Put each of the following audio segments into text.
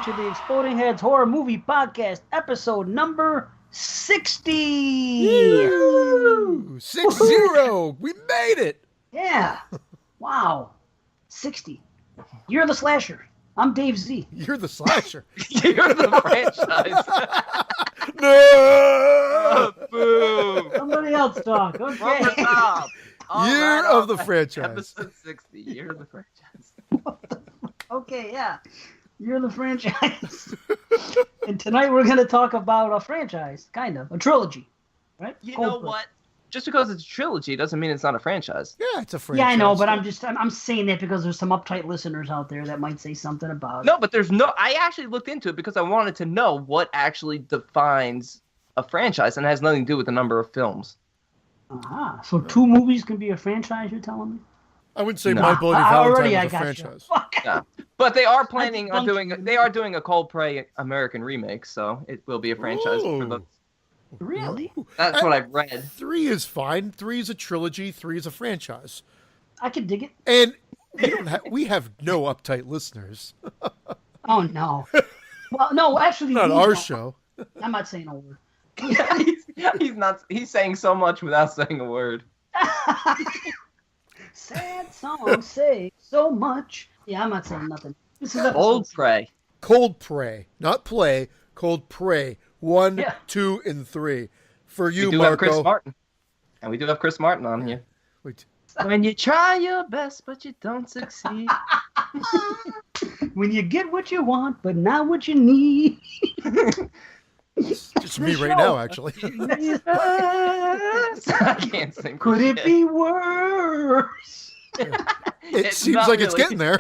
to the Exploding Heads Horror Movie Podcast, episode number 60. Woo! 60. We made it. Yeah. Wow. 60. You're the slasher. I'm Dave Z. You're the slasher. You're the franchise. No! Boom. Somebody else talk. Okay. From the top. All Year right, of the right. franchise. Episode 60. Year of the franchise. Okay, yeah. You're the franchise. And tonight we're going to talk about a franchise, kind of. A trilogy. Right? You Cold know Press. what? Just because it's a trilogy doesn't mean it's not a franchise. Yeah, it's a franchise. Yeah, I know, but I'm saying that because there's some uptight listeners out there that might say something about it. No, but I actually looked into it because I wanted to know what actually defines a franchise, and it has nothing to do with the number of films. Uh-huh. So 2 movies can be a franchise, you're telling me? I wouldn't say No. My Bloody Already Valentine I was a got franchise. you. Fuck. Yeah. But they are planning on debunked they are doing a Coldplay American remake, so it will be a franchise. For the, Really? that's what I've read. 3 is fine. 3 is a trilogy. 3 is a franchise. I could dig it. And we have no uptight listeners. Oh, no. Well, no, actually. Not we our don't. show. I'm not saying a word. He's saying so much without saying a word. Sad songs say so much. Yeah, I'm not saying nothing. This is episode Old Prey. Cold Prey. Not play. Cold Prey. 1, Yeah. 2, and 3. For you, We do have Chris Marco. Martin. And we do have Chris Martin on here. Wait. When you try your best, but you don't succeed. When you get what you want, but not what you need. It's just me The right show. now, actually. I can't sing. Could it shit. be worse? It It's seems not like it's really. getting there.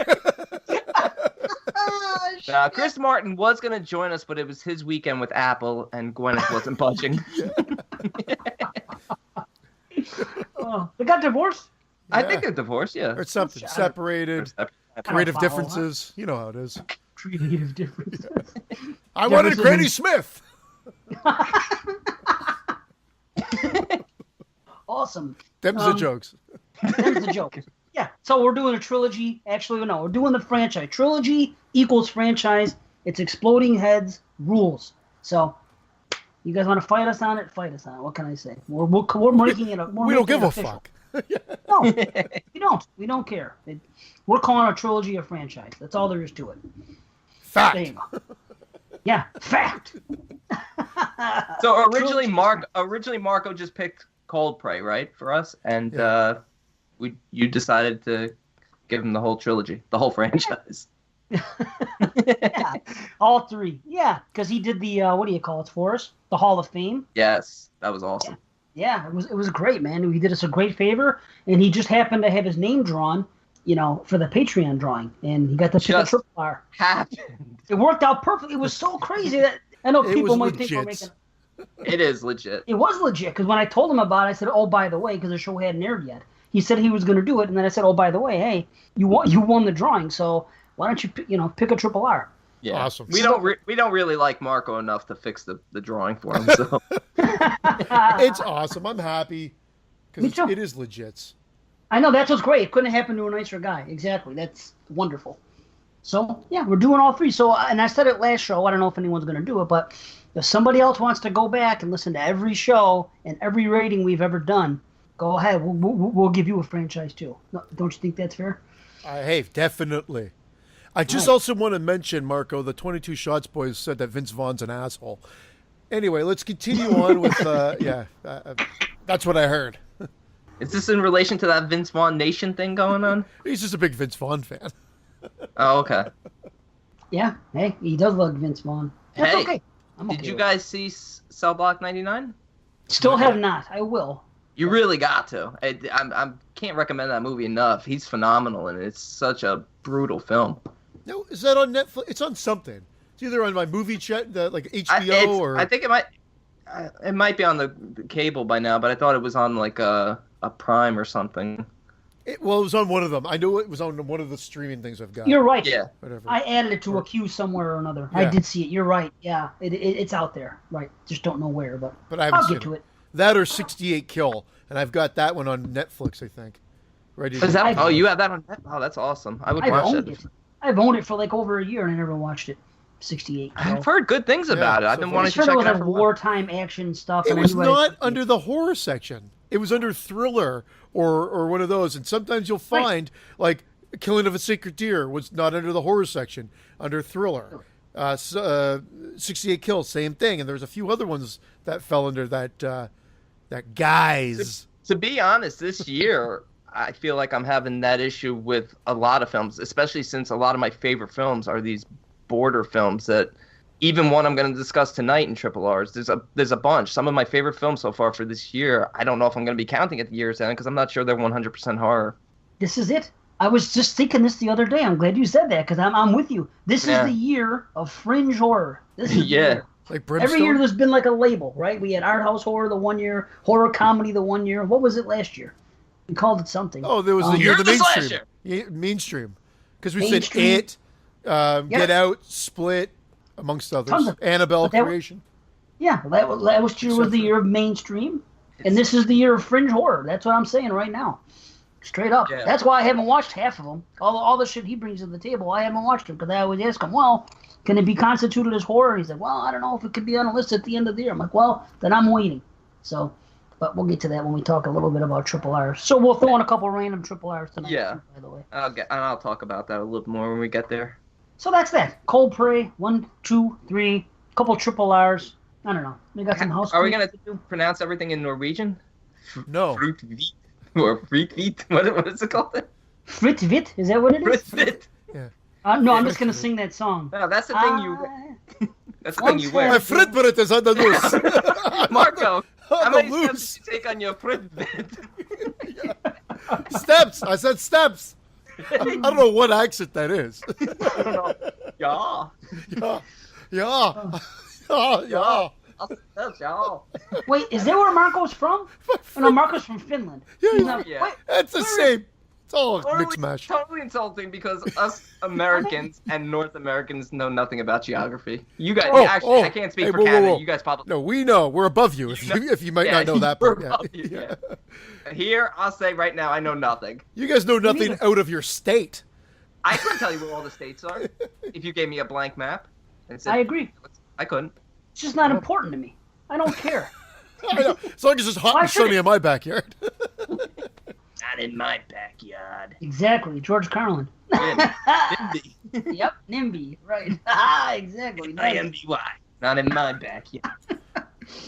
Chris Martin was going to join us, but it was his weekend with Apple, and Gwyneth wasn't budging. Oh, they got divorced? I think they're divorced, yeah. Or something. Shut up. Separated. I Creative don't follow, differences. You know how it is. Creative differences. I wanted Differences Granny in- Smith. Awesome. Them's the jokes. There's the joke. Yeah, so we're doing a trilogy. Actually, no, we're doing the franchise. Trilogy equals franchise. It's Exploding Heads rules. So, you guys want to fight us on it? Fight us on it. What can I say? We're making it. We don't give a fuck. No, we don't. We don't care. We're calling a trilogy a franchise. That's all there is to it. There you Fact. go. Yeah, fact. So originally Marco just picked Cold Prey, right, for us, and you decided to give him the whole trilogy, the whole franchise. Yeah, all 3. Yeah, because he did the what do you call it for us? The Hall of Fame. Yes, that was awesome. Yeah, it was great, man. He did us a great favor, and he just happened to have his name drawn, for the Patreon drawing, and he got to pick a Just triple R. happened. It worked out perfectly. It was so crazy that I know It people was might think we're legit. making. It is legit. It was legit because when I told him about it, I said, "Oh, by the way," because the show hadn't aired yet. He said he was going to do it, and then I said, "Oh, by the way, hey, you won the drawing, so why don't you pick a triple R?" Yeah. Awesome. We don't really like Marco enough to fix the drawing for him. So It's awesome. I'm happy. Me Because too. it is legit. I know, that's what's great. It couldn't happen to a nicer guy. Exactly. That's wonderful. So, yeah, we're doing all 3. So, and I said it last show. I don't know if anyone's going to do it, but if somebody else wants to go back and listen to every show and every rating we've ever done, go ahead. We'll give you a franchise, too. No, don't you think that's fair? Hey, definitely. I just also want to mention, Marco, the 22 Shots boys said that Vince Vaughn's an asshole. Anyway, let's continue on with, that's what I heard. is this in relation to that Vince Vaughn Nation thing going on? He's just a big Vince Vaughn fan. Oh, okay. Yeah. Hey, he does love Vince Vaughn. That's Hey, okay. I'm okay Did you with guys see Cell Block 99? it. Still have not. I will. You really got to. I can't recommend that movie enough. He's phenomenal, and it's such a brutal film. No, is that on Netflix? It's on something. It's either on my movie chat, like HBO, or I think it might be on the cable by now, but I thought it was on like a Prime or something. it was on one of them. I know it was on one of the streaming things I've got. You're right. Yeah. Whatever. I added it to a queue somewhere or another. I Yeah. did see it. You're right. Yeah, it's out there. Right. Just don't know where, but But I haven't I'll seen get to it. That or 68 Kill, and I've got that one on Netflix, I think. Ready? Is that? I- You have that on? Oh, that's awesome. I would I've watch owned it. it. I've owned it for like over a year and I never watched it. 68. I've hered good things about it. I've been wanting to check check it out. It was like wartime action stuff. It was not under the horror section. It was under thriller or one of those. And sometimes you'll find, like, Killing of a Sacred Deer was not under the horror section, under thriller. 68 Kills, same thing. And there's a few other ones that fell under that guise. To be honest, this year, I feel like I'm having that issue with a lot of films, especially since a lot of my favorite films are these border films that, even one I'm going to discuss tonight in RRRs, there's a bunch. Some of my favorite films so far for this year, I don't know if I'm going to be counting at the year's end because I'm not sure they're 100% horror. This is it. I was just thinking this the other day. I'm glad you said that because I'm with you. This is the year of fringe horror. This is the year. Like Brimstone? Every year there's been like a label, right? We had art house horror the one year, horror comedy the one year. What was it last year? We called it something. Oh, there was the year of the mainstream. Mainstream. Because we said It, Get Out, Split, amongst others. Annabelle Creation. Yeah, last year was the year of mainstream. And this is the year of fringe horror. That's what I'm saying right now. Straight up. Yeah. That's why I haven't watched half of them. All the shit he brings to the table, I haven't watched them because I always ask him, well, can it be constituted as horror? He said, well, I don't know if it could be on a list at the end of the year. I'm like, well, then I'm waiting. So, but we'll get to that when we talk a little bit about RRRs. So we'll throw in a couple random RRRs tonight. Yeah. Too, by the way. I'll talk about that a little more when we get there. So that's that. Cold Prey, 1, 2, 3, couple RRRs. I don't know. We got some house. Are we going to pronounce everything in Norwegian? No. Or Fritvit? What is it called? Fritvit? Is that what it is? Fritvit. Yeah. No, I'm just going to sing that song. No, that's the thing you... That's the thing you wear. My Fritvit is on the loose. Marco, how many steps did you take on your Fritvit? Steps. I said steps. I don't know what accent that is. I don't know. Yeah. Yeah. Wait, is that where Marco's from? Oh, no, Marco's from Finland. Yeah. It's the same. It's all mixed mash. Totally insulting because us Americans and North Americans know nothing about geography. You guys, I can't speak for Canada. Whoa. You guys probably... No, we know. We're above you. If you might not know that part. Yeah. Here, I'll say right now, I know nothing. You guys know nothing out of your state. I couldn't tell you where all the states are if you gave me a blank map. And said, I agree. I couldn't. It's just not important to me. I don't care. I know. As long as it's hot and sunny in my backyard. Not in my backyard. Exactly. George Carlin. NIMBY. Yep, NIMBY. Right. Exactly. NIMBY. Not in my backyard.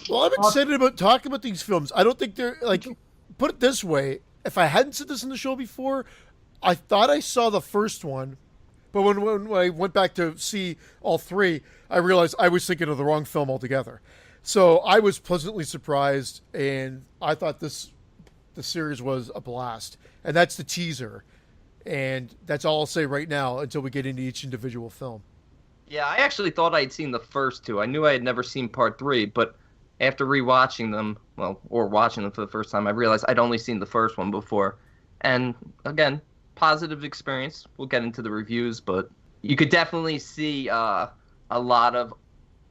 Well, I'm excited about talking about these films. I don't think they're, like, put it this way. If I hadn't said this in the show before, I thought I saw the first one. But when I went back to see all three, I realized I was thinking of the wrong film altogether. So I was pleasantly surprised, and I thought the series was a blast. And that's the teaser. And that's all I'll say right now until we get into each individual film. Yeah, I actually thought I'd seen the first two. I knew I had never seen part 3, but after rewatching them, or watching them for the first time, I realized I'd only seen the first one before. And again, positive experience. We'll get into the reviews, but you could definitely see a lot of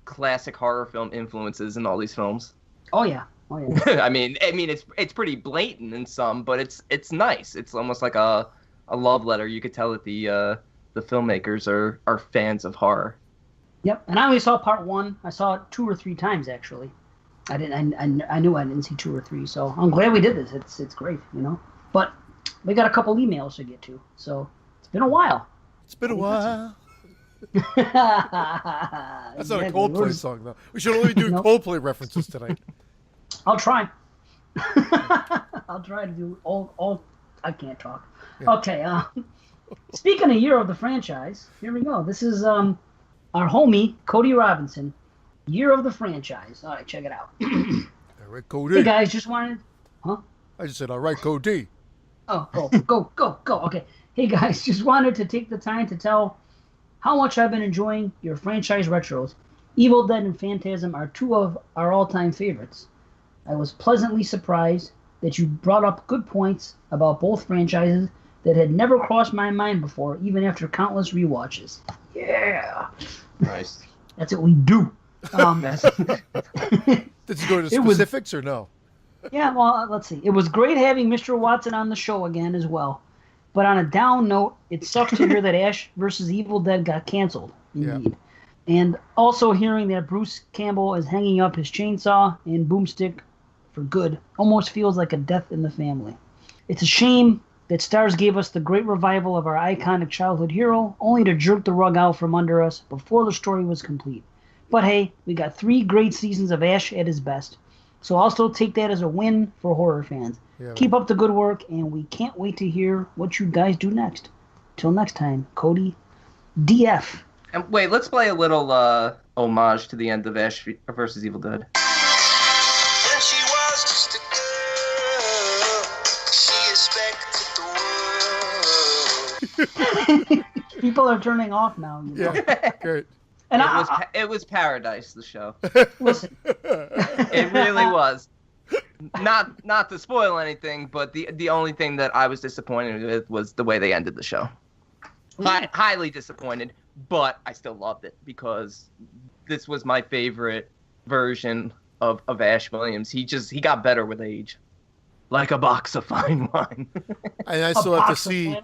classic horror film influences in all these films. Oh yeah. I mean, it's pretty blatant in some, but it's nice. It's almost like a love letter. You could tell that the filmmakers are fans of horror. Yep, and I only saw part 1. I saw it 2 or 3 times actually. I knew I didn't see 2 or 3, so I'm glad we did this. It's great, you know. But we got a couple emails to get to, so it's been a while. That's not a Coldplay song, though. We should only do Coldplay references tonight. I'll try. I'll try to do all. I can't talk. Yeah. Okay. Speaking of Year of the Franchise, here we go. This is our homie Cody Robinson. Year of the Franchise. All right, check it out. All right, Cody. Hey guys, just wanted. Huh? I just said, all right, Cody. Oh, go. Okay. Hey guys, just wanted to take the time to tell how much I've been enjoying your franchise retros. Evil Dead and Phantasm are 2 of our all-time favorites. I was pleasantly surprised that you brought up good points about both franchises that had never crossed my mind before, even after countless rewatches. Yeah. Nice. That's what we do. Did you go to specifics or no? Yeah, well, let's see. It was great having Mr. Watson on the show again as well. But on a down note, it sucks to hear that Ash vs. Evil Dead got canceled. Indeed. And also hearing that Bruce Campbell is hanging up his chainsaw and boomstick for good almost feels like a death in the family. It's a shame that Starz gave us the great revival of our iconic childhood hero, only to jerk the rug out from under us before the story was complete. But hey, we got 3 great seasons of Ash at his best. So I'll still take that as a win for horror fans. Yeah, Keep up the good work, and we can't wait to hear what you guys do next. Till next time, Cody, DF. And wait, let's play a little homage to the end of Ash vs. Evil Dead. When she was just a girl, she expected the world. People are turning off now. You know? Yeah, great. And It was paradise, the show. Listen. It really was. Not to spoil anything, but the only thing that I was disappointed with was the way they ended the show. Highly disappointed, but I still loved it because this was my favorite version of Ash Williams. He got better with age. Like a box of fine wine. And I still have to see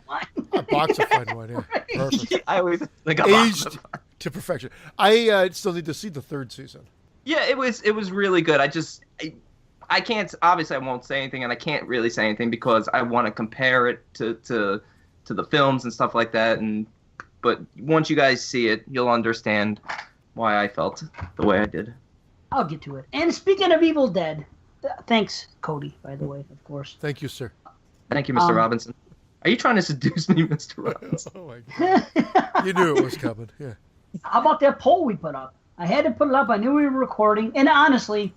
a box of fine wine. Yeah, perfect. I always like a Aged box of to perfection. I still need to see the 3rd season. Yeah, it was really good. I can't, obviously I won't say anything, and I can't really say anything because I want to compare it to the films and stuff like that. But once you guys see it, you'll understand why I felt the way I did. I'll get to it. And speaking of Evil Dead, thanks, Cody, by the way, of course. Thank you, sir. Thank you, Mr. Robinson. Are you trying to seduce me, Mr. Robinson? Oh, my God. You knew it was coming, yeah. How about that poll we put up? I had to put it up. I knew we were recording. And honestly,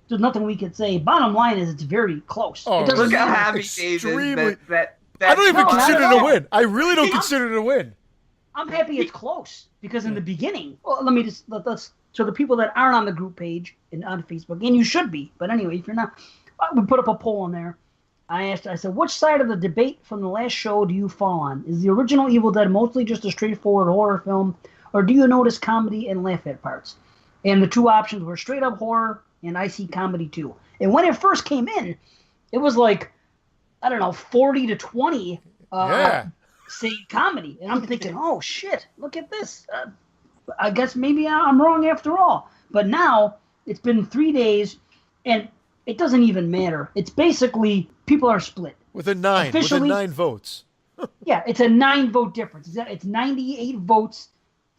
there's nothing we could say. Bottom line is it's very close. Oh, it doesn't Look how matter. happy Dave is. I don't even No, consider not it at a all. win. I really don't consider it a win. I'm happy it's close because in the beginning, well, let me just let's so the people that aren't on the group page and on Facebook, and you should be, but anyway, if you're not, we put up a poll on there. I said, which side of the debate from the last show do you fall on? Is the original Evil Dead mostly just a straightforward horror film, or do you notice comedy and laugh at parts? And the 2 options were straight up horror and I see comedy too. And when it first came in, it was like, I don't know, 40 to 20 say comedy. And I'm thinking, oh, shit, look at this. I guess maybe I'm wrong after all. But now it's been 3 days, and it doesn't even matter. It's basically people are split. Within 9 votes. Yeah, it's a 9-vote difference. It's 98 votes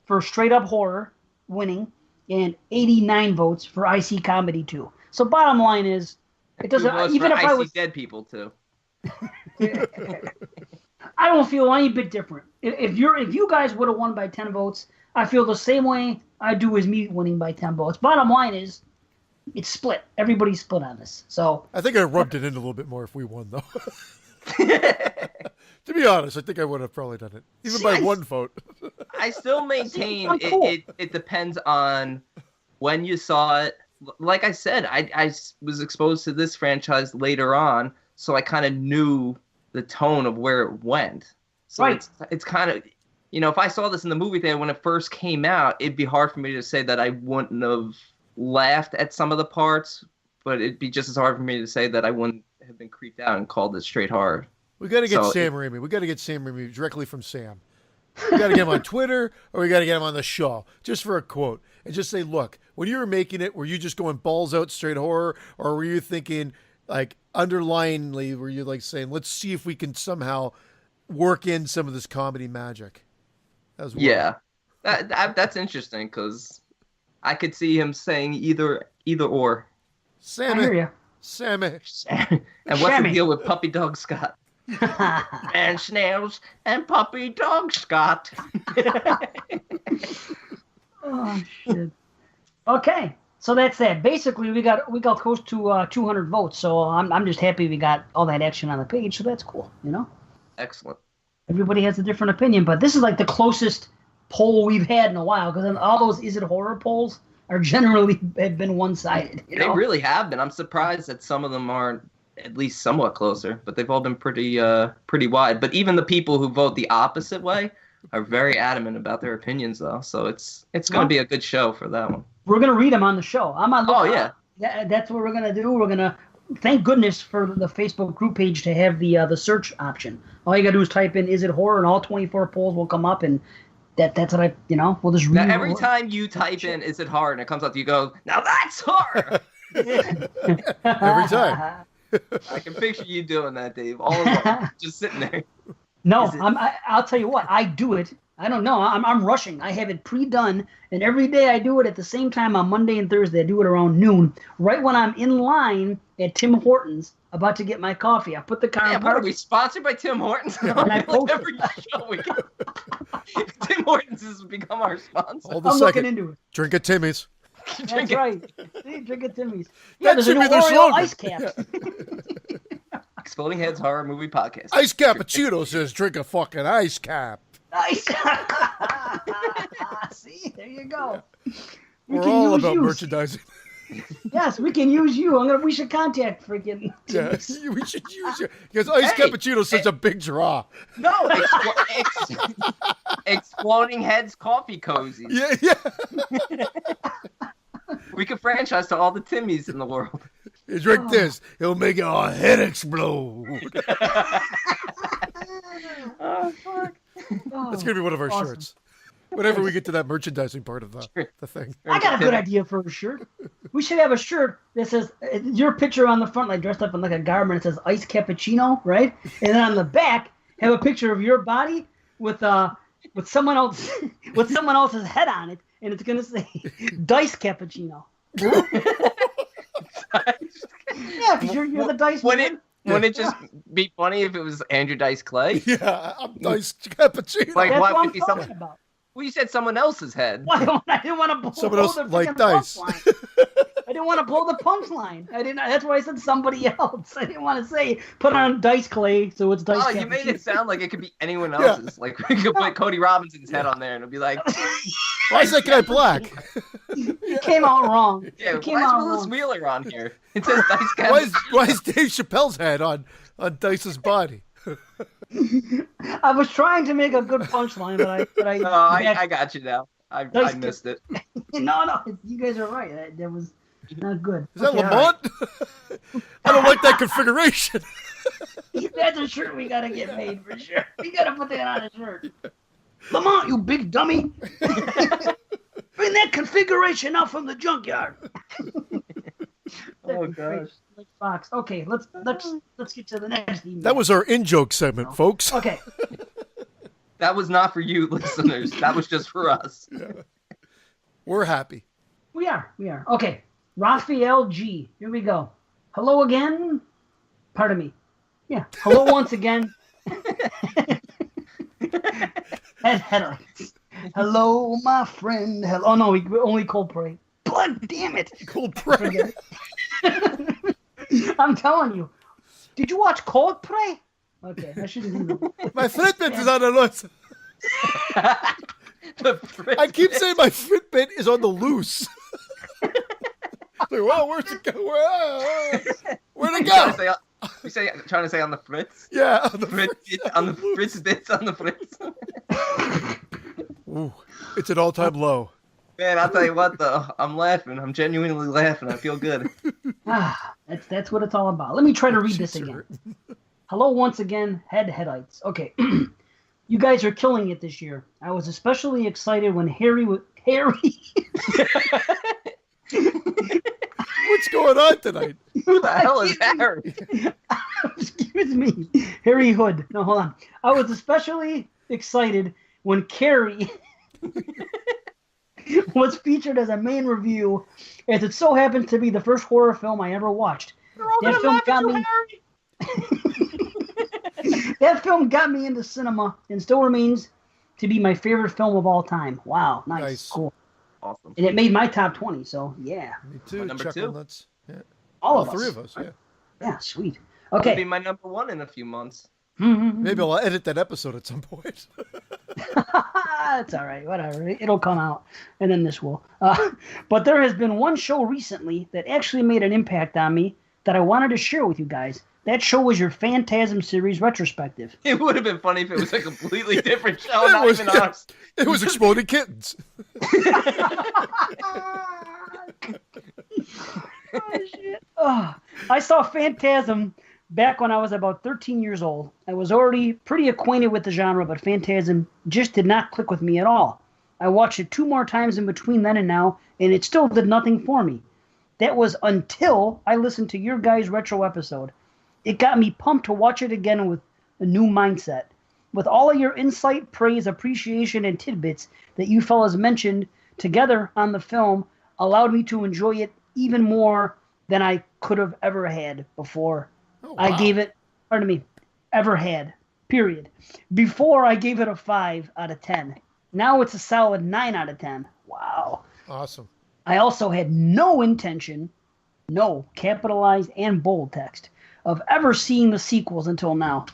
for straight up horror winning and 89 votes for I see comedy too. So bottom line is, it doesn't. Even if I was dead people too. I don't feel any bit different. If you guys would have won by 10 votes, I feel the same way I do as me winning by 10 votes. Bottom line is, it's split. Everybody's split on this. So I think I rubbed it in a little bit more if we won, though. To be honest, I think I would have probably done it, even by 1 vote. I still maintain cool. it depends on when you saw it. Like I said, I was exposed to this franchise later on, so I kind of knew the tone of where it went. So right. It's kind of, if I saw this in the movie theater when it first came out, it'd be hard for me to say that I wouldn't have laughed at some of the parts, but it'd be just as hard for me to say that I wouldn't have been creeped out and called it straight horror. We got to get Sam Raimi. We got to get Sam Raimi directly from Sam. We got to get him on Twitter, or we got to get him on the show, just for a quote, and just say, look, when you were making it, were you just going balls out straight horror, or were you thinking, like, underlyingly, were you like saying, let's see if we can somehow work in some of this comedy magic? Yeah, that's interesting, because I could see him saying either or. Sammy. I hear you. Sammy. And what's the deal with Puppy Dog Scott? And Snails and Puppy Dog Scott. Oh shit. Okay, so that's that. Basically, we got close to 200 votes. So I'm just happy we got all that action on the page. So that's cool, Excellent. Everybody has a different opinion, but this is like the closest poll we've had in a while, because all those is it horror polls are generally have been one-sided. They really have been. I'm surprised that some of them aren't at least somewhat closer, but they've all been pretty wide. But even the people who vote the opposite way are very adamant about their opinions, though. So it's going to be a good show for that one. We're going to read them on the show. I'm on. Oh yeah. That's what we're going to do. We're going to thank goodness for the Facebook group page to have the search option. All you got to do is type in "is it horror" and all 24 polls will come up, and That's what we'll just Now, read every time you type in, is it hard? And it comes up, you go, now that's hard. Every time. I can picture you doing that, Dave. All alone, just sitting there. No, I'll tell you what. I do it. I don't know. I'm rushing. I have it pre-done, and every day I do it at the same time on Monday and Thursday. I do it around noon, right when I'm in line at Tim Hortons about to get my coffee. I put the car in What are park. we sponsored by Tim Hortons? And I post every show we go. Tim Hortons has become our sponsor. Hold a I'm second. looking into it. Drink at Timmy's. That's right. See, drink at Timmy's. Yeah, That there's an should be their Oreo slogan. ice caps. Exploding Heads Horror Movie Podcast. Ice Cappuccino says drink a fucking ice cap. Nice. See, there you go. We're all about merchandising. Yes, we can use you. We should contact freaking. Yeah, we should use you because ice cappuccino is such a big draw. No, Exploding Heads Coffee Cozies. Yeah. We could franchise to all the Timmys in the world. You drink this, it'll make your head explode. Oh, fuck. That's gonna be one of our shirts. Whenever we get to that merchandising part of the thing. I got a good idea for a shirt. We should have a shirt that says your picture on the front, like dressed up in like a garment. It says "Ice Cappuccino," right? And then on the back, have a picture of your body with someone else with someone else's head on it, and it's gonna say "Dice Cappuccino." Yeah, because you're the dice. Wouldn't it just be funny if it was Andrew Dice Clay? Yeah, I'm nice cappuccino. Like, That's what what would I'm be talking someone? about. Well, you said someone else's head. Why? I didn't want to blow Someone else the like freaking dice. punchline. I didn't want to blow the punchline. I didn't. That's why I said somebody else. I didn't want to say put on Dice Clay, so it's Dice. Oh, you made it sound like it could be anyone else's. Like we could put Cody Robinson's head on there, and it'd be like, Why is that guy black? It came out wrong. yeah, It came why is out Willis wrong. Wheeler on here? It says Dice Guy. Why is Dave Chappelle's head on Dice's body? I was trying to make a good punchline, but I. Oh, I got you now. I missed it. No, you guys are right. That was not good. Is that Okay, Lamont? I don't like that configuration. right. That's a shirt we gotta get made for sure. We gotta put that on a shirt. Lamont, you big dummy! Bring that configuration out from the junkyard. Oh gosh. Like Fox. Okay, let's get to the next email. That was our in-joke segment, folks. Okay. That was not for you, listeners. That was just for us. We're happy. We are. Okay. Raphael G. Here we go. Hello again. Pardon me. Yeah. Hello once again. Headlights. Hello, my friend. Hello. Oh, no, we only Coldplay. Blood damn it. Coldplay. I'm telling you. Did you watch Coldplay? Okay, I shouldn't do that. My Fitbit is on the loose. I keep saying my Fitbit is on the loose. Like, whoa, where's it go? Where'd it go? Trying to say on the fritz? Yeah, on the Fritz, on the fritz bits on the fritz. Ooh, it's an all-time low. Man, I'll tell you what though, I'm laughing. I'm genuinely laughing. I feel good. That's what it's all about. Let me try to read this again. Hello once again, headlights. Okay. You guys are killing it this year. I was especially excited when Harry What's going on tonight? Who the hell is Harry? Excuse me. Harry Hood. No, hold on. I was especially excited when Carrie was featured as a main review, as it so happened to be the first horror film I ever watched. That film got me. That film got me into cinema and still remains to be my favorite film of all time. Wow, nice. Cool. Awesome. And it made my top 20, so yeah. Me too. Number Chuckle two? Nuts. Yeah. All three of us. Yeah. Yeah, sweet. It'll be Okay. my number one in a few months. Maybe I'll edit that episode at some point. It's all right. Whatever. It'll come out, and then this will. But there has been one show recently that actually made an impact on me that I wanted to share with you guys. That show was your Phantasm series retrospective. It would have been funny if it was a completely different show, not even ours. It was Exploding Kittens. Oh, shit. Oh, I saw Phantasm back when I was about 13 years old. I was already pretty acquainted with the genre, but Phantasm just did not click with me at all. I watched it 2 more times in between then and now, and it still did nothing for me. That was until I listened to your guys' retro episode. It got me pumped to watch it again with a new mindset. With all of your insight, praise, appreciation, and tidbits that you fellas mentioned together on the film allowed me to enjoy it even more than I could have ever had before. Oh, wow. I gave it, ever had, period. Before I gave it a 5 out of 10. Now it's a solid 9 out of 10. Wow. Awesome. I also had no intention, no capitalized and bold text, of ever seeing the sequels until now.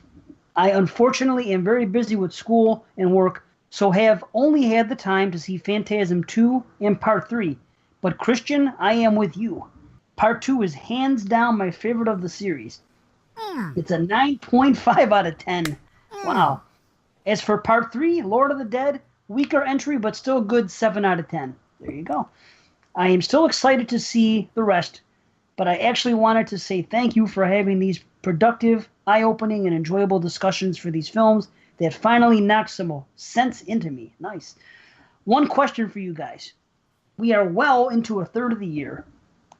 I unfortunately am very busy with school and work, so have only had the time to see Phantasm 2 and Part 3. But Christian, I am with you. Part 2 is hands down my favorite of the series. It's a 9.5 out of 10. Wow. As for Part 3, Lord of the Dead, weaker entry but still good 7 out of 10. There you go. I am still excited to see the rest, but I actually wanted to say thank you for having these productive, eye-opening, and enjoyable discussions for these films that finally knocked some sense into me. Nice. One question for you guys. We are well into a third of the year.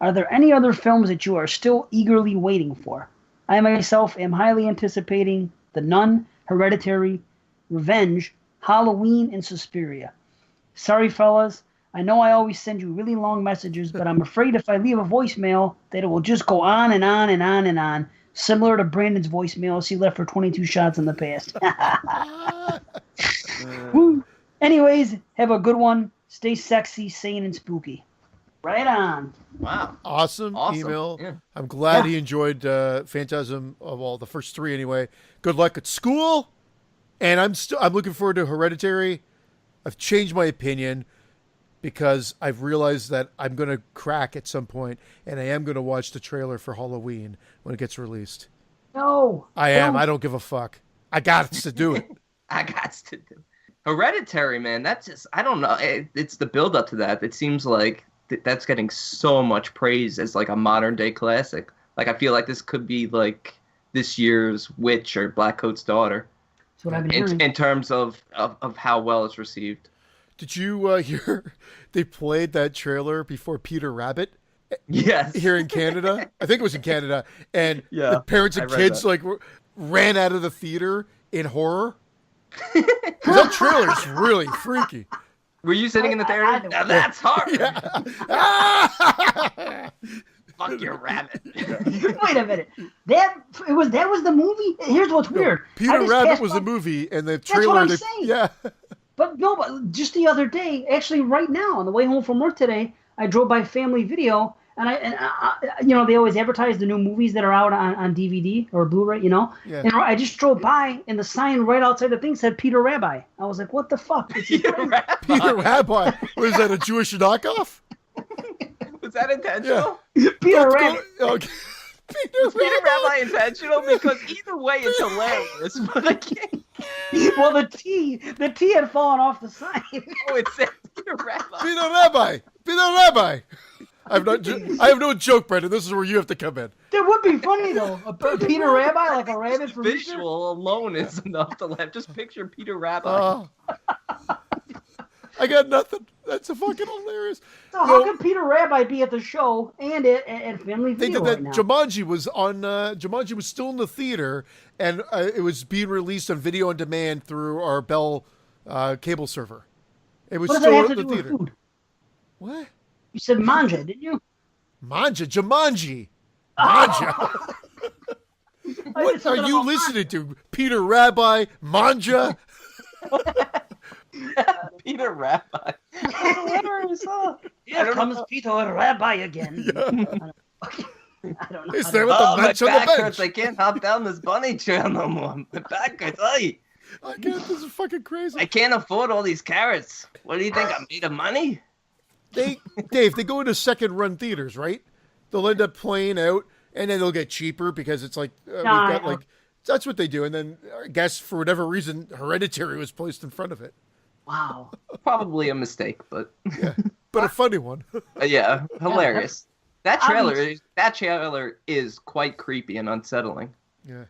Are there any other films that you are still eagerly waiting for? I myself am highly anticipating The Nun, Hereditary, Revenge, Halloween, and Suspiria. Sorry, fellas. I know I always send you really long messages, but I'm afraid if I leave a voicemail that it will just go on and on and on and on, similar to Brandon's voicemails he left for 22 shots in the past. Woo. Anyways, have a good one. Stay sexy, sane, and spooky. Right on. Wow. Awesome email. Yeah. I'm glad he enjoyed Phantasm, well, the first 3 anyway. Good luck at school. And I'm looking forward to Hereditary. I've changed my opinion because I've realized that I'm going to crack at some point, and I am going to watch the trailer for Halloween when it gets released. No. I am. I don't give a fuck. I got to do it. I got to do Hereditary, man. That's just, I don't know. It's the build up to that. It seems like that's getting so much praise as like a modern day classic. Like I feel like this could be like this year's Witch or Black Coat's Daughter. That's what I've been hearing. In terms of how well it's received. Did you hear they played that trailer before Peter Rabbit? Yes. Here in Canada. I think it was in Canada. And yeah, the parents and kids like ran out of the theater in horror. That trailer's really freaky. Were you sitting in the theater? Now that's hard. Yeah. Fuck your rabbit. Wait a minute. That was the movie? Here's what's weird. Peter Rabbit was the movie, and the trailer. That's what I'm saying. Yeah. But just the other day, actually right now, on the way home from work today, I drove by Family Video, and I they always advertise the new movies that are out on DVD or Blu-ray, Yeah. And I just drove by, and the sign right outside the thing said Peter Rabbi. I was like, what the fuck? Peter Rabbi. Peter Rabbi. Was that a Jewish knockoff? Was that intentional? Yeah. Peter Rabbi. Okay. Peter Rabbi intentional? Because either way, it's hilarious. But I can't. Well, the T had fallen off the sign. Oh, it said Peter Rabbi. Peter Rabbi. Peter Rabbi. I have no joke, Brendan. This is where you have to come in. That would be funny though. A Peter Rabbi, like a rabbit from Easter? Visual alone is enough to laugh. Just picture Peter Rabbi. I got nothing. That's fucking hilarious. So how can Peter Rabbi be at the show and at Family Video right now? Jumanji was on. Jumanji was still in the theater, and it was being released on video on demand through our Bell cable server. It was what still does that have in to the do theater. with food? What? You said manja, didn't you? Manja, Jumanji, manja. What are you listening to? Peter Rabbi, manja. Peter Rabbi. Here comes Peter Rabbi again. Yeah. I don't know. Is there with the bench on the bench? I can't hop down this bunny trail no more. My back hurts. I can't. This is fucking crazy. I can't afford all these carrots. What do you think? I'm made of money? Dave, they go into second run theaters, right? They'll end up playing out, and then they'll get cheaper because it's like that's what they do. And then I guess for whatever reason, Hereditary was placed in front of it. Wow. Probably a mistake, but but a funny one. Yeah, hilarious. That trailer is quite creepy and unsettling. Yeah.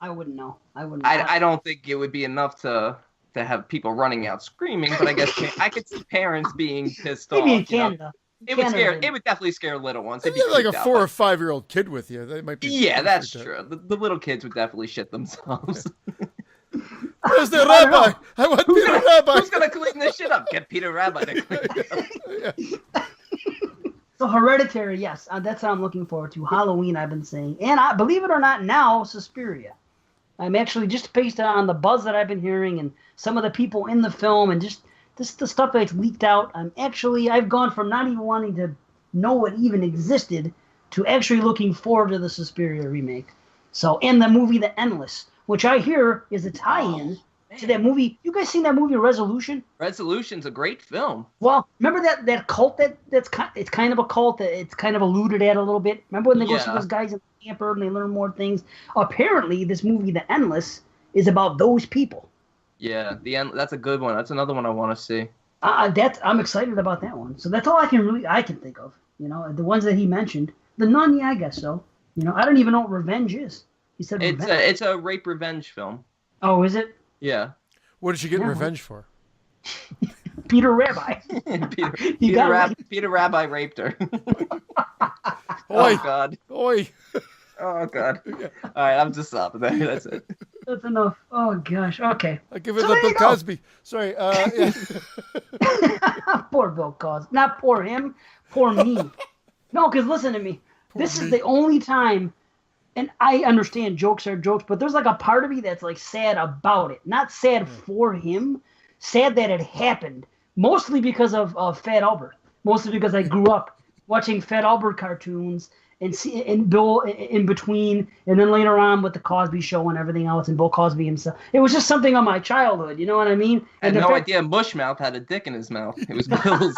I wouldn't know. I don't think it would be enough to have people running out screaming, but I guess I could see parents being pissed off. Maybe in Canada. It would definitely scare little ones. If you had like a 4 or 5 year old kid with you, they might be. Yeah, that's true. The little kids would definitely shit themselves. Where's the rabbi? I want Peter Rabbi. Who's gonna clean this shit up? Get Peter Rabbi to clean it up. So Hereditary, yes, that's what I'm looking forward to. Halloween, I've been saying, and believe it or not, now Suspiria. I'm actually just based on the buzz that I've been hearing and some of the people in the film and just the stuff that's leaked out. I've gone from not even wanting to know it even existed to actually looking forward to the Suspiria remake. So, and the movie The Endless, which I hear is a tie-in to that movie. You guys seen that movie Resolution? Resolution's a great film. Well, remember that cult it's kind of a cult that it's kind of alluded at a little bit. Remember when they go see those guys in the camper and they learn more things? Apparently, this movie The Endless is about those people. Yeah, that's a good one. That's another one I want to see. I'm excited about that one. So that's all I can think of. You know, the ones that he mentioned. The Nun, yeah, I guess so. You know, I don't even know what revenge is. He said it's a rape revenge film. Oh, is it? Yeah. What did she get revenge for? Peter Rabbi. Peter Rabbi raped her. Oh God. Oi. Oh God. All right, I'm just stopping there. That's it. That's enough. Oh gosh. Okay. I give it to Bill Cosby. Sorry. Yeah. Poor Bill Cosby. Not poor him. Poor me. No, because listen to me. This is the only time. And I understand jokes are jokes, but there's like a part of me that's like sad about it. Not sad for him, sad that it happened. Mostly because of Fat Albert. Mostly because I grew up watching Fat Albert cartoons and Bill in between, and then later on with the Cosby Show and everything else, and Bill Cosby himself. It was just something on my childhood. You know what I mean? I had no idea Mushmouth had a dick in his mouth. It was Bill's.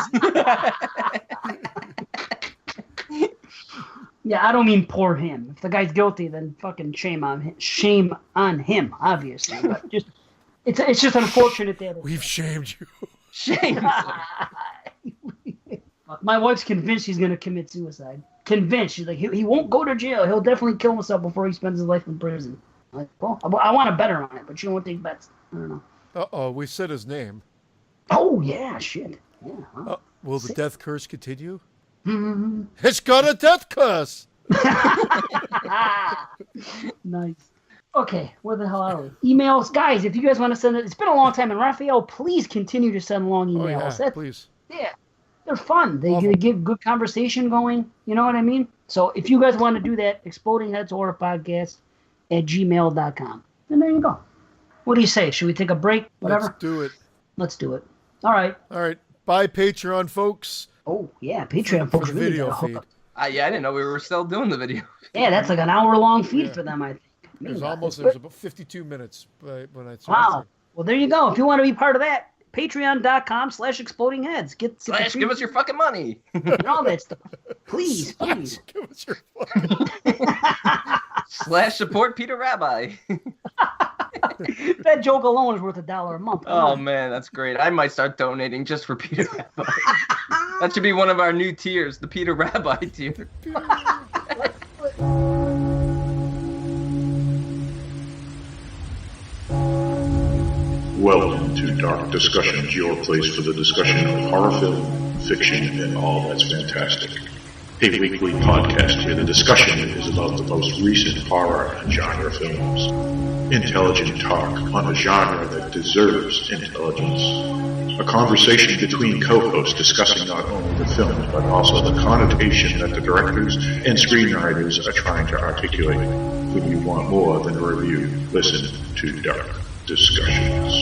Yeah, I don't mean poor him. If the guy's guilty, then fucking shame on him, obviously. But just it's just unfortunate that we've shamed you. Shame. My wife's convinced he's gonna commit suicide. Convinced. She's like, he won't go to jail. He'll definitely kill himself before he spends his life in prison. I'm like, well, I want to bet her on it, but she won't take bets. I don't know. Uh-oh, we said his name. Oh yeah, shit. Yeah. Huh? Will the death curse continue? Mm-hmm. It's got a death curse. Nice. Okay, where the hell are we? Emails, guys. If you guys want to send it, it's been a long time. And Raphael, please continue to send long emails. Oh, yeah, please. Yeah, they're fun. They get good conversation going. You know what I mean? So if you guys want to do that, explodingheadshorrorpodcast@gmail.com. And there you go. What do you say? Should we take a break? Whatever. Let's do it. Let's do it. All right. Bye, Patreon folks. Oh yeah, Patreon folks really video gotta hook feed. up. Yeah, I didn't know we were still doing the video. Yeah, that's like an hour-long feed for them, I think. It was about 52 minutes when I saw Wow. Well, there you go. If you want to be part of that, patreon.com/explodingheads. Give us your fucking money. And all that stuff. Please. Give us your fucking /support Peter Rabbi. That joke alone is worth $1 a month. Oh, man, that's great. I might start donating just for Peter Rabbi. That should be one of our new tiers, the Peter Rabbi tier. Welcome to Dark Discussions, your place for the discussion of horror film, fiction, and all that's fantastic. A weekly podcast where the discussion is about the most recent horror and genre films. Intelligent talk on a genre that deserves intelligence. A conversation between co-hosts discussing not only the films, but also the connotation that the directors and screenwriters are trying to articulate. When you want more than a review, listen to Dark Discussions.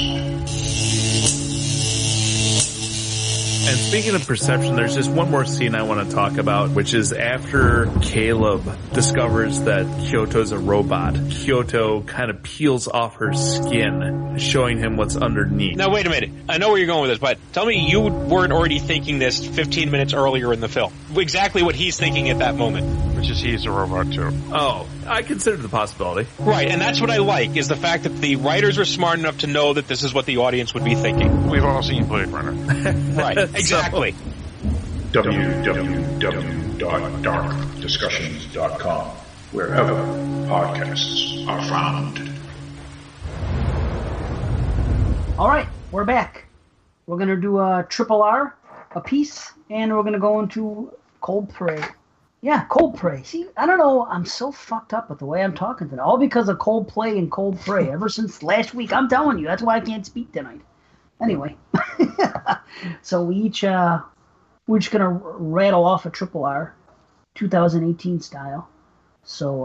And speaking of perception, there's just one more scene I want to talk about, which is after Caleb discovers that Kyoto's a robot. Kyoto kind of peels off her skin, showing him what's underneath. Now, wait a minute. I know where you're going with this, but tell me you weren't already thinking this 15 minutes earlier in the film. Exactly what he's thinking at that moment. Which is he's a robot, too. Oh, I considered the possibility. Right, and that's what I like, is the fact that the writers were smart enough to know that this is what the audience would be thinking. We've all seen Blade Runner. Right, exactly. www.darkdiscussions.com. wherever podcasts are found. All right, we're back. We're going to do a triple R, a piece, and we're going to go into Cold Prey. Yeah, Cold Prey. See, I don't know. I'm so fucked up with the way I'm talking today. All because of Cold Play and Cold Prey. Ever since last week, I'm telling you. That's why I can't speak tonight. Anyway. So we're each going to rattle off a triple R, 2018 style. So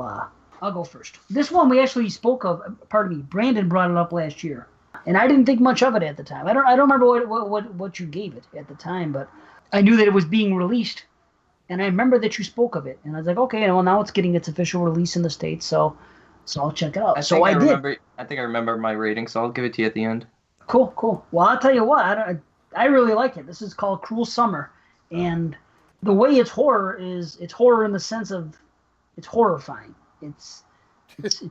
I'll go first. This one we actually spoke of. Pardon me. Brandon brought it up last year. And I didn't think much of it at the time. I don't remember what you gave it at the time, but I knew that it was being released. And I remember that you spoke of it, and I was like, okay, well, now it's getting its official release in the States, so I'll check it out. I think I remember my rating, so I'll give it to you at the end. Cool. Well, I'll tell you what, I really like it. This is called Cruel Summer, and the way it's horror is it's horror in the sense of it's horrifying. It's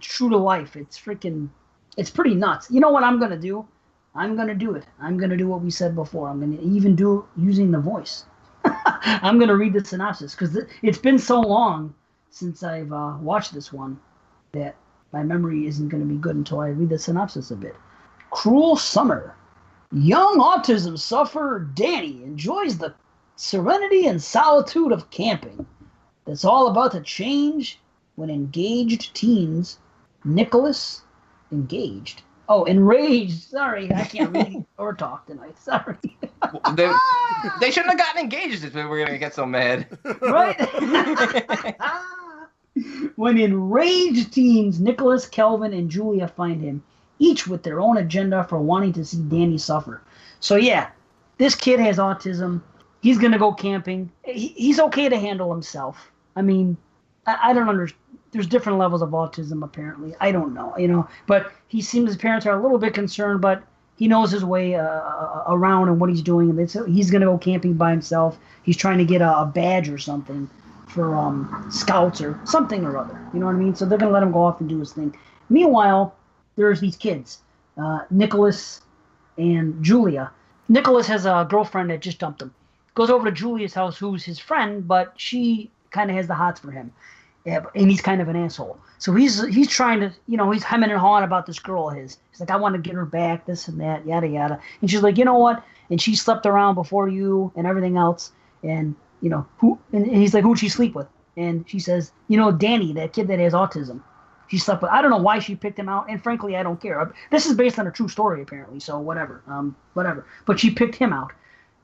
true to life. It's pretty nuts. You know what I'm gonna do? I'm gonna do it. I'm gonna do what we said before. I'm gonna even do using the voice. I'm going to read the synopsis because it's been so long since I've watched this one that my memory isn't going to be good until I read the synopsis a bit. Cruel Summer. Young autism sufferer Danny enjoys the serenity and solitude of camping. That's all about to change when enraged. Sorry, I can't read or talk tonight. Sorry. They shouldn't have gotten engaged if we were going to get so mad. Right? When enraged teens Nicholas, Kelvin, and Julia find him, each with their own agenda for wanting to see Danny suffer. So yeah, this kid has autism. He's going to go camping. He's okay to handle himself. I mean, I don't understand. There's different levels of autism, apparently. I don't know, But he seems his parents are a little bit concerned, but he knows his way around and what he's doing. And he's going to go camping by himself. He's trying to get a badge or something for scouts or something or other. You know what I mean? So they're going to let him go off and do his thing. Meanwhile, there's these kids, Nicholas and Julia. Nicholas has a girlfriend that just dumped him. Goes over to Julia's house, who's his friend, but she kind of has the hots for him. Yeah, and he's kind of an asshole. So he's trying to, he's hemming and hawing about this girl of his. He's like, I want to get her back, this and that, yada, yada. And she's like, you know what? And she slept around before you and everything else. And, who? And he's like, who'd she sleep with? And she says, Danny, that kid that has autism. She slept with. I don't know why she picked him out. And frankly, I don't care. This is based on a true story, apparently. So whatever. But she picked him out.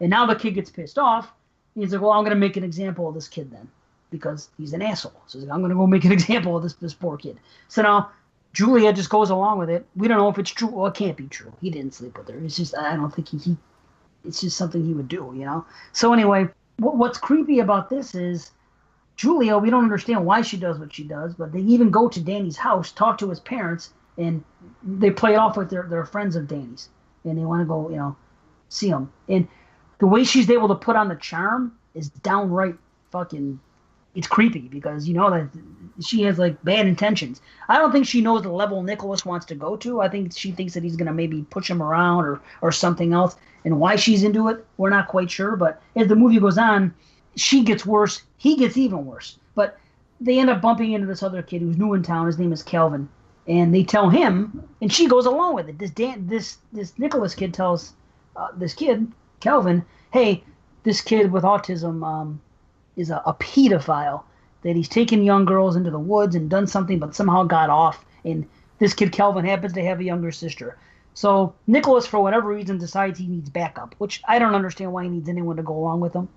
And now the kid gets pissed off. And he's like, well, I'm going to make an example of this kid then. Because he's an asshole. So he's like, I'm going to go make an example of this poor kid. So now Julia just goes along with it. We don't know if it's true. Well, it can't be true. He didn't sleep with her. It's just, I don't think he it's just something he would do, So anyway, what's creepy about this is Julia, we don't understand why she does what she does, but they even go to Danny's house, talk to his parents, and they play it off with their friends of Danny's. And they want to go, see him. And the way she's able to put on the charm is downright fucking... It's creepy because that she has like bad intentions. I don't think she knows the level Nicholas wants to go to. I think she thinks that he's going to maybe push him around or something else. And why she's into it, we're not quite sure. But as the movie goes on, she gets worse. He gets even worse. But they end up bumping into this other kid who's new in town. His name is Kelvin. And they tell him, and she goes along with it. This Nicholas kid tells this kid, Kelvin, hey, this kid with autism is a pedophile, that he's taken young girls into the woods and done something but somehow got off. And this kid, Kelvin, happens to have a younger sister. So Nicholas, for whatever reason, decides he needs backup, which I don't understand why he needs anyone to go along with him.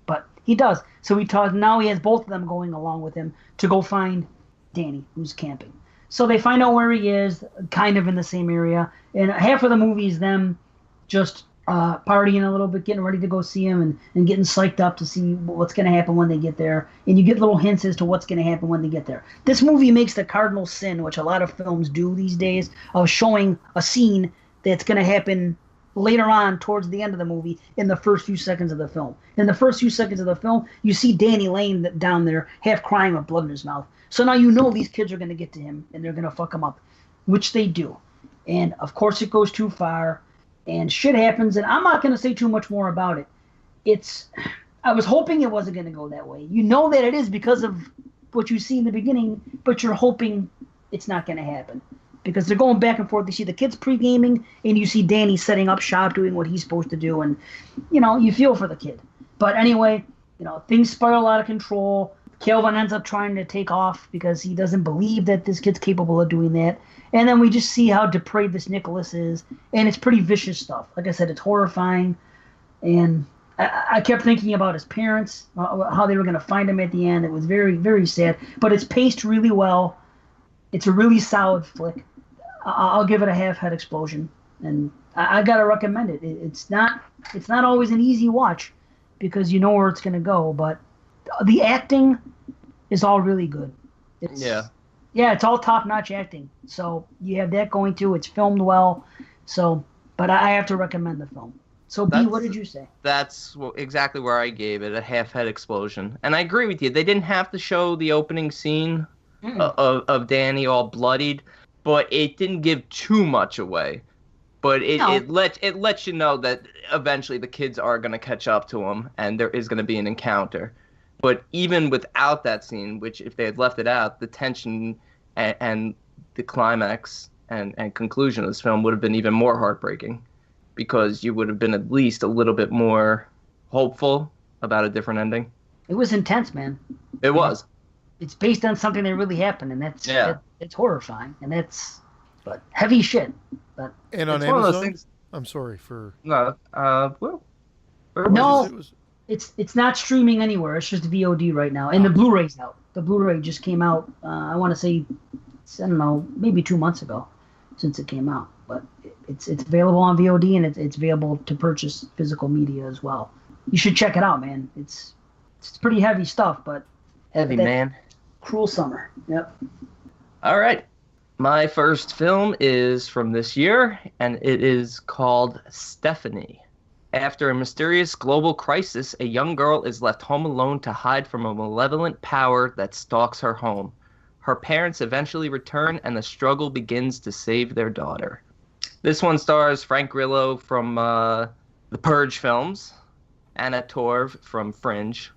But he does. So now he has both of them going along with him to go find Danny, who's camping. So they find out where he is, kind of in the same area. And half of the movie is them just partying a little bit, getting ready to go see him and getting psyched up to see what's going to happen when they get there. And you get little hints as to what's going to happen when they get there. This movie makes the cardinal sin, which a lot of films do these days, of showing a scene that's going to happen later on towards the end of the movie in the first few seconds of the film. In the first few seconds of the film, you see Danny laying down there, half crying with blood in his mouth. So now these kids are going to get to him and they're going to fuck him up, which they do. And of course it goes too far. And shit happens, and I'm not going to say too much more about it. I was hoping it wasn't going to go that way. That it is because of what you see in the beginning, but you're hoping it's not going to happen. Because they're going back and forth. You see the kids pre-gaming, and you see Danny setting up shop, doing what he's supposed to do, and, you feel for the kid. But anyway, things spiral out of control. Kelvin ends up trying to take off because he doesn't believe that this kid's capable of doing that. And then we just see how depraved this Nicholas is, and it's pretty vicious stuff. Like I said, it's horrifying, and I kept thinking about his parents, how they were going to find him at the end. It was very, very sad, but it's paced really well. It's a really solid flick. I'll give it a half head explosion, and I gotta recommend it. It's not always an easy watch because you know where it's gonna go, but the acting is all really good. It's all top notch acting. So you have that going too. It's filmed well. So, but I have to recommend the film. So B, what did you say? That's exactly where I gave it, a half head explosion, and I agree with you. They didn't have to show the opening scene of Danny all bloodied. But it didn't give too much away. But it lets you know that eventually the kids are going to catch up to him, and there is going to be an encounter. But even without that scene, which if they had left it out, the tension and the climax and conclusion of this film would have been even more heartbreaking, because you would have been at least a little bit more hopeful about a different ending. It was intense, man. It was. It's based on something that really happened, and it's horrifying, and but heavy shit. But and on Amazon, I'm sorry for no. It's not streaming anywhere. It's just VOD right now, and the Blu-ray's out. The Blu-ray just came out. I want to say, I don't know, maybe 2 months ago, since it came out. But it's available on VOD, and it's available to purchase physical media as well. You should check it out, man. It's pretty heavy stuff, but heavy, man. Cruel Summer. Yep. All right. My first film is from this year, and it is called Stephanie. After a mysterious global crisis, a young girl is left home alone to hide from a malevolent power that stalks her home. Her parents eventually return, and the struggle begins to save their daughter. This one stars Frank Grillo from the Purge films, Anna Torv from Fringe,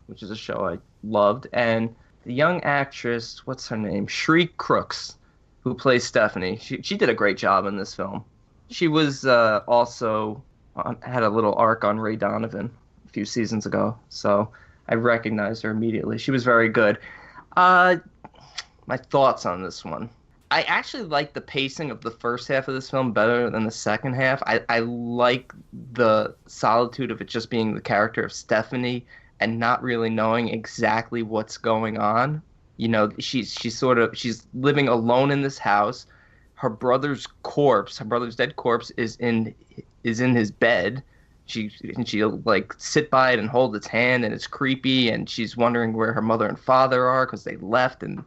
which is a show I loved, and the young actress, what's her name? Shriek Crooks, who plays Stephanie. She did a great job in this film. She was also had a little arc on Ray Donovan a few seasons ago, so I recognized her immediately. She was very good. My thoughts on this one. I actually like the pacing of the first half of this film better than the second half. I like the solitude of it just being the character of Stephanie and not really knowing exactly what's going on. She's living alone in this house. Her brother's dead corpse is in his bed. She'll like sit by it and hold its hand, and it's creepy, and she's wondering where her mother and father are because they left and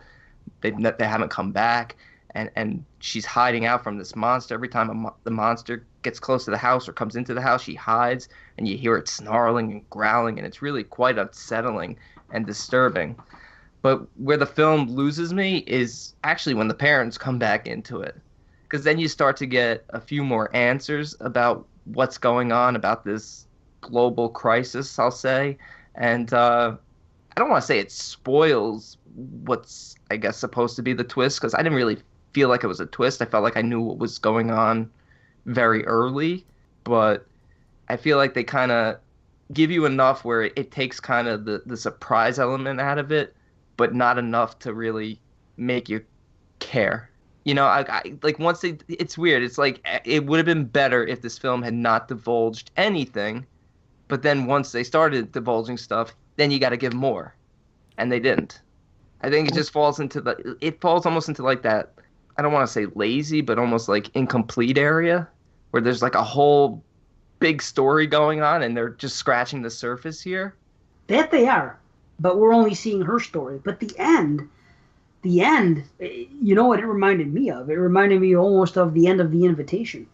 they haven't come back. And she's hiding out from this monster. Every time the monster gets close to the house or comes into the house, she hides, and you hear it snarling and growling, and it's really quite unsettling and disturbing. But where the film loses me is actually when the parents come back into it, because then you start to get a few more answers about what's going on, about this global crisis, I'll say. And I don't want to say it spoils what's, I guess, supposed to be the twist, because I didn't really feel like it was a twist. I felt like I knew what was going on very early, but I feel like they kind of give you enough where it takes kind of the surprise element out of it, but not enough to really make you care. I like once it's weird. It's like it would have been better if this film had not divulged anything, but then once they started divulging stuff, then you got to give more, and they didn't. I think it just falls almost into like that, I don't want to say lazy, but almost like incomplete area where there's like a whole big story going on and they're just scratching the surface here. That they are, but we're only seeing her story. But the end, you know what it reminded me of? It reminded me almost of the end of The Invitation.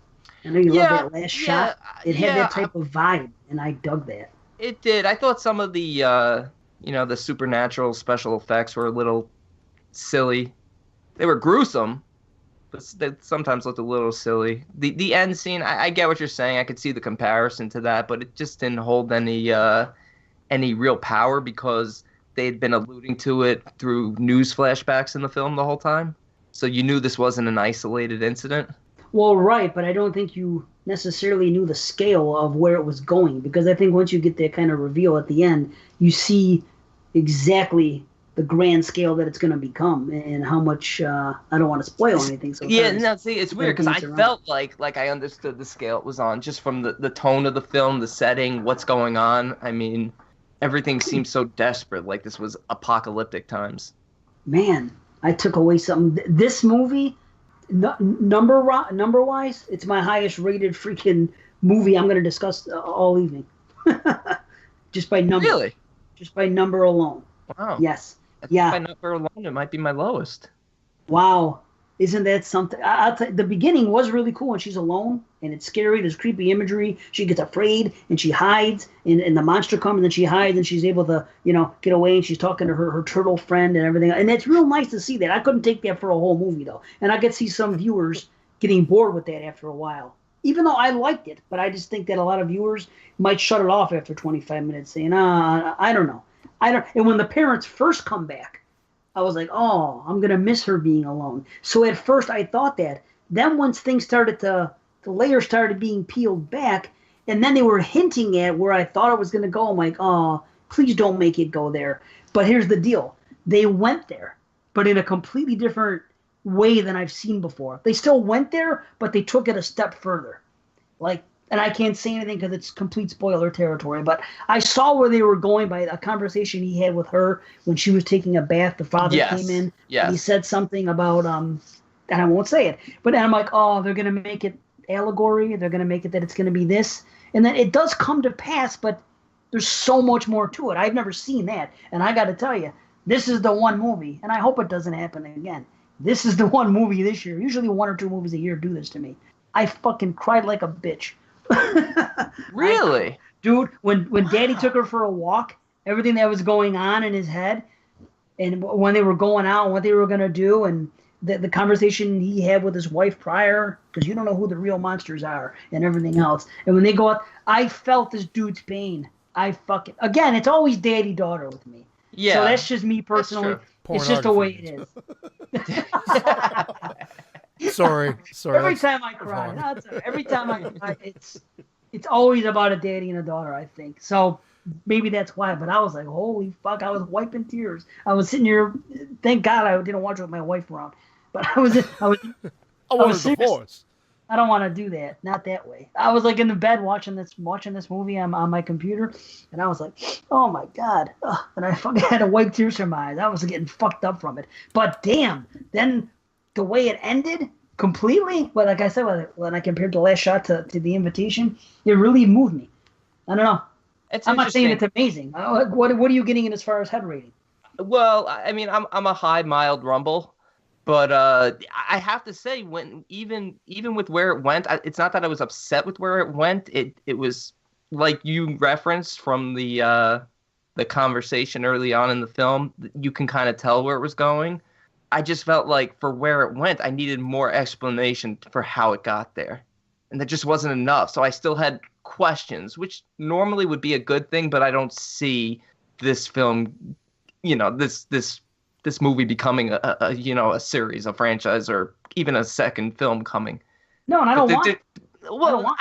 I know you love that last shot. It had that type of vibe, and I dug that. It did. I thought some of the the supernatural special effects were a little silly. They were gruesome, but they sometimes looked a little silly. The end scene, I get what you're saying. I could see the comparison to that, but it just didn't hold any real power, because they'd been alluding to it through news flashbacks in the film the whole time. So you knew this wasn't an isolated incident. Well, right, but I don't think you necessarily knew the scale of where it was going, because I think once you get that kind of reveal at the end, you see exactly the grand scale that it's going to become and how much. I don't want to spoil anything. So yeah, no, see, it's weird because I felt like I understood the scale it was on just from the tone of the film, the setting, what's going on. I mean, everything seemed so desperate, like this was apocalyptic times. Man, I took away something. This movie, number-wise, it's my highest-rated freaking movie I'm going to discuss all evening. Just by number. Really? Just by number alone. Wow. Yes. Yeah. By number alone, it might be my lowest. Wow. Isn't that something? I'll tell you, the beginning was really cool when she's alone, and it's scary. There's creepy imagery. She gets afraid, and she hides, and the monster comes, and then she hides, and she's able to, get away, and she's talking to her turtle friend and everything. And it's real nice to see that. I couldn't take that for a whole movie, though. And I could see some viewers getting bored with that after a while. Even though I liked it, but I just think that a lot of viewers might shut it off after 25 minutes saying, I don't know. And when the parents first come back, I was like, oh, I'm going to miss her being alone. So at first I thought that. Then once things started the layers started being peeled back, and then they were hinting at where I thought it was going to go, I'm like, oh, please don't make it go there. But here's the deal. They went there, but in a completely different way than I've seen before. They still went there, but they took it a step further. And I can't say anything because it's complete spoiler territory, but I saw where they were going by a conversation he had with her when she was taking a bath. The father came in. Yes. And he said something about, and I won't say it, but I'm like, oh, they're going to make it allegory. They're going to make it that it's going to be this. And then it does come to pass, but there's so much more to it. I've never seen that. And I got to tell you, this is the one movie, and I hope it doesn't happen again. This is the one movie this year. Usually 1 or 2 movies a year do this to me. I fucking cried like a bitch. Really? Dude, when Daddy took her for a walk, everything that was going on in his head, and when they were going out and what they were going to do, and the conversation he had with his wife prior, because you don't know who the real monsters are, and everything else. And when they go out, I felt this dude's pain. Again, it's always daddy-daughter with me. Yeah. So that's just me personally. It's just the way it is. Sorry. Every time I cry, every time I cry, it's always about a daddy and a daughter, I think. So maybe that's why. But I was like, holy fuck! I was wiping tears. I was sitting here. Thank God I didn't watch it with my wife around. But I was serious. I don't want to do that. Not that way. I was like in the bed watching this movie on my computer, and I was like, oh my God. Ugh. And I fucking had to wipe tears from my eyes. I was getting fucked up from it. But damn, then the way it ended completely, but like I said, when I compared the last shot to the invitation, it really moved me. I don't know. I'm not saying it's amazing. What are you getting in as far as head rating? Well, I mean, I'm a high, mild rumble. But I have to say, when even with where it went, it's not that I was upset with where it went. It was like you referenced from the conversation early on in the film. You can kind of tell where it was going. I just felt like for where it went, I needed more explanation for how it got there, and that just wasn't enough. So I still had questions, which normally would be a good thing. But I don't see this film, this movie becoming a series, a franchise, or even a second film coming. No, and I don't want it. Well,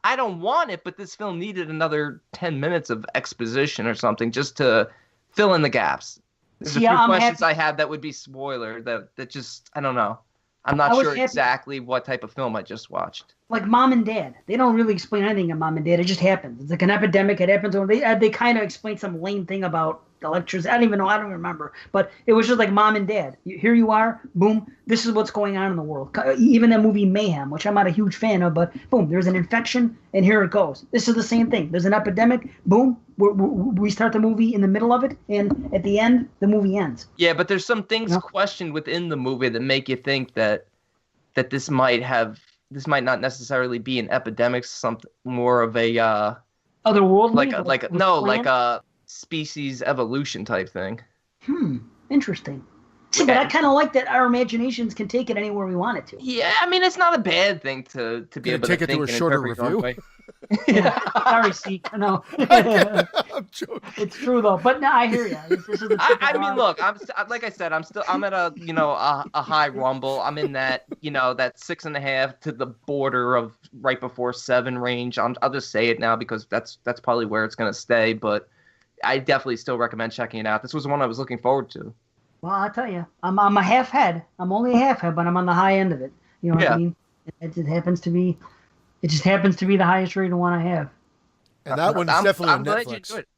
I don't want it, but this film needed another 10 minutes of exposition or something just to fill in the gaps. There's a few questions I have that would be spoiler that just, I don't know. I'm not sure exactly what type of film I just watched. Like Mom and Dad. They don't really explain anything in Mom and Dad. It just happens. It's like an epidemic. It happens. They kind of explain some lame thing about the lectures. I don't even know. I don't remember. But it was just like Mom and Dad. Here you are. Boom. This is what's going on in the world. Even that movie Mayhem, which I'm not a huge fan of, but boom, there's an infection, and here it goes. This is the same thing. There's an epidemic. Boom. We start the movie in the middle of it, and at the end, the movie ends. Yeah, but there's some things questioned within the movie that make you think that this might not necessarily be an epidemic, something more of a otherworldly, like a species evolution type thing. Interesting. See, but I kind of like that our imaginations can take it anywhere we want it to. Yeah, I mean, it's not a bad thing to be able to take it think to a in shorter perfect review. way. Sorry, Seek. No. I'm joking. It's true though, but no, I hear you. This is I mean, look, like I said, I'm at a a high rumble. I'm in that that 6.5 to the border of right before 7 range. I'll just say it now because that's probably where it's gonna stay. But I definitely still recommend checking it out. This was the one I was looking forward to. Well, I'll tell you, I'm a half head. I'm only a half head, but I'm on the high end of it. You know what I mean? It just happens to be the highest rated one I have. And that one's definitely on glad you Netflix. do it.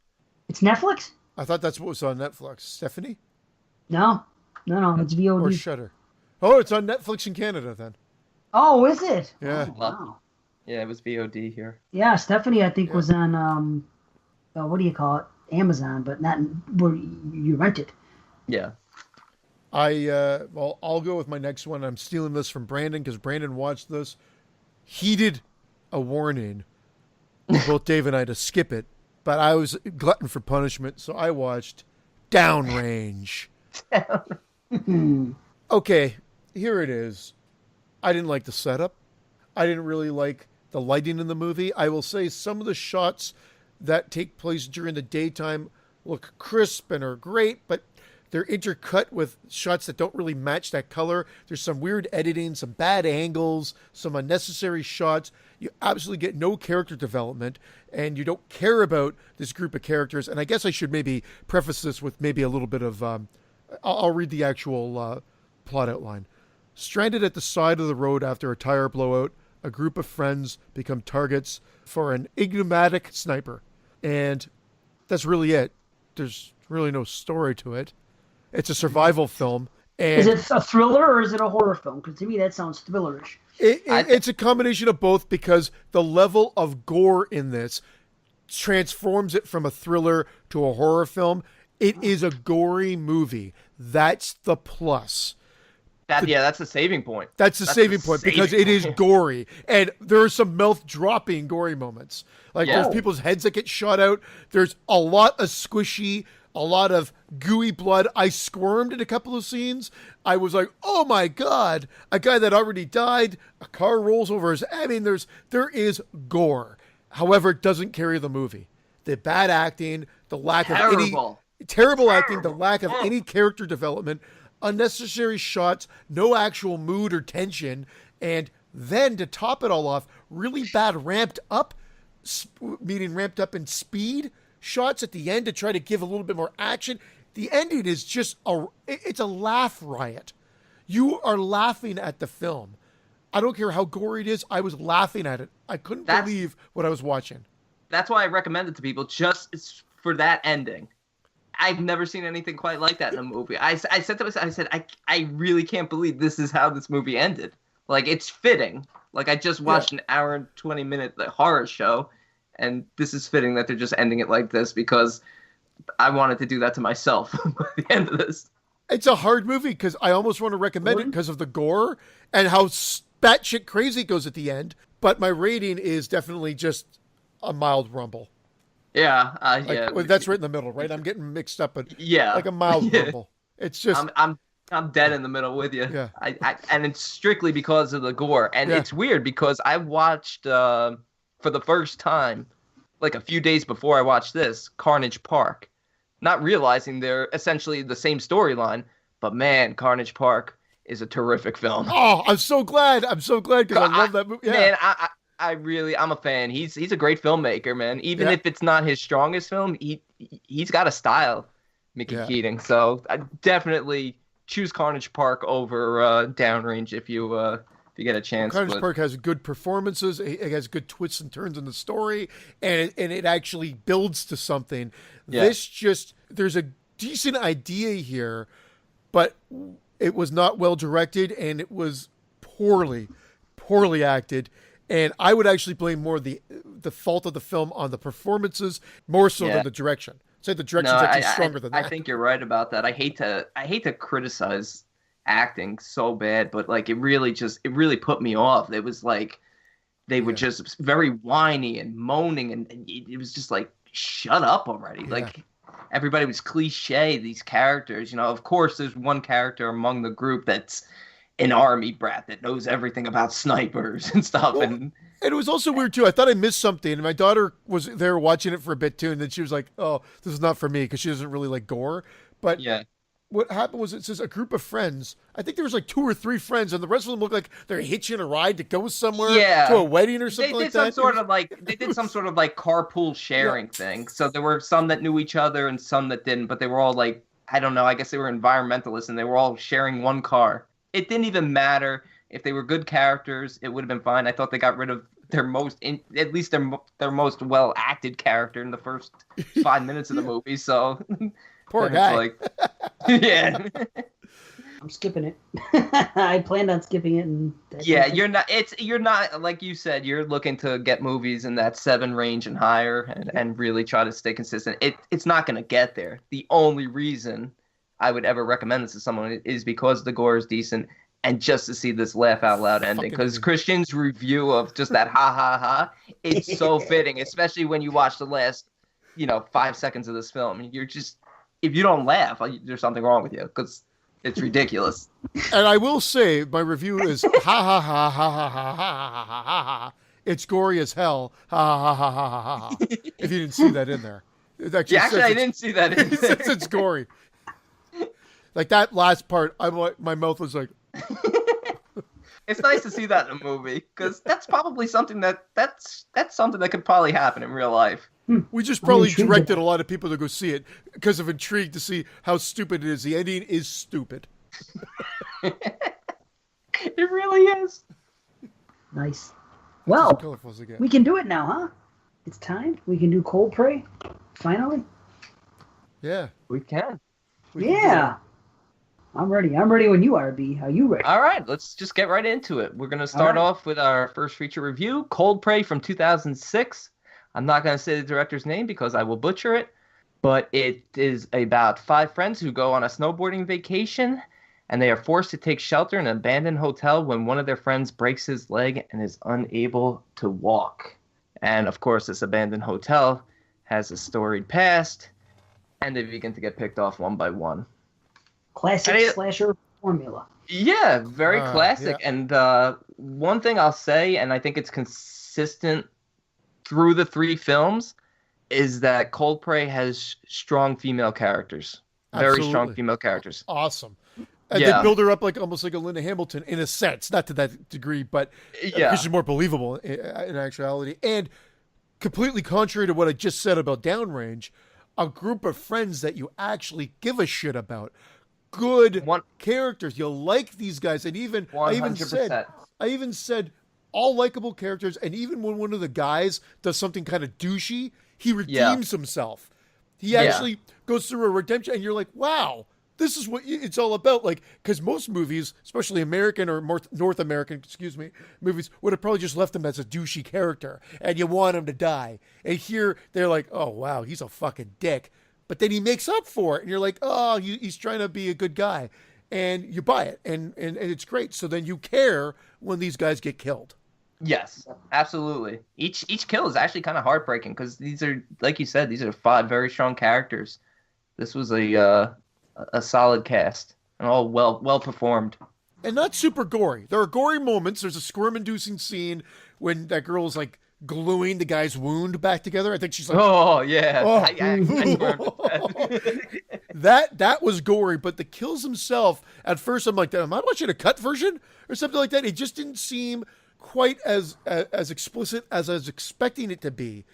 It's Netflix? I thought that's what was on Netflix. Stephanie? No, it's VOD. Or Shudder. Oh, it's on Netflix in Canada then. Oh, is it? Yeah. Oh, wow. Yeah, it was VOD here. Yeah, Stephanie, I think was on what do you call it? Amazon, but not where you rent it. Yeah. I'll go with my next one. I'm stealing this from Brandon because Brandon watched this. Heeded a warning, both Dave and I, to skip it, but I was glutton for punishment, so I watched Downrange. Okay, here it is. I didn't like the setup. I didn't really like the lighting in the movie. I will say some of the shots that take place during the daytime look crisp and are great, but they're intercut with shots that don't really match that color. There's some weird editing, some bad angles, some unnecessary shots. You absolutely get no character development, and you don't care about this group of characters. And I guess I should maybe preface this with maybe a little bit of... I'll read the actual plot outline. Stranded at the side of the road after a tire blowout, a group of friends become targets for an enigmatic sniper. And that's really it. There's really no story to it. It's a survival film. And is it a thriller or is it a horror film? Because to me that sounds thrillerish. It's a combination of both because the level of gore in this transforms it from a thriller to a horror film. It is a gory movie. That's the plus. That's the saving point. That's the saving point because it is gory. And there are some mouth-dropping gory moments. Like there's people's heads that get shot out. There's a lot of squishy, a lot of gooey blood. I squirmed in a couple of scenes. I was like, oh my God, a guy that already died, a car rolls over his... I mean, there is gore. However, it doesn't carry the movie. The bad acting, the lack of any... Terrible acting, the lack of any character development, unnecessary shots, no actual mood or tension, and then to top it all off, really bad ramped up in speed shots at the end to try to give a little bit more action. The ending is just it's a laugh riot. You are laughing at the film. I don't care how gory it is. I was laughing at it. I couldn't believe what I was watching. That's why I recommend it to people, just for that ending. I've never seen anything quite like that in a movie. I said to myself, I really can't believe this is how this movie ended. Like, it's fitting. Like, I just watched an hour and 20-minute horror show, and this is fitting that they're just ending it like this because I wanted to do that to myself by the end of this. It's a hard movie because I almost want to recommend it because of the gore and how batshit crazy it goes at the end. But my rating is definitely just a mild rumble. Yeah, that's right in the middle, right? I'm getting mixed up, but like a mild rumble. It's just I'm dead in the middle with you. Yeah, and it's strictly because of the gore, and it's weird because I watched for the first time, like a few days before I watched this, Carnage Park, not realizing they're essentially the same storyline. But man, Carnage Park is a terrific film. Oh, I'm so glad because I love that movie. Yeah. Man, I'm a fan. He's a great filmmaker, man. Even if it's not his strongest film, he's got a style, Mickey Keating. So I definitely choose Carnage Park over Downrange if you get a chance. Carnage Park has good performances. It has good twists and turns in the story, and it actually builds to something. Yeah. There's a decent idea here, but it was not well directed, and it was poorly acted. And I would actually blame more the fault of the film on the performances more so than the direction. Say the direction's actually stronger than that. I think you're right about that. I hate to criticize acting so bad, but like it really put me off. It was like they were just very whiny and moaning, and it was just like, shut up already. Yeah. Like everybody was cliche, these characters. Of course, there's one character among the group that's an army brat that knows everything about snipers and stuff. Well, and it was also weird, too. I thought I missed something, and my daughter was there watching it for a bit, too, and then she was like, oh, this is not for me, because she doesn't really like gore. But yeah. What happened was, it says a group of friends. I think there was like 2 or 3 friends, and the rest of them look like they're hitching a ride to go somewhere, to a wedding or something like that. They did some sort of like carpool sharing thing. So there were some that knew each other and some that didn't, but they were all like, I don't know, I guess they were environmentalists, and they were all sharing one car. It didn't even matter if they were good characters. It would have been fine. I thought they got rid of their at least their most well acted character in the first 5 minutes of the movie. So poor guy. Yeah. I'm skipping it. I planned on skipping it, and you're not like you said. You're looking to get movies in that 7 range and higher, and really try to stay consistent. It's not going to get there. The only reason I would ever recommend this to someone is because the gore is decent, and just to see this laugh out loud ending. Because Christian's review of just that ha ha ha, it's so fitting, especially when you watch the last 5 seconds of this film. You're just, if you don't laugh, there's something wrong with you, because it's ridiculous. And I will say, my review is ha ha ha ha ha ha ha ha ha ha. It's gory as hell. Ha ha ha ha ha ha. If you didn't see that in there, actually I didn't see that in there. It says it's gory. Like that last part, my mouth was like. It's nice to see that in a movie, because that's probably something that's something that could probably happen in real life. We just probably directed a lot of people to go see it because of intrigue to see how stupid it is. The ending is stupid. It really is. Nice. Well, we can do it now, huh? It's time. We can do Cold Prey, finally. Yeah. We can. Yeah. I'm ready. I'm ready when you are, B. Are you ready? All right, let's just get right into it. We're going to start off with our first feature review, Cold Prey from 2006. I'm not going to say the director's name because I will butcher it, but it is about 5 friends who go on a snowboarding vacation, and they are forced to take shelter in an abandoned hotel when one of their friends breaks his leg and is unable to walk. And, of course, this abandoned hotel has a storied past, and they begin to get picked off one by one. Classic slasher formula. Yeah, very classic. Yeah. And one thing I'll say, and I think it's consistent through the 3 films, is that Cold Prey has strong female characters. Absolutely. Very strong female characters. Awesome. And they build her up like almost like a Linda Hamilton in a sense, not to that degree, but she's more believable in actuality. And completely contrary to what I just said about Downrange, a group of friends that you actually give a shit about. Good characters. You'll like these guys. And even 100%. I even said all likable characters, and even when one of the guys does something kind of douchey, he redeems himself. He actually goes through a redemption, and you're like, wow, this is what it's all about. Like, because most movies, especially American or more North American, movies, would have probably just left him as a douchey character, and you want him to die. And here, they're like, oh, wow, he's a fucking dick. But then he makes up for it, and you're like, oh, he's trying to be a good guy. And you buy it, and it's great. So then you care when these guys get killed. Yes, absolutely. Each kill is actually kind of heartbreaking, because these are, like you said, these are 5 very strong characters. This was a solid cast, and all well performed. And not super gory. There are gory moments. There's a squirm-inducing scene when that girl is like gluing the guy's wound back together. I think she's like, oh yeah, oh. That was gory, but the kills himself, at first I'm like, am I watching a cut version or something like that? It just didn't seem quite as explicit as I was expecting it to be.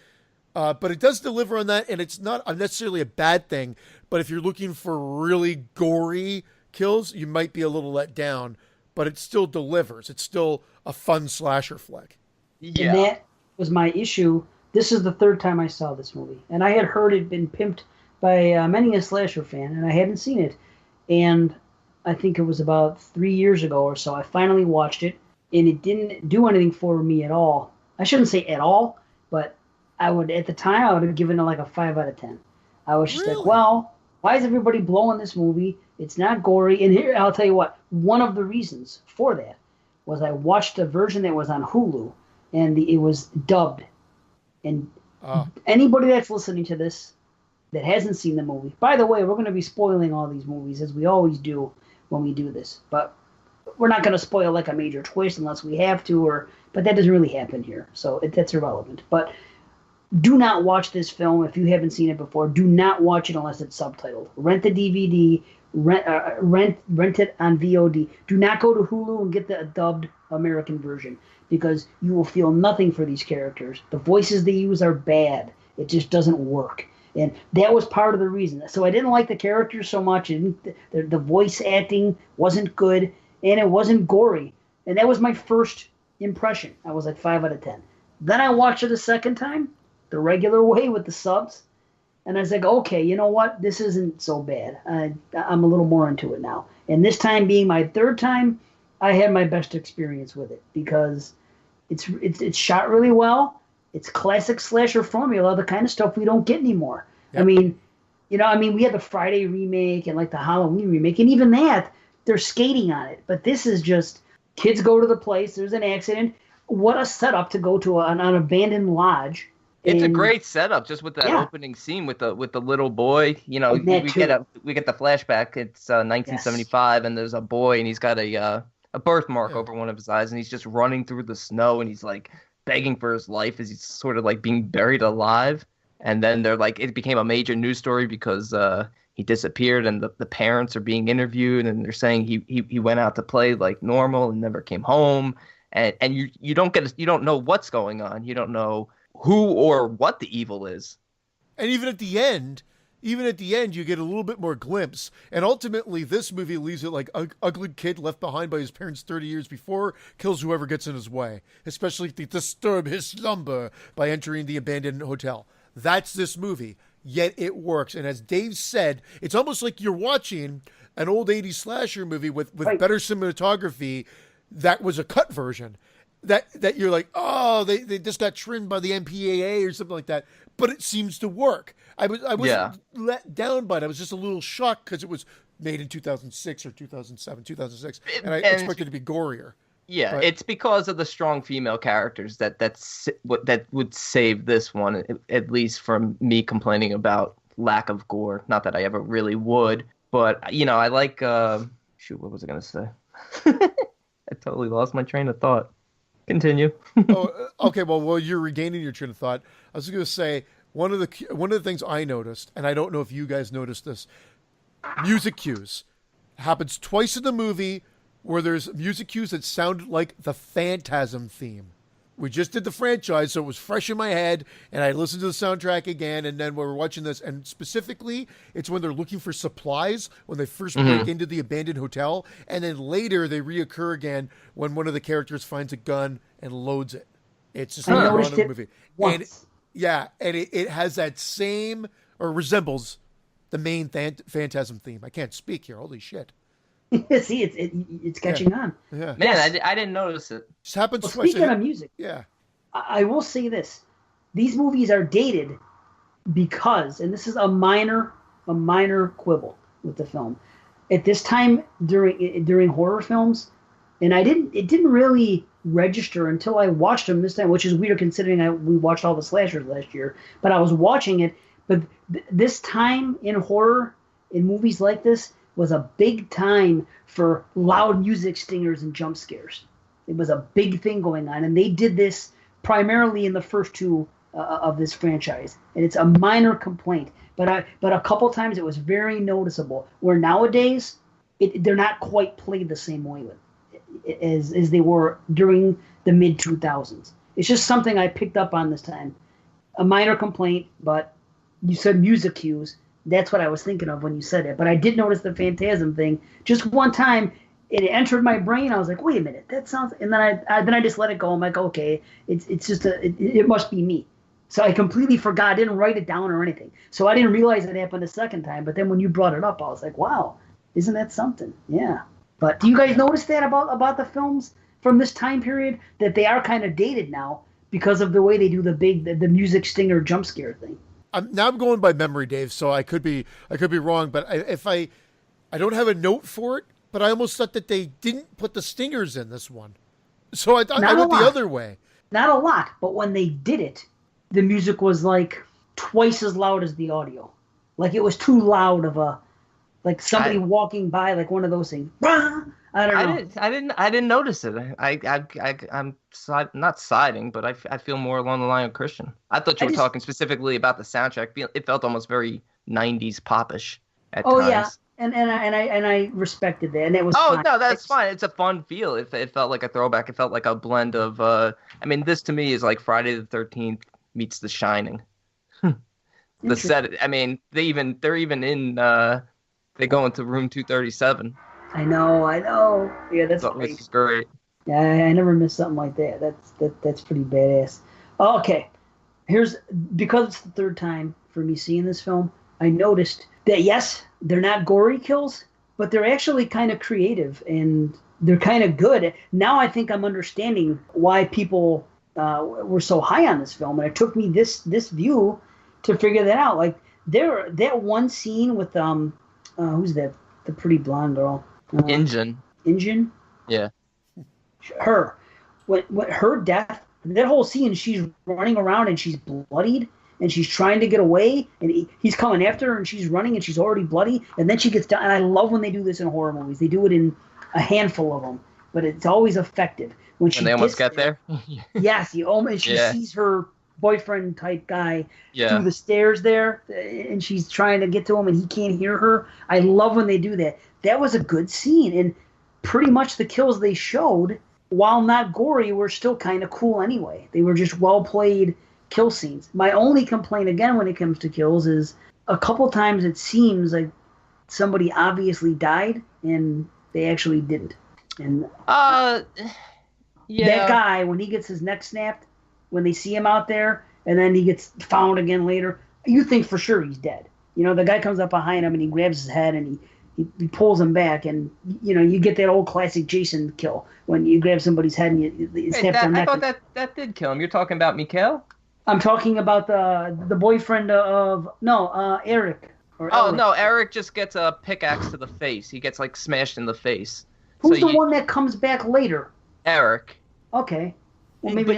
But it does deliver on that, and it's not necessarily a bad thing. But if you're looking for really gory kills, you might be a little let down. But it still delivers. It's still a fun slasher flick. Yeah. And that was my issue. This is the 3rd time I saw this movie. And I had heard it been pimped by many a slasher fan, and I hadn't seen it. And I think it was about 3 years ago or so, I finally watched it, and it didn't do anything for me at all. I shouldn't say at all, but at the time, I would have given it like a 5 out of 10. I was just like, well, why is everybody blowing this movie? It's not gory. And here, I'll tell you what, one of the reasons for that was I watched a version that was on Hulu, and it was dubbed. And anybody that's listening to this, that hasn't seen the movie, by the way, we're going to be spoiling all these movies as we always do when we do this, but we're not going to spoil like a major twist unless we have to, but that doesn't really happen here, so that's irrelevant. But do not watch this film if you haven't seen it before. Do not watch it unless it's subtitled. Rent the DVD. Rent it on VOD. Do not go to Hulu and get the dubbed American version because you will feel nothing for these characters. The voices they use are bad. It just doesn't work. And that was part of the reason. So I didn't like the characters so much. The voice acting wasn't good, and it wasn't gory. And that was my first impression. I was like 5 out of 10. Then I watched it a second time, the regular way with the subs. And I was like, okay, you know what? This isn't so bad. I'm a little more into it now. And this time being my third time, I had my best experience with it because it's shot really well. It's classic slasher formula, the kind of stuff we don't get anymore. Yep. I mean, we had the Friday remake and like the Halloween remake, and even that, they're skating on it. But this is just kids go to the place, there's an accident. What a setup to go to an abandoned lodge. It's a great setup, just with that opening scene with the little boy. We get the flashback. It's 1975, and there's a boy, and he's got a birthmark over one of his eyes, and he's just running through the snow, and he's like begging for his life as he's sort of like being buried alive. And then they're like, it became a major news story because he disappeared, and the parents are being interviewed, and they're saying he went out to play like normal and never came home, and you don't know what's going on. You don't know who or what the evil is. And even at the end, you get a little bit more glimpse. And ultimately, this movie leaves it like ugly kid left behind by his parents 30 years before kills whoever gets in his way, especially if they disturb his slumber by entering the abandoned hotel. That's this movie, yet it works. And as Dave said, it's almost like you're watching an old 80s slasher movie with better cinematography that was a cut version. That you're like, oh, they just got trimmed by the MPAA or something like that. But it seems to work. I wasn't let down by it. I was just a little shocked because it was made in 2006 or 2006, and I expected it to be gorier. Yeah, but it's because of the strong female characters that would save this one, at least from me complaining about lack of gore. Not that I ever really would, but I like. Shoot, what was I gonna say? I totally lost my train of thought. Continue. Okay. Well, you're regaining your train of thought. I was going to say one of the things I noticed, and I don't know if you guys noticed this, music cues happens twice in the movie where there's music cues that sound like the Phantasm theme. We just did the franchise, so it was fresh in my head, and I listened to the soundtrack again, and then we were watching this, and specifically, it's when they're looking for supplies, when they first break into the abandoned hotel, and then later they reoccur again when one of the characters finds a gun and loads it. It's just later on in the movie. Once. And it has that same, or resembles, the main Phantasm theme. I can't speak here, holy shit. See, it's catching on. Yeah. Man, I didn't notice it. Just happens twice. Speaking of music, I will say this: these movies are dated because, and this is a minor quibble with the film. At this time during horror films, and it didn't really register until I watched them this time, which is weird considering we watched all the slashers last year. But I was watching it, but this time in horror, in movies like this, was a big time for loud music stingers and jump scares. It was a big thing going on, and they did this primarily in the first two of this franchise. And it's a minor complaint, but a couple times it was very noticeable. Where nowadays they're not quite played the same way as they were during the mid 2000s. It's just something I picked up on this time. A minor complaint, but you said music cues. That's what I was thinking of when you said it. But I did notice the Phantasm thing just one time. It entered my brain. I was like, wait a minute, that sounds. And then I just let it go. I'm like, okay, it's just it must be me. So I completely forgot. I didn't write it down or anything. So I didn't realize it happened a second time. But then when you brought it up, I was like, wow, isn't that something? Yeah. But do you guys notice that about the films from this time period, that they are kind of dated now because of the way they do the music stinger jump scare thing? I'm going by memory, Dave, so I could be wrong, but I don't have a note for it, but I almost thought that they didn't put the stingers in this one. So I went the other way. Not a lot, but when they did it, the music was like twice as loud as the audio. Like it was too loud of a, like somebody walking by, like one of those things. I don't know. I didn't notice it. I'm not siding, but I feel more along the line of Christian. I thought you were talking specifically about the soundtrack. It felt almost very 90s popish at times. Yeah. And I respected that, and it was. Oh fine. no, that's fine. It's a fun feel. It felt like a throwback. It felt like a blend of. I mean, this to me is like Friday the 13th meets The Shining. The set. I mean, they're even in. They go into room 237. I know. Yeah, that's great. Which is great. Yeah, I never missed something like that. That's pretty badass. Okay, because it's the third time for me seeing this film. I noticed that yes, they're not gory kills, but they're actually kind of creative and they're kind of good. Now I think I'm understanding why people were so high on this film, and it took me this view to figure that out. Like that one scene with who's that? The pretty blonde girl. Injun. Yeah. Her. What her death? That whole scene, she's running around and she's bloodied. And she's trying to get away, and he's coming after her, and she's running, and she's already bloody, and then she gets down. And I love when they do this in horror movies. They do it in a handful of them, but it's always effective. When they almost get there? Yes, she sees her boyfriend type guy through the stairs there, and she's trying to get to him, and he can't hear her. I love when they do that. That was a good scene, and pretty much the kills they showed, while not gory, were still kind of cool anyway. They were just well played kill scenes. My only complaint again when it comes to kills is a couple times it seems like somebody obviously died and they actually didn't. And that guy, when he gets his neck snapped, when they see him out there and then he gets found again later, you think for sure he's dead. You know, the guy comes up behind him and he grabs his head and he pulls him back, and you know, you get that old classic Jason kill when you grab somebody's head and you snap their neck. I thought that did kill him. You're talking about Mikhail? I'm talking about the boyfriend of Eric. No, Eric just gets a pickaxe to the face. He gets like smashed in the face. Who's the one that comes back later? Eric. Okay. Well, maybe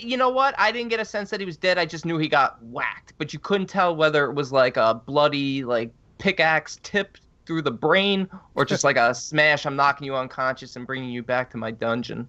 you know what? I didn't get a sense that he was dead. I just knew he got whacked, but you couldn't tell whether it was like a bloody like pickaxe tip through the brain or just like a smash. I'm knocking you unconscious and bringing you back to my dungeon.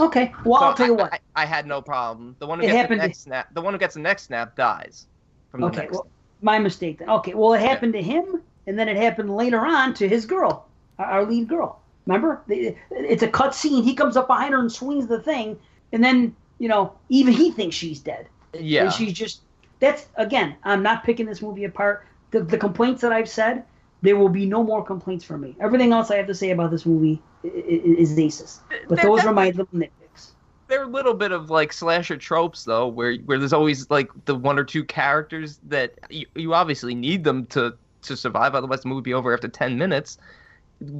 Okay. Well, so I'll tell you what. I had no problem. The one who gets the neck snap dies. Well, my mistake then. Okay. Well, it happened to him, and then it happened later on to his girl, our lead girl. Remember? It's a cut scene. He comes up behind her and swings the thing, and then, you know, even he thinks she's dead. Yeah. And she's just... That's, again, I'm not picking this movie apart. The complaints that I've said, there will be no more complaints from me. Everything else I have to say about this movie is aces. But those are my little nitpicks. There are a little bit of like slasher tropes though, where there's always like the one or two characters that you obviously need them to survive, otherwise the movie would be over after 10 minutes,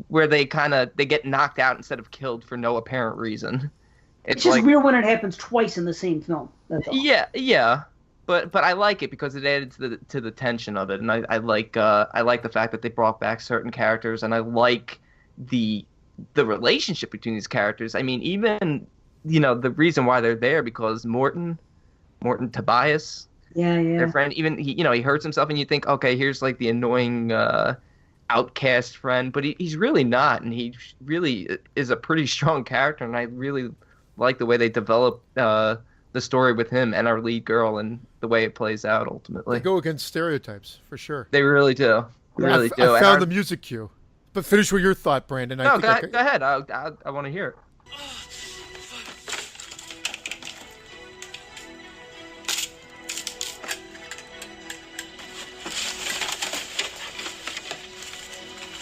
where they get knocked out instead of killed for no apparent reason. It's just like, weird when it happens twice in the same film. That's all. Yeah. But I like it because it added to the tension of it, and I like the fact that they brought back certain characters, and I like the relationship between these characters. I mean, even, you know, the reason why they're there, because Morton Tobias, their friend, even he hurts himself, and you think, okay, here's like the annoying outcast friend, but he's really not, and he really is a pretty strong character, and I really like the way they develop the story with him and our lead girl and the way it plays out ultimately. They go against stereotypes, for sure. They really do. I found the music cue. But finish with your thought, Brandon. Go ahead. I want to hear it.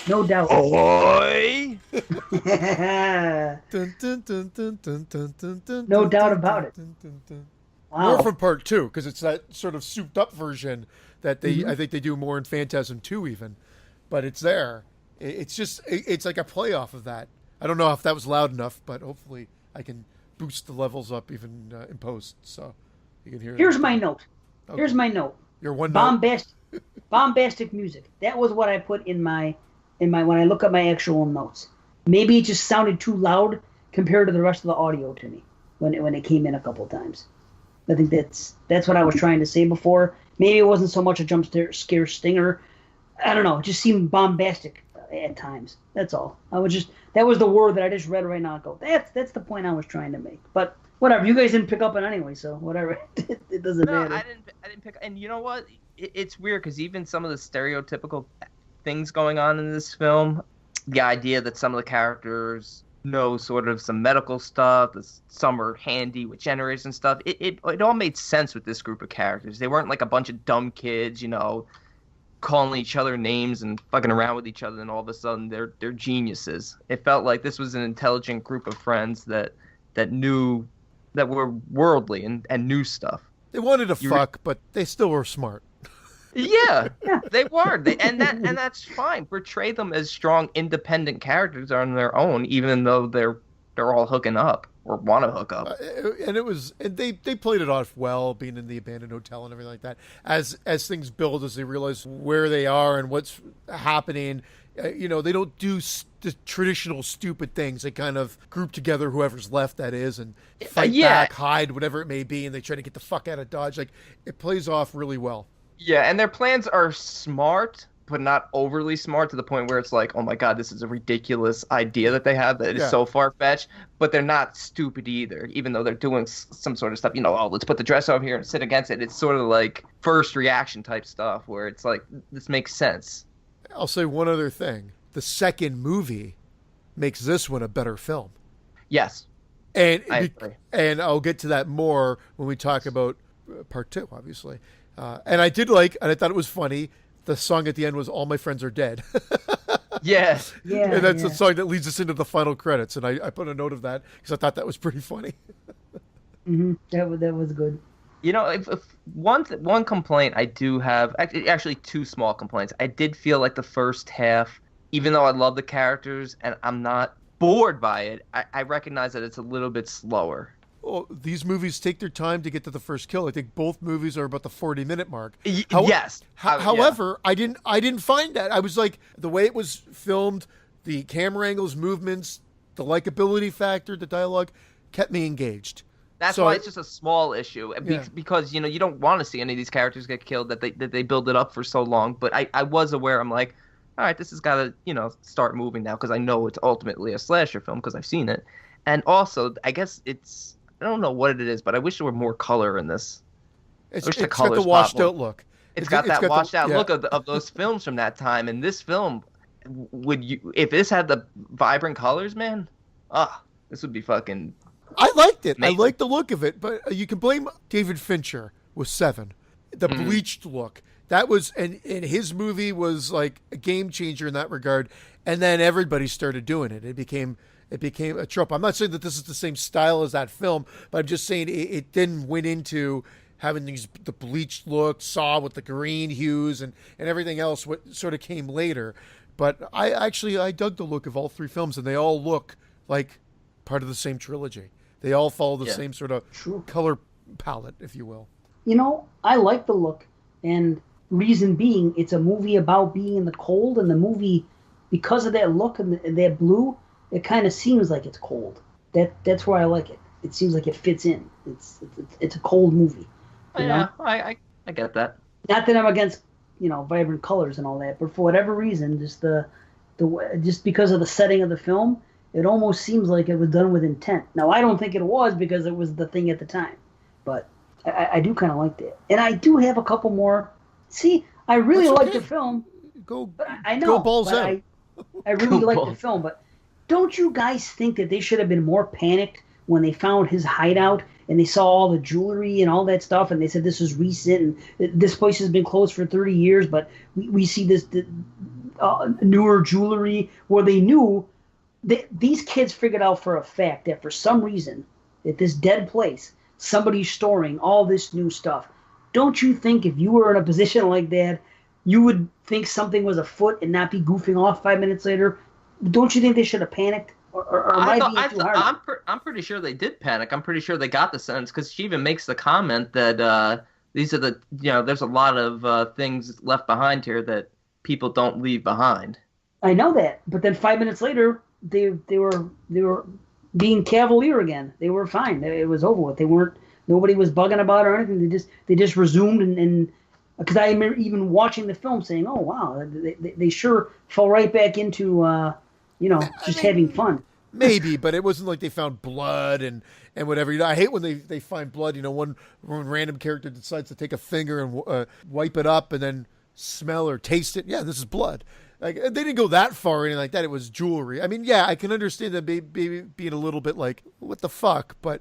No doubt. Oi! No doubt about it. Wow. More from part 2, because it's that sort of souped up version that I think they do more in Phantasm 2 even. But it's there. It's like a play off of that. I don't know if that was loud enough, but hopefully I can boost the levels up even in post, so you can hear. Here's my note. Okay. Here's my note. Your one bombastic, bombastic music. That was what I put in my when I look at my actual notes. Maybe it just sounded too loud compared to the rest of the audio to me when it came in a couple times. I think that's what I was trying to say before. Maybe it wasn't so much a jump scare stinger, I don't know. It just seemed bombastic at times. That's all. That was the word that I just read right now. I go, that's the point I was trying to make. But whatever. You guys didn't pick up on it anyway, so whatever. It doesn't matter. I didn't pick. And you know what? It's weird because even some of the stereotypical things going on in this film, the idea that some of the characters know sort of some medical stuff, some are handy with generators and stuff. It all made sense with this group of characters. They weren't like a bunch of dumb kids, calling each other names and fucking around with each other, and all of a sudden they're geniuses. It felt like this was an intelligent group of friends that knew, that were worldly and knew stuff. They wanted to fuck, but they still were smart. Yeah, they were. And that's fine. Portray them as strong, independent characters on their own, even though they're all hooking up or want to hook up. And they played it off well, being in the abandoned hotel and everything like that. As things build, as they realize where they are and what's happening, they don't do the traditional stupid things. They kind of group together whoever's left, that is, and fight back, hide, whatever it may be, and they try to get the fuck out of Dodge. Like, it plays off really well. Yeah, and their plans are smart, but not overly smart to the point where it's like, oh my god, this is a ridiculous idea that they have that is so far-fetched, but they're not stupid either, even though they're doing some sort of stuff, let's put the dress over here and sit against it. It's sort of like first reaction type stuff where it's like, this makes sense. I'll say one other thing. The second movie makes this one a better film. Yes. And I agree. And I'll get to that more when we talk about part 2, obviously. And I did like, and I thought it was funny, the song at the end was "All My Friends Are Dead." Yeah. And that's the song that leads us into the final credits. And I put a note of that because I thought that was pretty funny. Mm-hmm. That was good. If one complaint I do have, actually 2 small complaints. I did feel like the first half, even though I love the characters and I'm not bored by it, I recognize that it's a little bit slower. Well, these movies take their time to get to the first kill. I think both movies are about the 40-minute mark. Yes. However, I didn't find that. I was like, the way it was filmed, the camera angles, movements, the likability factor, the dialogue kept me engaged. That's why it's just a small issue, because you don't want to see any of these characters get killed, that they build it up for so long. But I was aware. I'm like, all right, this has got to start moving now, because I know it's ultimately a slasher film because I've seen it. And also, I guess I don't know what it is, but I wish there were more color in this. It's got the washed out look. It's got that washed out look of those films from that time. And this film, if this had the vibrant colors, man, this would be fucking. I liked it. Amazing. I liked the look of it, but you can blame David Fincher with 7. The bleached look. That was, and his movie was like a game changer in that regard. And then everybody started doing it. It became a trope. I'm not saying that this is the same style as that film, but I'm just saying it then went into having the bleached look, Saw with the green hues and everything else, what sort of came later. But I dug the look of all 3 films, and they all look like part of the same trilogy. They all follow the same sort of color palette, if you will. I like the look, and reason being, it's a movie about being in the cold, and the movie, because of that look and that blue, it kind of seems like it's cold. That's where I like it. It seems like it fits in. It's a cold movie. I get that. Not that I'm against vibrant colors and all that, but for whatever reason, just because of the setting of the film, it almost seems like it was done with intent. Now, I don't think it was, because it was the thing at the time, but I do kind of like that. And I do have a couple more. See, I really like the film. I know. Go balls out. I really like the film, but don't you guys think that they should have been more panicked when they found his hideout and they saw all the jewelry and all that stuff, and they said this is recent and this place has been closed for 30 years, but we see this newer jewelry, where they knew that these kids figured out for a fact that for some reason at this dead place, somebody's storing all this new stuff. Don't you think if you were in a position like that, you would think something was afoot and not be goofing off 5 minutes later? Don't you think they should have panicked? Or am I being too hard? I'm pretty sure they did panic. I'm pretty sure they got the sense, because she even makes the comment that these are there's a lot of things left behind here that people don't leave behind. I know that, but then 5 minutes later, they were being cavalier again. They were fine. It was over with. Nobody was bugging about it or anything. They just resumed and Because I remember even watching the film saying, "Oh wow, they sure fell right back into just having fun." Maybe, but it wasn't like they found blood and whatever. I hate when they find blood. One random character decides to take a finger and wipe it up and then smell or taste it. Yeah, this is blood. Like, they didn't go that far or anything like that. It was jewelry. I mean, yeah, I can understand that being a little bit like, what the fuck? But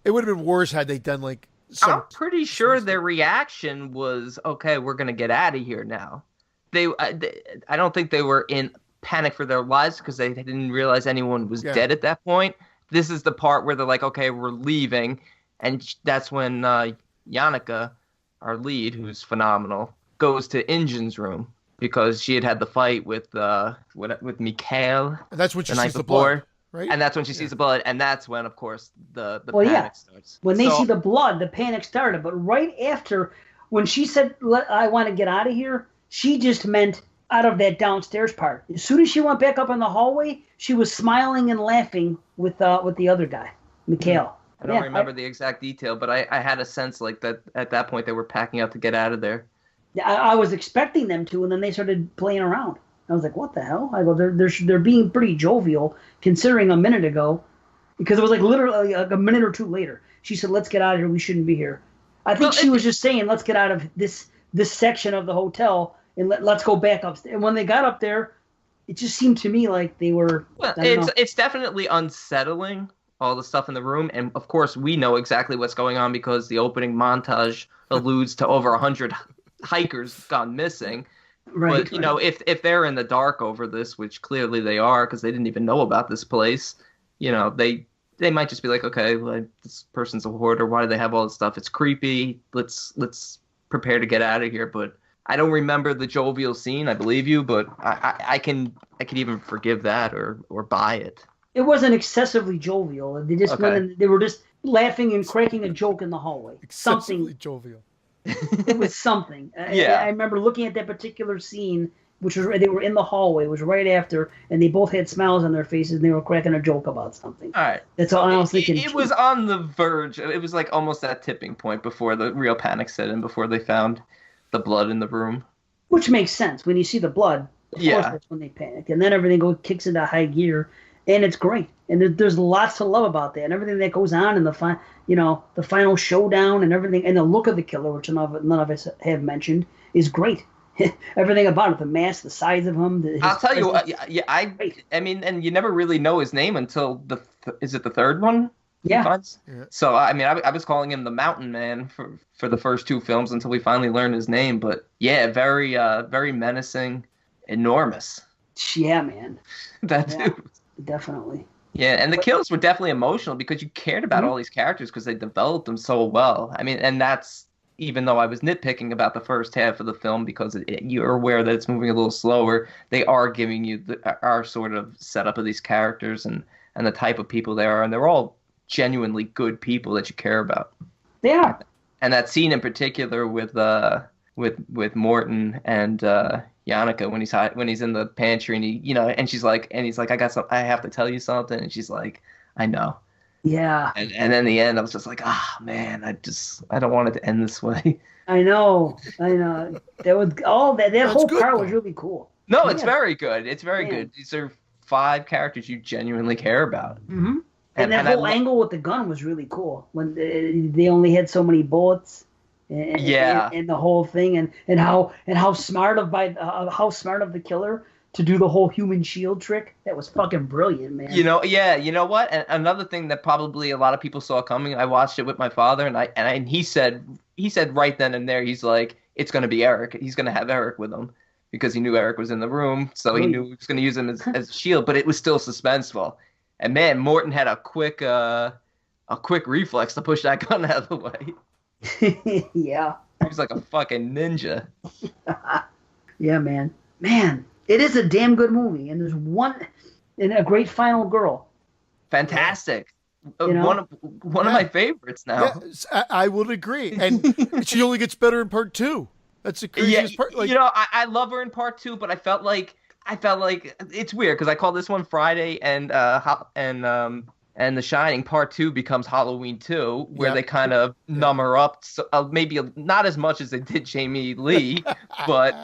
it would have been worse had they done like I'm pretty sure their reaction was, okay, we're going to get out of here now. I don't think they were in panic for their lives because they didn't realize anyone was dead at that point. This is the part where they're like, okay, we're leaving. And that's when Yannicka, our lead, who's phenomenal, goes to Injun's room because she had the fight with Mikhail. And that's when she sees the blood. Right? And that's when she sees the blood, and that's when, of course, the panic starts. When they see the blood, the panic started. But right after, when she said, I want to get out of here, she just meant out of that downstairs part. As soon as she went back up in the hallway, she was smiling and laughing with the other guy, Mikhail. I don't remember the exact detail, but I had a sense like that at that point they were packing up to get out of there. I was expecting them to, and then they started playing around. I was like, what the hell? I go, they're being pretty jovial, considering a minute ago, because it was like literally like a minute or two later. She said, let's get out of here. We shouldn't be here. I think she was just saying, let's get out of this section of the hotel and let's go back upstairs. And when they got up there, it just seemed to me like they were... Well, it's definitely unsettling, all the stuff in the room. And, of course, we know exactly what's going on because the opening montage alludes to over 100 hikers gone missing. Right, but, if they're in the dark over this, which clearly they are because they didn't even know about this place, they might just be like, okay, like, this person's a hoarder. Why do they have all this stuff? It's creepy. Let's prepare to get out of here. But I don't remember the jovial scene. I believe you, but I can even forgive that or buy it. It wasn't excessively jovial. They just went in, they were just laughing and cracking a joke in the hallway. Excessively jovial. It was something. Yeah. I remember looking at that particular scene, which was they were in the hallway. It was right after, and they both had smiles on their faces, and they were cracking a joke about something. All right. That's all I was thinking. It was on the verge. It was like almost that tipping point before the real panic set in, before they found the blood in the room. Which makes sense. When you see the blood, of course that's when they panic. And then everything kicks into high gear, and it's great. And there's lots to love about that. And everything that goes on in the final showdown and everything, and the look of the killer, which none of us have mentioned, is great. Everything about it, the mask, the size of him. I'll tell you what, I mean, and you never really know his name until is it the third one? Yeah. So, I mean, I was calling him the Mountain Man for the first two films until we finally learned his name. But yeah, very, very menacing, enormous. Yeah, man. Dude. Definitely. Yeah, and the kills were definitely emotional because you cared about all these characters because they developed them so well. I mean, and that's even though I was nitpicking about the first half of the film because you're aware that it's moving a little slower, they are giving you our sort of setup of these characters and the type of people they are, and they're all genuinely good people that you care about. They are. And that scene in particular with with Morton and Yannicka when he's in the pantry and and she's like, and he's like, I have to tell you something, and she's like, I know. Yeah. And then in the end, I was just like, man, I don't want it to end this way. I know. That was all that whole part was really cool. No, it's very good. It's very good. These are 5 characters you genuinely care about. Mm-hmm. And that whole angle with the gun was really cool when they only had so many bullets. And the whole thing, and how smart of the killer to do the whole human shield trick. That was fucking brilliant, man. You know what? And another thing that probably a lot of people saw coming. I watched it with my father, and he said right then and there, he's like, it's going to be Eric. He's going to have Eric with him because he knew Eric was in the room, so he knew he was going to use him as a shield. But it was still suspenseful. And man, Morton had a quick reflex to push that gun out of the way. Yeah. He was like a fucking ninja. Yeah, man. Man, it is a damn good movie, and there's a great final girl. Fantastic. One of my favorites now. Yeah, I would agree. And she only gets better in part 2. That's the craziest part. Like, I love her in part 2, but I felt like it's weird because I call this one Friday and And The Shining Part 2 becomes Halloween 2, where Yeah. they kind of numb her up, so, maybe not as much as they did Jamie Lee, but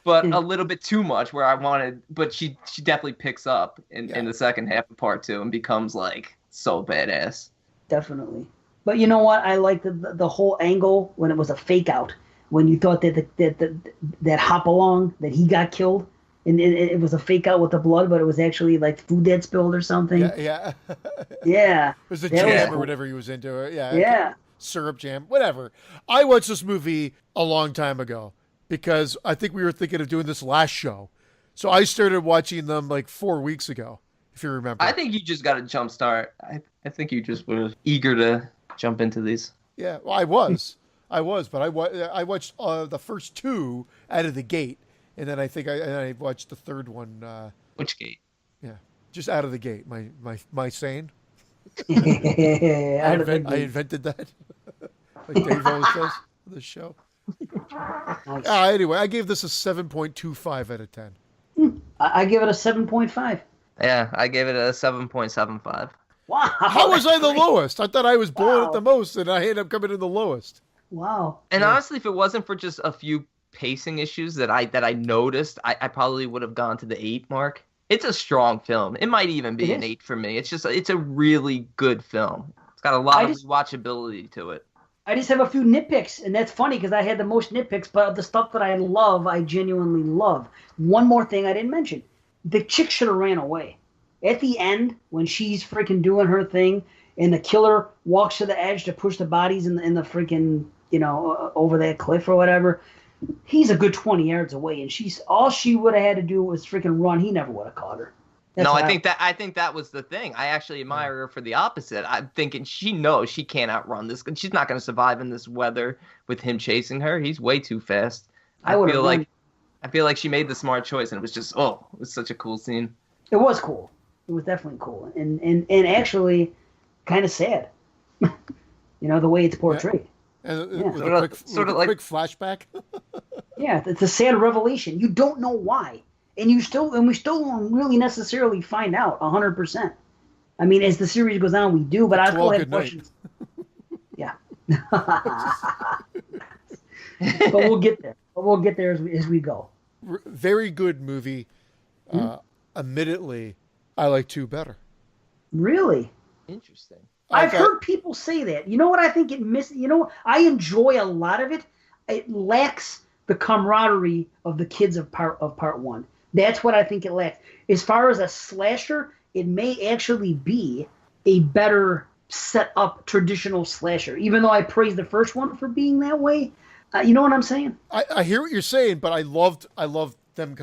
a little bit too much. Where I wanted, but she definitely picks up in the second half of Part 2 and becomes like so badass. Definitely. But you know what? I like the whole angle when it was a fake out. When you thought that Hopalong, that he got killed, and it was a fake out with the blood, but it was actually like food that spilled or something. Yeah. Yeah. It was the That jam was or cool. whatever he was into. Yeah. Yeah. Syrup jam, whatever. I watched this movie a long time ago because I think we were thinking of doing this last show. So I started watching them like 4 weeks ago, if you remember. I think you just got a jump start. I think you just were eager to jump into these. Yeah, well, I was, but I watched the first two out of the gate, and then I think I watched the third one. Which gate? Yeah, just out of the gate. My saying. I I invented that. Like Dave always says for the show. Nice. Anyway, I gave this a 7.25 out of 10. I give it a 7.5. Yeah, I gave it a 7.75. Wow. How was I the great. lowest? I thought I was blowing Wow. it the most, and I ended up coming in the lowest. Wow. And honestly, if it wasn't for just a few pacing issues that I noticed, I probably would have gone to the 8 mark. It's a strong film. It might even be It an is. 8 for me. It's a really good film. It's got a lot of just- rewatchability to it. I just have a few nitpicks, and that's funny because I had the most nitpicks, but the stuff that I love, I genuinely love. One more thing I didn't mention. The chick should have ran away. At the end, when she's freaking doing her thing, and the killer walks to the edge to push the bodies in the freaking, over that cliff or whatever, he's a good 20 yards away, and all she would have had to do was freaking run. He never would have caught her. That's No, how- I think that was the thing. I actually admire her for the opposite. I'm thinking she knows she can't outrun this. She's not going to survive in this weather with him chasing her. He's way too fast. I would've run. I feel like she made the smart choice, and it was just it was such a cool scene. It was cool. It was definitely cool, and actually kind of sad. The way it's portrayed. And Yeah. with Sort of a like- quick flashback. Yeah, it's a sad revelation. You don't know why, and we still don't really necessarily find out 100%. I mean, as the series goes on, we do, but I Well, still have good night. questions. Yeah. But we'll get there. As we go. Very good movie. Admittedly, I like 2 better. Really? Interesting. I've heard people say that. You know what I think it misses? I enjoy a lot of it. It lacks the camaraderie of the kids of part 1. That's what I think it lacks. As far as a slasher, it may actually be a better set up traditional slasher. Even though I praise the first one for being that way, you know what I'm saying? I hear what you're saying, but I loved them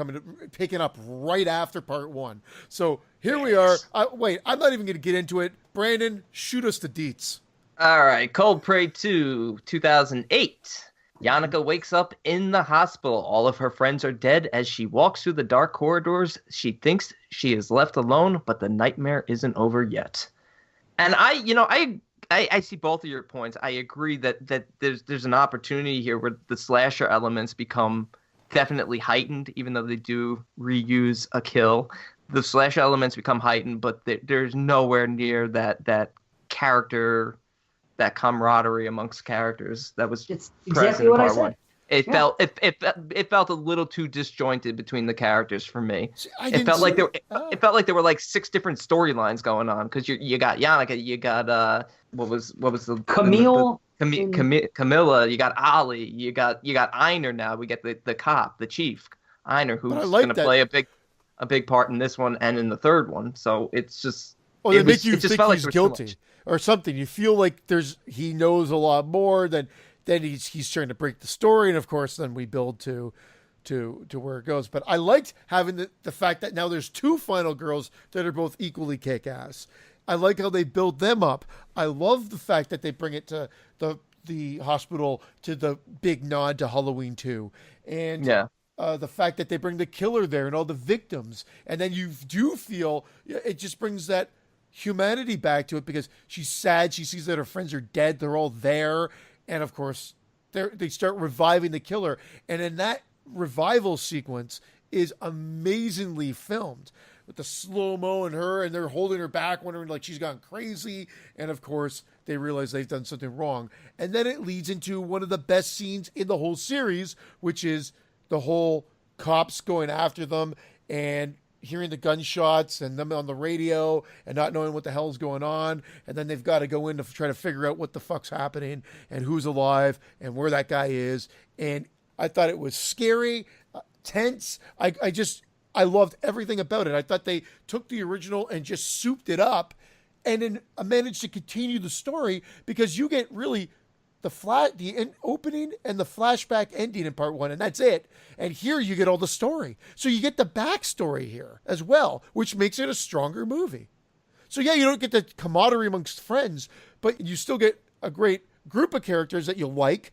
picking up right after part 1. So here we are. Wait, I'm not even going to get into it. Brandon, shoot us the deets. All right, Cold Prey 2, 2008. Yannicka wakes up in the hospital. All of her friends are dead. As she walks through the dark corridors, she thinks she is left alone, but the nightmare isn't over yet. And I see both of your points. I agree that there's an opportunity here where the slasher elements become definitely heightened, even though they do reuse a kill. The slasher elements become heightened, but there's nowhere near that character, that camaraderie amongst characters that was It's present exactly in what I part said. 1. It Yeah. felt it felt a little too disjointed between the characters for me. See, I It didn't felt like see- it felt like there were like 6 different storylines going on because you got Yannicka, you got what was the Camille. Camilla, you got Ollie, you got Einer now. We get the cop, the chief, Einer, who's But I like going to that- play a big part in this one and in the third one. So it's just They it make was- you it just think felt like he's there was too guilty much. or something. You feel like he knows a lot more than he's trying to break the story, and of course, then we build to where it goes. But I liked having the fact that now there's 2 final girls that are both equally kick-ass. I like how they build them up. I love the fact that they bring it to the hospital, to the big nod to Halloween 2. And Yeah. the fact that they bring the killer there and all the victims. And then you do feel, it just brings that humanity back to it because she's sad. She sees that her friends are dead. They're all there. And of course, they start reviving the killer. And in that revival sequence is amazingly filmed, with the slow-mo and her, and they're holding her back, wondering like she's gone crazy. And of course, they realize they've done something wrong. And then it leads into one of the best scenes in the whole series, which is the whole cops going after them and hearing the gunshots and them on the radio and not knowing what the hell's going on. And then they've got to go in to try to figure out what the fuck's happening and who's alive and where that guy is. And I thought it was scary, tense. I loved everything about it. I thought they took the original and just souped it up and then managed to continue the story, because you get really the opening and the flashback ending in part 1, and that's it. And here you get all the story. So you get the backstory here as well, which makes it a stronger movie. So yeah, you don't get the camaraderie amongst friends, but you still get a great group of characters that you like,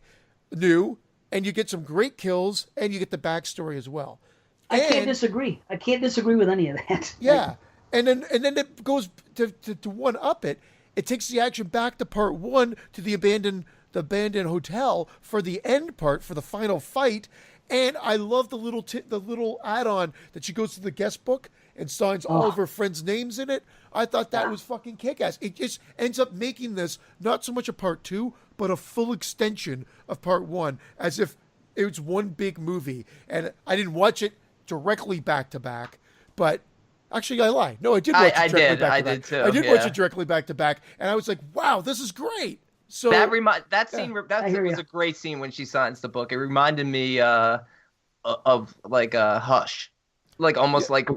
new, and you get some great kills, and you get the backstory as well. I can't disagree. I can't disagree with any of that. Yeah. And then it goes to one up it. It takes the action back to part 1 to the abandoned hotel for the end part, for the final fight. And I love the little add-on that she goes to the guest book and signs all of her friends' names in it. I thought that was fucking kick-ass. It just ends up making this not so much a part 2, but a full extension of part 1, as if it was one big movie. And I didn't watch it directly back to back, but actually I lied. No, I did watch it directly back to back. I did too. I did watch it directly back to back, and I was like, wow, this is great. So that scene was a great scene when she signs the book. It reminded me of like Hush, like almost like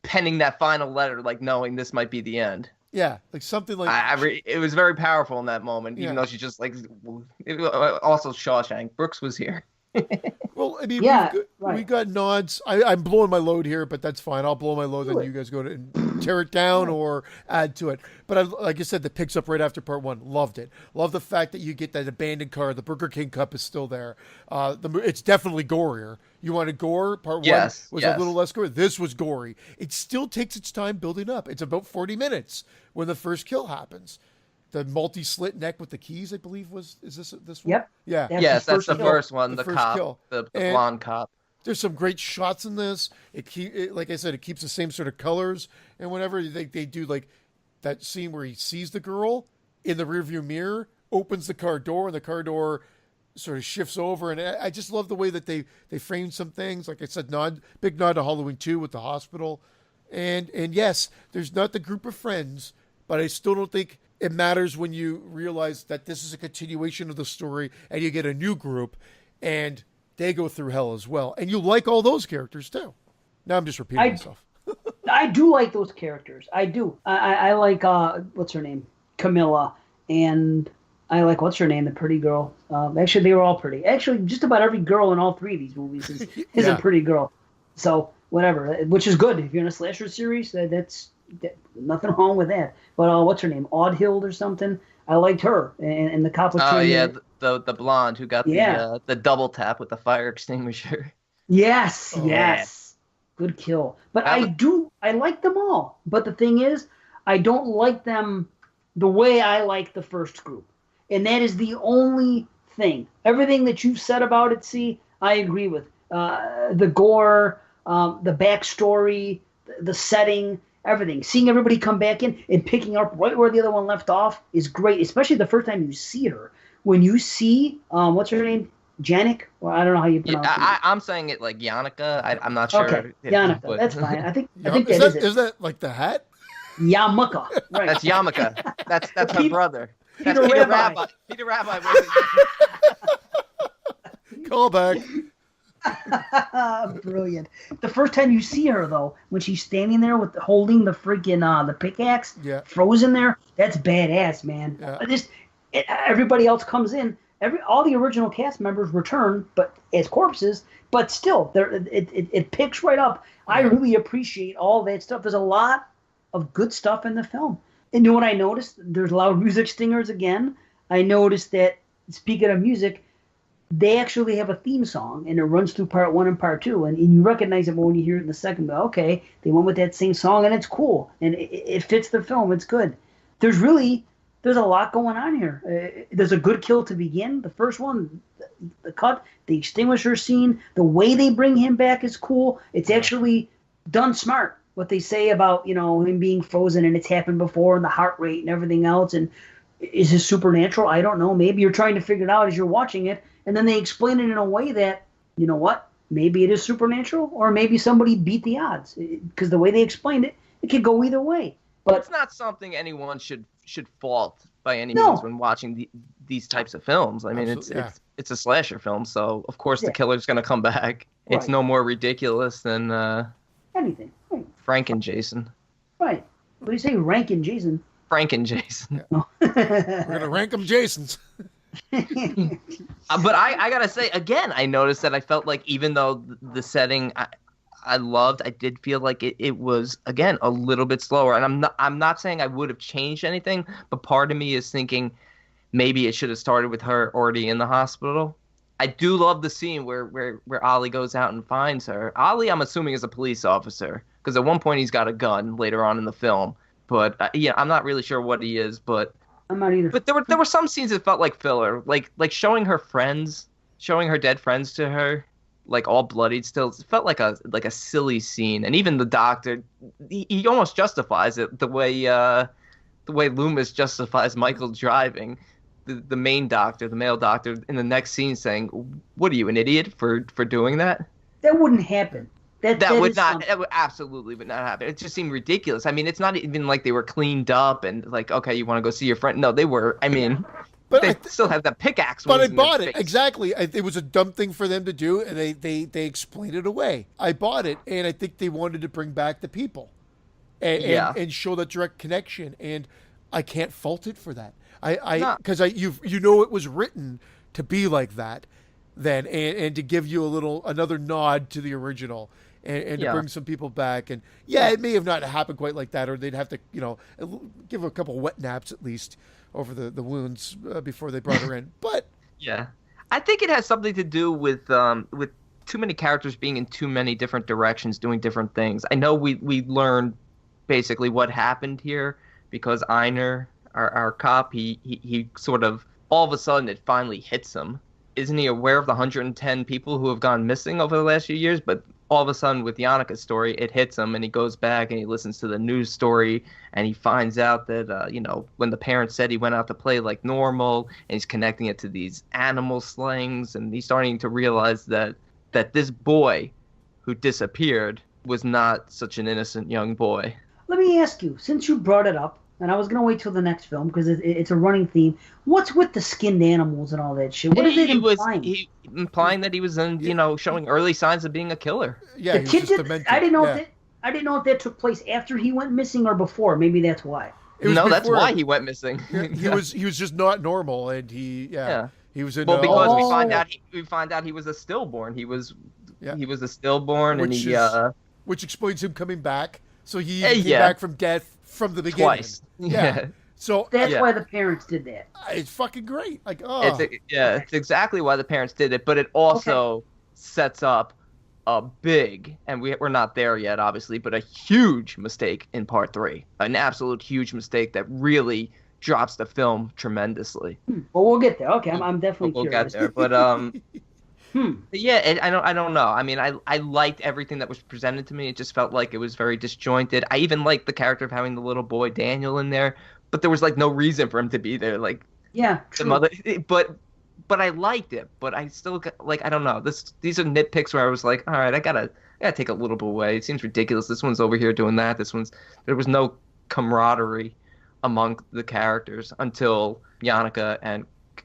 penning that final letter, like knowing this might be the end. Yeah, like something like it was very powerful in that moment, even though she just like also Shawshank. Brooks was here. Well, I mean, Yeah, we got nods. I'm blowing my load here, but that's fine. I'll blow my load, then you guys go to and tear it down or add to it. But like I said, that picks up right after part 1. Loved it. Love the fact that you get that abandoned car. The Burger King cup is still there. It's definitely gorier. You wanted gore? Part 1 was a little less gory. This was gory. It still takes its time building up. It's about 40 minutes when the first kill happens. The multi-slit neck with the keys, I believe, is this one? Yep. Yeah. Yes, that's the first one. The first cop, kill. the blonde cop. There's some great shots in this. Like I said, it keeps the same sort of colors and whatever. They do like that scene where he sees the girl in the rearview mirror, opens the car door, and the car door sort of shifts over. And I just love the way that they framed some things. Like I said, big nod to Halloween 2 with the hospital. And yes, there's not the group of friends, but I still don't think it matters when you realize that this is a continuation of the story and you get a new group and they go through hell as well. And you like all those characters too. Now I'm just repeating myself. I do like those characters. I do. I like, what's her name? Camilla. And I like, what's her name? The pretty girl. Actually, they were all pretty. Actually, just about every girl in all 3 of these movies is a pretty girl. So, whatever. Which is good. If you're in a slasher series, that's nothing wrong with that. But what's her name? Audhild or something? I liked her. And the cop was the blonde who got the double tap with the fire extinguisher. Yes, yes. Good kill. But I like them all. But the thing is, I don't like them the way I like the first group. And that is the only thing. Everything that you've said about it, I agree with. The gore, the backstory, the setting, everything. Seeing everybody come back in and picking up right where the other one left off is great, especially the first time you see her. When you see, what's her name? Janik? Well, I don't know how you pronounce it. I'm saying it like Yannicka. I'm not sure. Okay, Yannicka. That's fine. I think that is it. Is that like the hat? Yamaka. Right. That's Yamaka. That's her brother. That's Peter Rabbi. Peter Rabbi. Call back. Brilliant. The first time you see her, though, when she's standing there with holding the freaking the pickaxe, frozen there, that's badass, man. Yeah. Everybody else comes in. All the original cast members return, but as corpses. But still, it picks right up. I really appreciate all that stuff. There's a lot of good stuff in the film. And you know what I noticed? There's loud music stingers again. I noticed that, speaking of music, they actually have a theme song, and it runs through part 1 and part 2, and you recognize it when you hear it in the second. But okay, they went with that same song, and it's cool, and it fits the film. It's good. There's a lot going on here. There's a good kill to begin. The first one, the cut, the extinguisher scene, the way they bring him back is cool. It's actually done smart. what they say about, him being frozen and it's happened before and the heart rate and everything else. And is this supernatural? I don't know. Maybe you're trying to figure it out as you're watching it. And then they explain it in a way that, you know what? Maybe it is supernatural, or maybe somebody beat the odds. Because the way they explained it, it could go either way. But it's not something anyone should fault by any means when watching these types of films. I mean, it's a slasher film, so of course the killer's going to come back. Right. It's no more ridiculous than anything. Right. Frank and Jason. Right. What do you say, Rank and Jason? Frank and Jason. Yeah. We're going to rank them Jasons. But I gotta say, again, I noticed that I felt like even though the setting I loved, I did feel like it was, again, a little bit slower. And I'm not saying I would have changed anything, but part of me is thinking maybe it should have started with her already in the hospital. I do love the scene where Ollie goes out and finds her. Ollie, I'm assuming, is a police officer, because at one point he's got a gun later on in the film. But I'm not really sure what he is, but I'm not either. But there were some scenes that felt like filler, like showing her dead friends to her, like all bloodied still. It felt like a silly scene, and even the doctor, he almost justifies it the way Loomis justifies Michael driving. The main doctor, the male doctor, in the next scene saying, "What are you, an idiot for doing that?" That wouldn't happen. That would absolutely would not happen. It just seemed ridiculous. I mean, it's not even like they were cleaned up and like, okay, you want to go see your friend? No, they were. I mean, but they still have that pickaxe. But I bought it exactly. It was a dumb thing for them to do, and they explained it away. I bought it, and I think they wanted to bring back the people, and show that direct connection, and I can't fault it for that. Because it was written to be like that, then and to give you another nod to the original. And to bring some people back. And, it may have not happened quite like that, or they'd have to, give a couple wet naps at least over the wounds before they brought her in. But I think it has something to do with too many characters being in too many different directions, doing different things. I know we learned basically what happened here because Einer, our cop, he sort of, all of a sudden it finally hits him. Isn't he aware of the 110 people who have gone missing over the last few years? But all of a sudden with Yannika's story, it hits him and he goes back and he listens to the news story and he finds out that, when the parents said he went out to play like normal, and he's connecting it to these animal slings, and he's starting to realize that this boy who disappeared was not such an innocent young boy. Let me ask you, since you brought it up, and I was going to wait till the next film because it's a running theme. What's with the skinned animals and all that shit? What is it implying? Implying that he was showing early signs of being a killer. Yeah, the kid did, I didn't know if that took place after he went missing or before. Maybe that's why. That's why he went missing. He was just not normal, and he was in. Well, because we find out he was a stillborn. He was a stillborn, which explains him coming back. So he came back from death from the beginning. Twice. Yeah. So that's why the parents did that. It's fucking great. Like, it's exactly why the parents did it, but it also sets up a big, and we're not there yet, obviously, but a huge mistake in part 3. An absolute huge mistake that really drops the film tremendously. Well, we'll get there. Okay, I'm definitely curious. We'll get there, but yeah, I don't know. I mean, I liked everything that was presented to me. It just felt like it was very disjointed. I even liked the character of having the little boy Daniel in there, but there was like no reason for him to be there. Like, true. The mother, but I liked it. But I still I don't know. These are nitpicks where I was like, all right, I gotta take a little bit away. It seems ridiculous. This one's over here doing that. There was no camaraderie among the characters until Yannika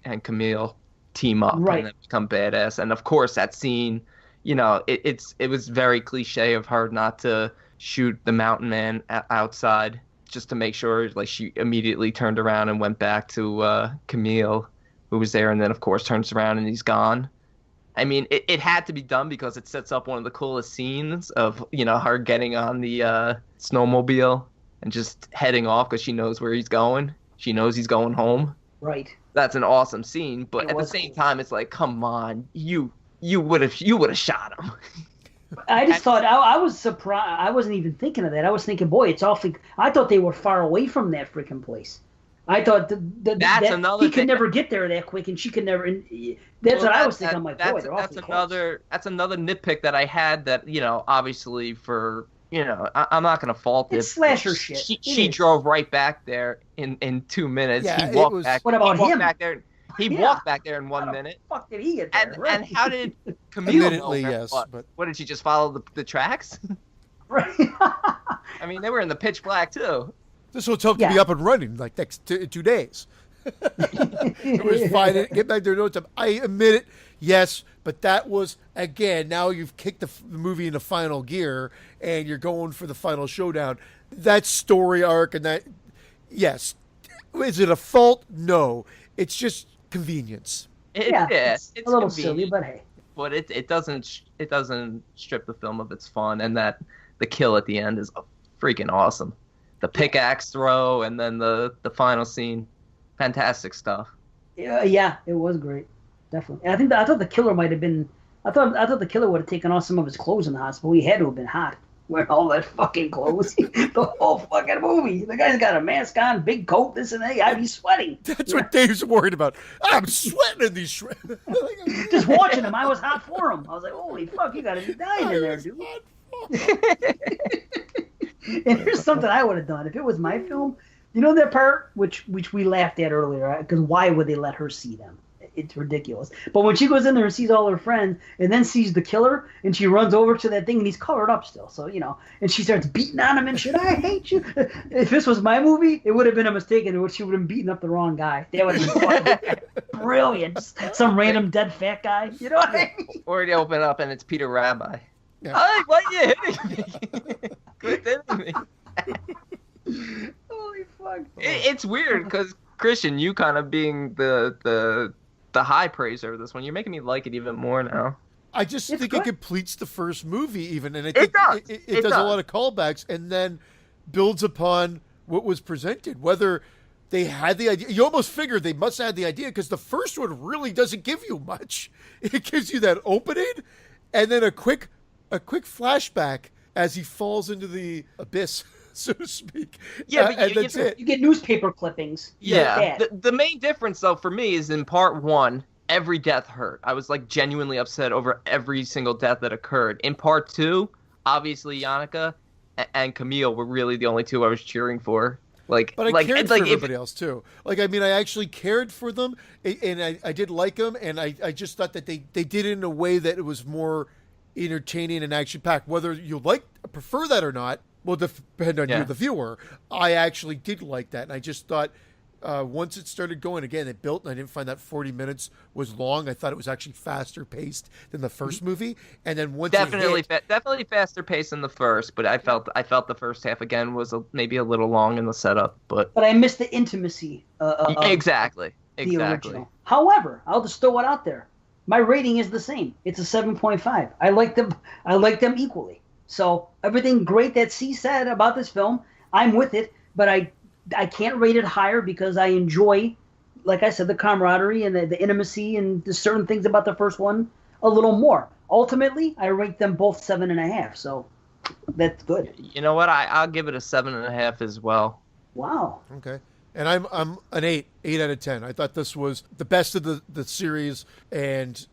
and Camille team up and then become badass. And of course that scene, it was very cliche of her not to shoot the mountain man outside, just to make sure, like, she immediately turned around and went back to Camille, who was there, and then of course turns around and he's gone. I mean, it had to be done because it sets up one of the coolest scenes of her getting on the snowmobile and just heading off because she knows where he's going. She knows he's going home. Right. That's an awesome scene, but at the same time, it's like, come on, you would have shot him. I just thought I was surprised. I wasn't even thinking of that. I was thinking, boy, it's awfully. I thought they were far away from that freaking place. I thought that he could never get there that quick, and she could never. That's what I was thinking. I'm like, boy, they're awfully close. That's another nitpick that I had. That obviously for you know, I'm not gonna fault it. It's slasher shit. She drove right back there in 2 minutes. Yeah, he walked it was- back. What about he walked him? Back there. He walked back there in 1 minute. How the fuck did he get there? And how did Camille Admittedly, know? yes, but What did she just follow the tracks? Right. I mean, they were in the pitch black too. this hotel could be Yeah. up and running like next 2 days. It was fine. Get back there no time. I admit it, yes, but that was, again, now you've kicked the movie into final gear and you're going for the final showdown. That story arc and that, yes. Is it a fault? No. It's just convenience. It's it's a little convenient, silly, but hey. but it doesn't strip the film of its fun, and that the kill at the end is freaking awesome. The pickaxe throw and then the final scene, fantastic stuff. Yeah, it was great, definitely. And I thought the killer might have been. I thought the killer would have taken off some of his clothes in the hospital. He had to have been hot, wearing all that fucking clothes. The whole fucking movie. The guy's got a mask on, big coat, this and that. I'd be sweating. That's what Dave's worried about. I'm sweating in these shreds. Just watching him, I was hot for him. I was like, holy fuck, you gotta be dying in there, dude. And here's something I would have done if it was my film. You know that part which we laughed at earlier, because why would they let her see them? It's ridiculous. But when she goes in there and sees all her friends and then sees the killer and she runs over to that thing and he's covered up still, so you know, and she starts beating on him and shit. I hate you. If this was my movie, it would have been a mistake in which she would have been beating up the wrong guy. That would have been fucking brilliant. Just some random dead fat guy. You know what I mean? Or you open up and it's Peter Rabbi. Yeah. Hey, why are you hitting me? Quit hitting me. Holy fuck. It's weird because Christian, you kind of being the high praiser of this one, you're making me like it even more now. I just It's think good. it completes the first movie even, and I It think does. it It does a does. lot of callbacks and then builds upon what was presented. Whether they had the idea, you almost figured they must have had the idea because the first one really doesn't give you much. It gives you that opening and then a quick flashback as he falls into the abyss, so to speak. Yeah, but and that's it. You get newspaper clippings. Yeah. Like that. The main difference, though, for me is in part one, every death hurt. I was, like, genuinely upset over every single death that occurred. In part two, obviously, Yannicka and Camille were really the only two I was cheering for. Like, But I like, cared it's for like everybody else too. Like, I mean, I actually cared for them, and I did like them, and I just thought that they did it in a way that it was more entertaining and action packed. Whether you prefer that or not will depend on you, the viewer. I actually did like that, and I just thought once it started going again, it built, and I didn't find that 40 minutes was long. I thought it was actually faster paced than the first movie, and then once definitely faster paced than the first, but I felt the first half again was maybe a little long in the setup, but I missed the intimacy of exactly. the original. However, I'll just throw it out there. My rating is the same. It's a 7.5. I like them equally. So everything great that C said about this film, I'm with it, but I can't rate it higher because I enjoy, like I said, the camaraderie and the intimacy and the certain things about the first one a little more. Ultimately, I rate them both 7.5. So that's good. You know what? I'll give it a 7.5 as well. Wow. Okay. And I'm an 8 out of 10. I thought this was the best of the series, and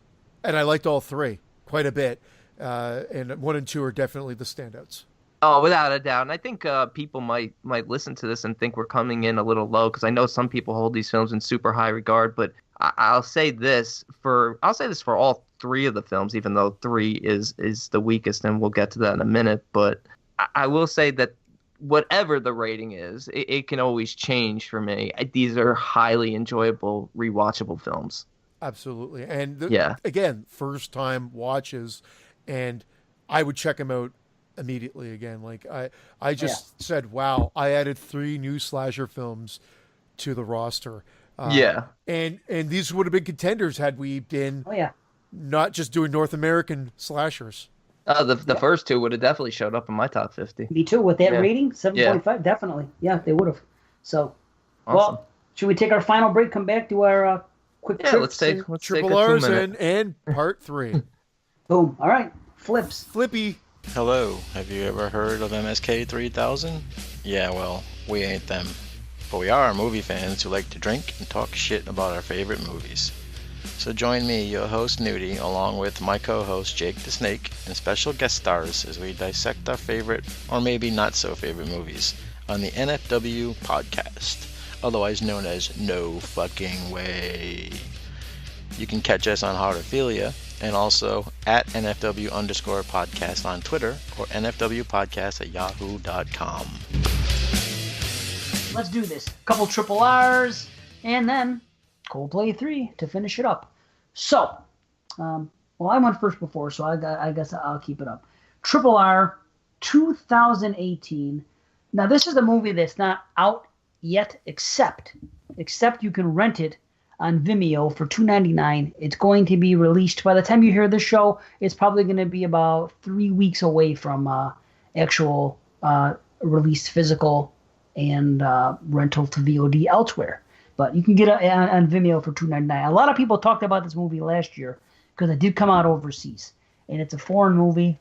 I liked all three quite a bit. And 1 and 2 are definitely the standouts. Oh, without a doubt. And I think people might listen to this and think we're coming in a little low because I know some people hold these films in super high regard. But I'll say this for all three of the films, even though 3 is the weakest, and we'll get to that in a minute. But I will say that whatever the rating is, it can always change for me. These are highly enjoyable, rewatchable films. Absolutely. And again, first time watches, and I would check them out immediately again. Like I just said, wow, I added 3 new slasher films to the roster. And these would have been contenders had we been not just doing North American slashers. The first 2 would have definitely showed up in my top 50. Me too. With that rating, 7.5, definitely. Yeah, they would have. So, awesome. Well, should we take our final break, come back to our quick trips? Let's take Triple a R's 2-minute. and part 3. Boom. All right. Flips. Flippy. Hello, have you ever heard of MSK 3000? Yeah, well, we ain't them. But we are movie fans who like to drink and talk shit about our favorite movies. So join me, your host Nudie, along with my co-host Jake the Snake, and special guest stars as we dissect our favorite, or maybe not so favorite movies on the NFW podcast, otherwise known as No Fucking Way. You can catch us on Horrorphilia, and also at NFW_podcast on Twitter, or NFWpodcast@yahoo.com. Let's do this. Couple triple R's, and then Coldplay 3 to finish it up. So, I went first before, so I guess I'll keep it up. Triple R, 2018. Now, this is a movie that's not out yet, except you can rent it on Vimeo for $2.99. It's going to be released. By the time you hear this show, it's probably going to be about 3 weeks away from actual released physical and rental to VOD elsewhere. But you can get it on Vimeo for $2.99. A lot of people talked about this movie last year because it did come out overseas. And it's a foreign movie.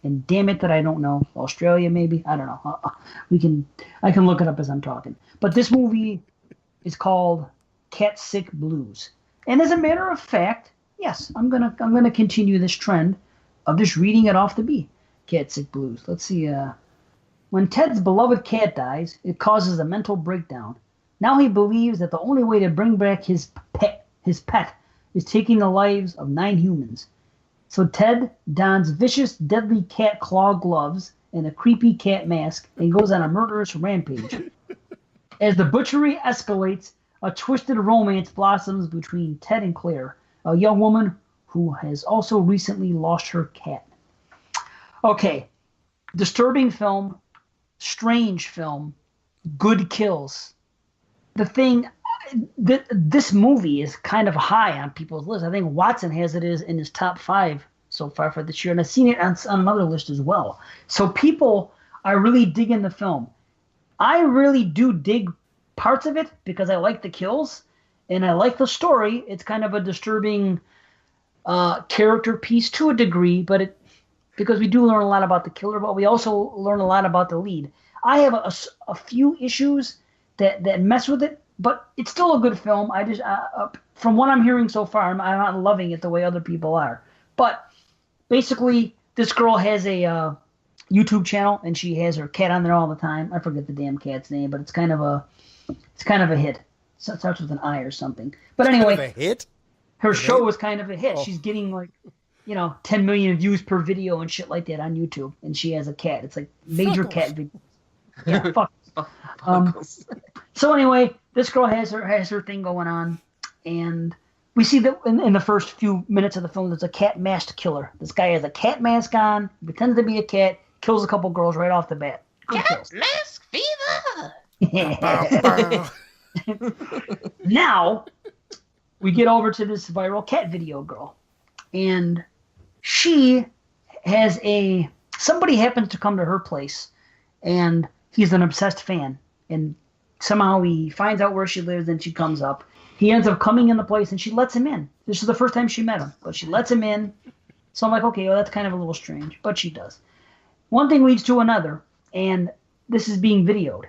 And damn it that I don't know. Australia, maybe? I don't know. I can look it up as I'm talking. But this movie is called Cat Sick Blues. And as a matter of fact, yes, I'm gonna continue this trend of just reading it off the B. Cat Sick Blues. Let's see. When Ted's beloved cat dies, it causes a mental breakdown. Now he believes that the only way to bring back his pet is taking the lives of 9 humans. So Ted dons vicious, deadly cat claw gloves and a creepy cat mask and goes on a murderous rampage. As the butchery escalates, a twisted romance blossoms between Ted and Claire, a young woman who has also recently lost her cat. Okay, disturbing film, strange film, good kills. The thing, this movie is kind of high on people's list. I think Watson has it in his top 5 so far for this year, and I've seen it on another list as well. So people are really digging the film. I really do dig parts of it because I like the kills and I like the story. It's kind of a disturbing character piece to a degree, but because we do learn a lot about the killer, but we also learn a lot about the lead. I have a few issues that mess with it, but it's still a good film. I just from what I'm hearing so far, I'm not loving it the way other people are. But basically, this girl has a YouTube channel, and she has her cat on there all the time. I forget the damn cat's name, but it's kind of a hit. So it starts with an I or something. But anyway, kind of a hit? Her show is kind of a hit. Oh. She's getting 10 million views per video and shit like that on YouTube, and she has a cat. It's like major cat videos. Yeah, fuck. So anyway, this girl has her thing going on, and we see that in the first few minutes of the film, there's a cat masked killer. This guy has a cat mask on, pretends to be a cat, kills a couple girls right off the bat. Good cat kills. Mask fever. Now we get over to this viral cat video girl, and she has somebody happens to come to her place, and he's an obsessed fan, and somehow he finds out where she lives, and she comes up. He ends up coming in the place, and she lets him in. This is the first time she met him, but she lets him in. So I'm like, okay, well, that's kind of a little strange, but she does. One thing leads to another, and this is being videoed.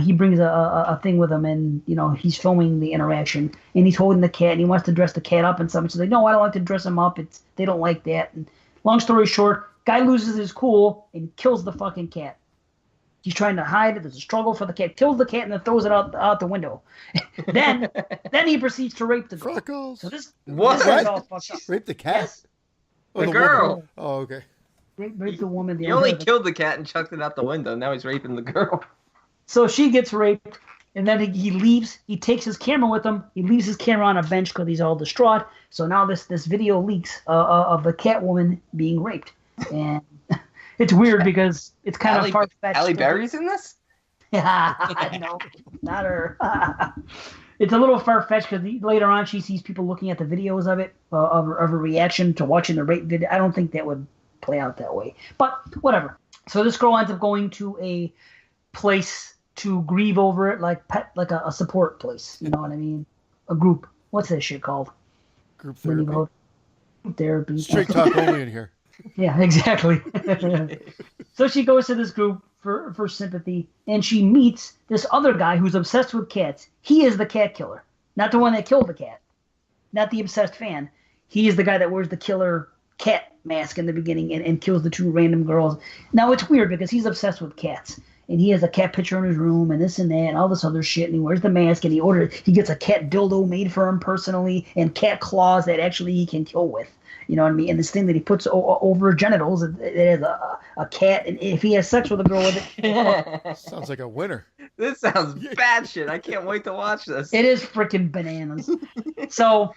He brings a thing with him, and he's filming the interaction, and he's holding the cat, and he wants to dress the cat up, and something. She's like, no, I don't like to dress him up. They don't like that. And long story short, guy loses his cool and kills the fucking cat. He's trying to hide it. There's a struggle for the cat. Kills the cat and then throws it out the window. then he proceeds to rape the girl. Freckles. So this What? all fucked up. Rape the cat? Yes. The girl. Woman. Oh, okay. Rape the woman. He only killed the cat and chucked it out the window. Now he's raping the girl. So she gets raped, and then he leaves. He takes his camera with him. He leaves his camera on a bench because he's all distraught. So now this video leaks of the cat woman being raped. And it's weird because it's kind of far-fetched. Halle Berry's in this? Yeah, no, not her. It's a little far-fetched because later on she sees people looking at the videos of it, of a reaction to watching the rape video. I don't think that would play out that way. But whatever. So this girl ends up going to a place to grieve over it, like a support place. You know what I mean? A group. What's that shit called? Group therapy. Group therapy. Straight talk only in here. Yeah, exactly. So she goes to this group for sympathy, and she meets this other guy who's obsessed with cats. He is the cat killer, not the one that killed the cat. not the obsessed fan. He is the guy that wears the killer cat mask in the beginning and kills the two random girls. Now, it's weird because he's obsessed with cats. And he has a cat picture in his room and this and that and all this other shit. And he wears the mask and he gets a cat dildo made for him personally and cat claws that actually he can kill with. You know what I mean? And this thing that he puts over her genitals, it has a cat. And if he has sex with a girl with it. Sounds like a winner. This sounds bad shit. I can't wait to watch this. It is freaking bananas. So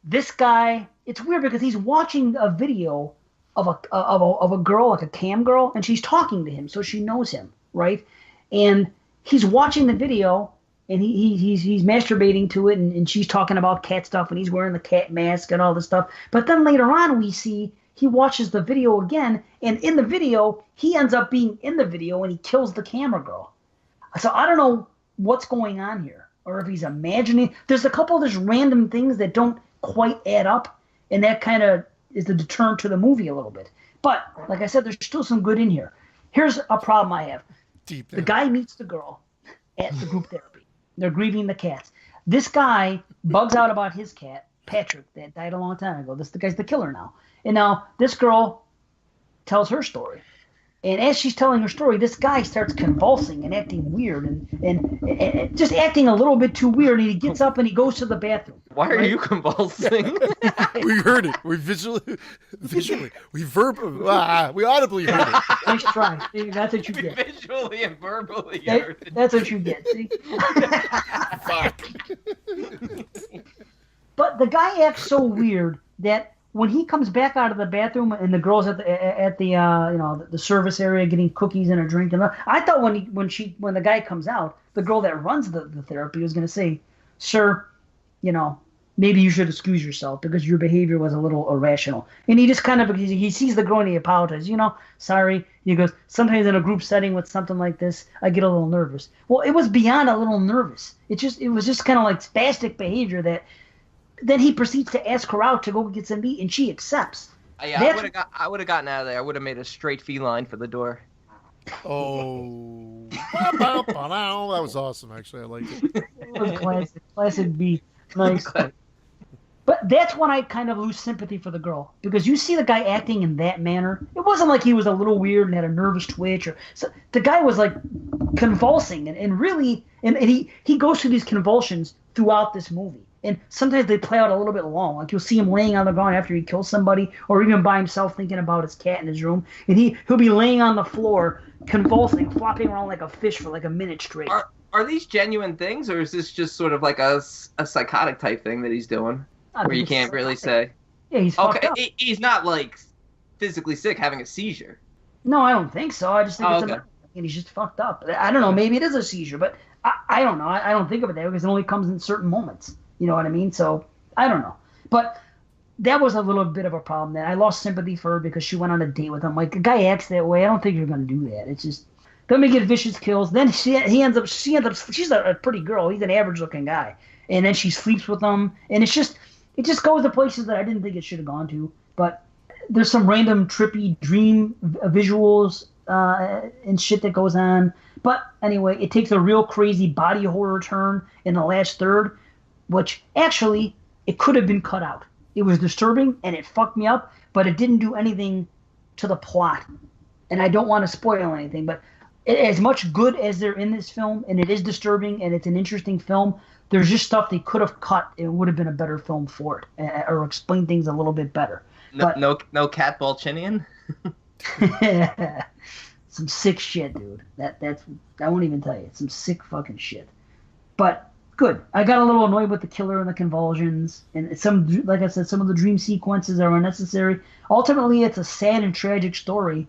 this guy, it's weird because he's watching a video of a girl, like a cam girl, and she's talking to him, so she knows him, right? And he's watching the video, and he's masturbating to it, and she's talking about cat stuff, and he's wearing the cat mask and all this stuff. But then later on, we see he watches the video again, and in the video, he ends up being in the video, and he kills the camera girl. So I don't know what's going on here, or if he's imagining. There's a couple of just random things that don't quite add up, and that kind of is the deterrent to the movie a little bit. But like I said, there's still some good in here. Here's a problem I have. The guy meets the girl at the group therapy. They're grieving the cats. This guy bugs out about his cat, Patrick, that died a long time ago. The guy's the killer now. And now this girl tells her story. And as she's telling her story, this guy starts convulsing and acting weird and just acting a little bit too weird. And he gets up and he goes to the bathroom. Why are you convulsing? We heard it. We visually, we audibly heard it. Nice try. See, that's what you get. Visually and verbally heard it. That's what you get. See? Fuck. But the guy acts so weird that when he comes back out of the bathroom and the girl's at the service area getting cookies and a drink, and I thought when the guy comes out, the girl that runs the therapy was going to say, "Sir, maybe you should excuse yourself because your behavior was a little irrational." And he just kind of he sees the girl and he apologizes. Sorry. He goes, "Sometimes in a group setting with something like this, I get a little nervous." Well, it was beyond a little nervous. It was just kind of like spastic behavior that. Then he proceeds to ask her out to go get some meat, and she accepts. Yeah, I would have gotten out of there. I would have made a straight feline for the door. Oh, that was awesome. Actually, I liked it. It was classic B. Nice. But that's when I kind of lose sympathy for the girl, because you see the guy acting in that manner. It wasn't like he was a little weird and had a nervous twitch, the guy was like convulsing and really, and he goes through these convulsions throughout this movie. And sometimes they play out a little bit long. Like you'll see him laying on the ground after he kills somebody, or even by himself thinking about his cat in his room. And he'll be laying on the floor, convulsing, flopping around like a fish for like a minute straight. Are these genuine things, or is this just sort of like a psychotic type thing that he's doing, where you can't really say? Yeah, he's fucked up. He's not like physically sick, having a seizure. No, I don't think so. I just think and he's just fucked up. I don't know. Maybe it is a seizure, but I don't know. I don't think of it that way because it only comes in certain moments. You know what I mean? So, I don't know. But that was a little bit of a problem. That I lost sympathy for her because she went on a date with him. Like, a guy acts that way. I don't think you're going to do that. It's just, then we get vicious kills. Then she ends up, she's a pretty girl. He's an average-looking guy. And then she sleeps with him. And it just goes to places that I didn't think it should have gone to. But there's some random trippy dream visuals and shit that goes on. But anyway, it takes a real crazy body horror turn in the last third, which actually it could have been cut out. It was disturbing and it fucked me up, but it didn't do anything to the plot. And I don't want to spoil anything, but as much good as they're in this film, and it is disturbing and it's an interesting film, there's just stuff they could have cut. It would have been a better film for it, or explain things a little bit better. No Cat Balchinian? Some sick shit, dude. I won't even tell you. It's some sick fucking shit. But good. I got a little annoyed with the killer and the convulsions, and like I said, some of the dream sequences are unnecessary. Ultimately, it's a sad and tragic story,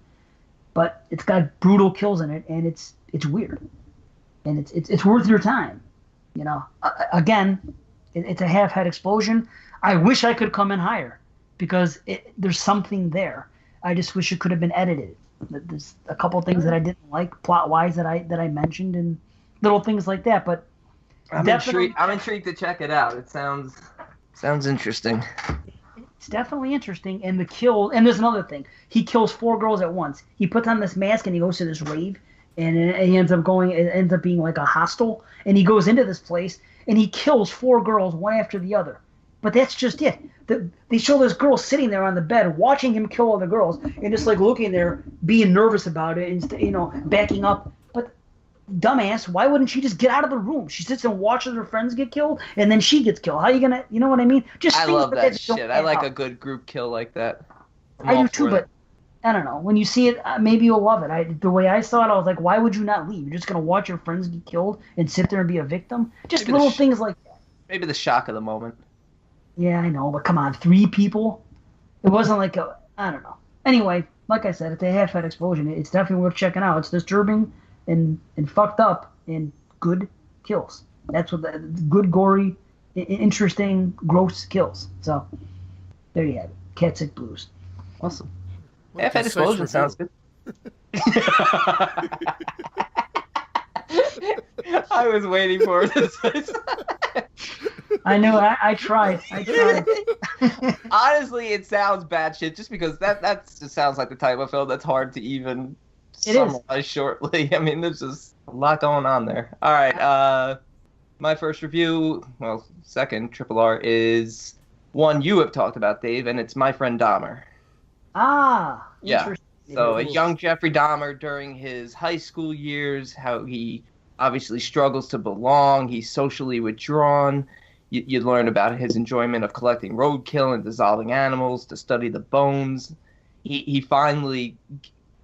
but it's got brutal kills in it, and it's weird, and it's worth your time. Again, it's a half-head explosion. I wish I could come in higher because there's something there. I just wish it could have been edited. There's a couple things that I didn't like plot-wise that I mentioned, and little things like that, but. I'm intrigued to check it out. It sounds interesting. It's definitely interesting, and and there's another thing. He kills 4 girls at once. He puts on this mask and he goes to this rave, and it ends up being like a hostel, and he goes into this place and he kills 4 girls one after the other. But that's just it. They show this girl sitting there on the bed, watching him kill all the girls, and just like looking there, being nervous about it, and backing up. But dumbass, why wouldn't she just get out of the room? She sits and watches her friends get killed, and then she gets killed. How are you gonna, you know what I mean? Just I things love like that don't shit. I add like up. a good group kill like that. I do too, but I don't know. When you see it, maybe you'll love it. The way I saw it, I was like, why would you not leave? You're just gonna watch your friends get killed and sit there and be a victim? Just Maybe little things like that. Maybe the shock of the moment. Yeah, I know, but come on, 3 people? It wasn't like I don't know. Anyway, like I said, it's a half-head explosion. It's definitely worth checking out. It's disturbing and fucked up and good kills. That's what the good, gory, interesting, gross kills. So, there you have it. Cat Sick Blues. Awesome. What a Half-head concise explosion review. sounds good. I was waiting for this. I knew. I tried. Honestly, it sounds bad shit just because that just sounds like the type of film that's hard to even It is. summarize shortly. I mean, there's just a lot going on there. All right. My first review, well, second, Triple R, is one you have talked about, Dave, and it's My Friend Dahmer. Ah. Yeah. Interesting. So a young Jeffrey Dahmer during his high school years, how he obviously struggles to belong. He's socially withdrawn. You learn about his enjoyment of collecting roadkill and dissolving animals to study the bones. He finally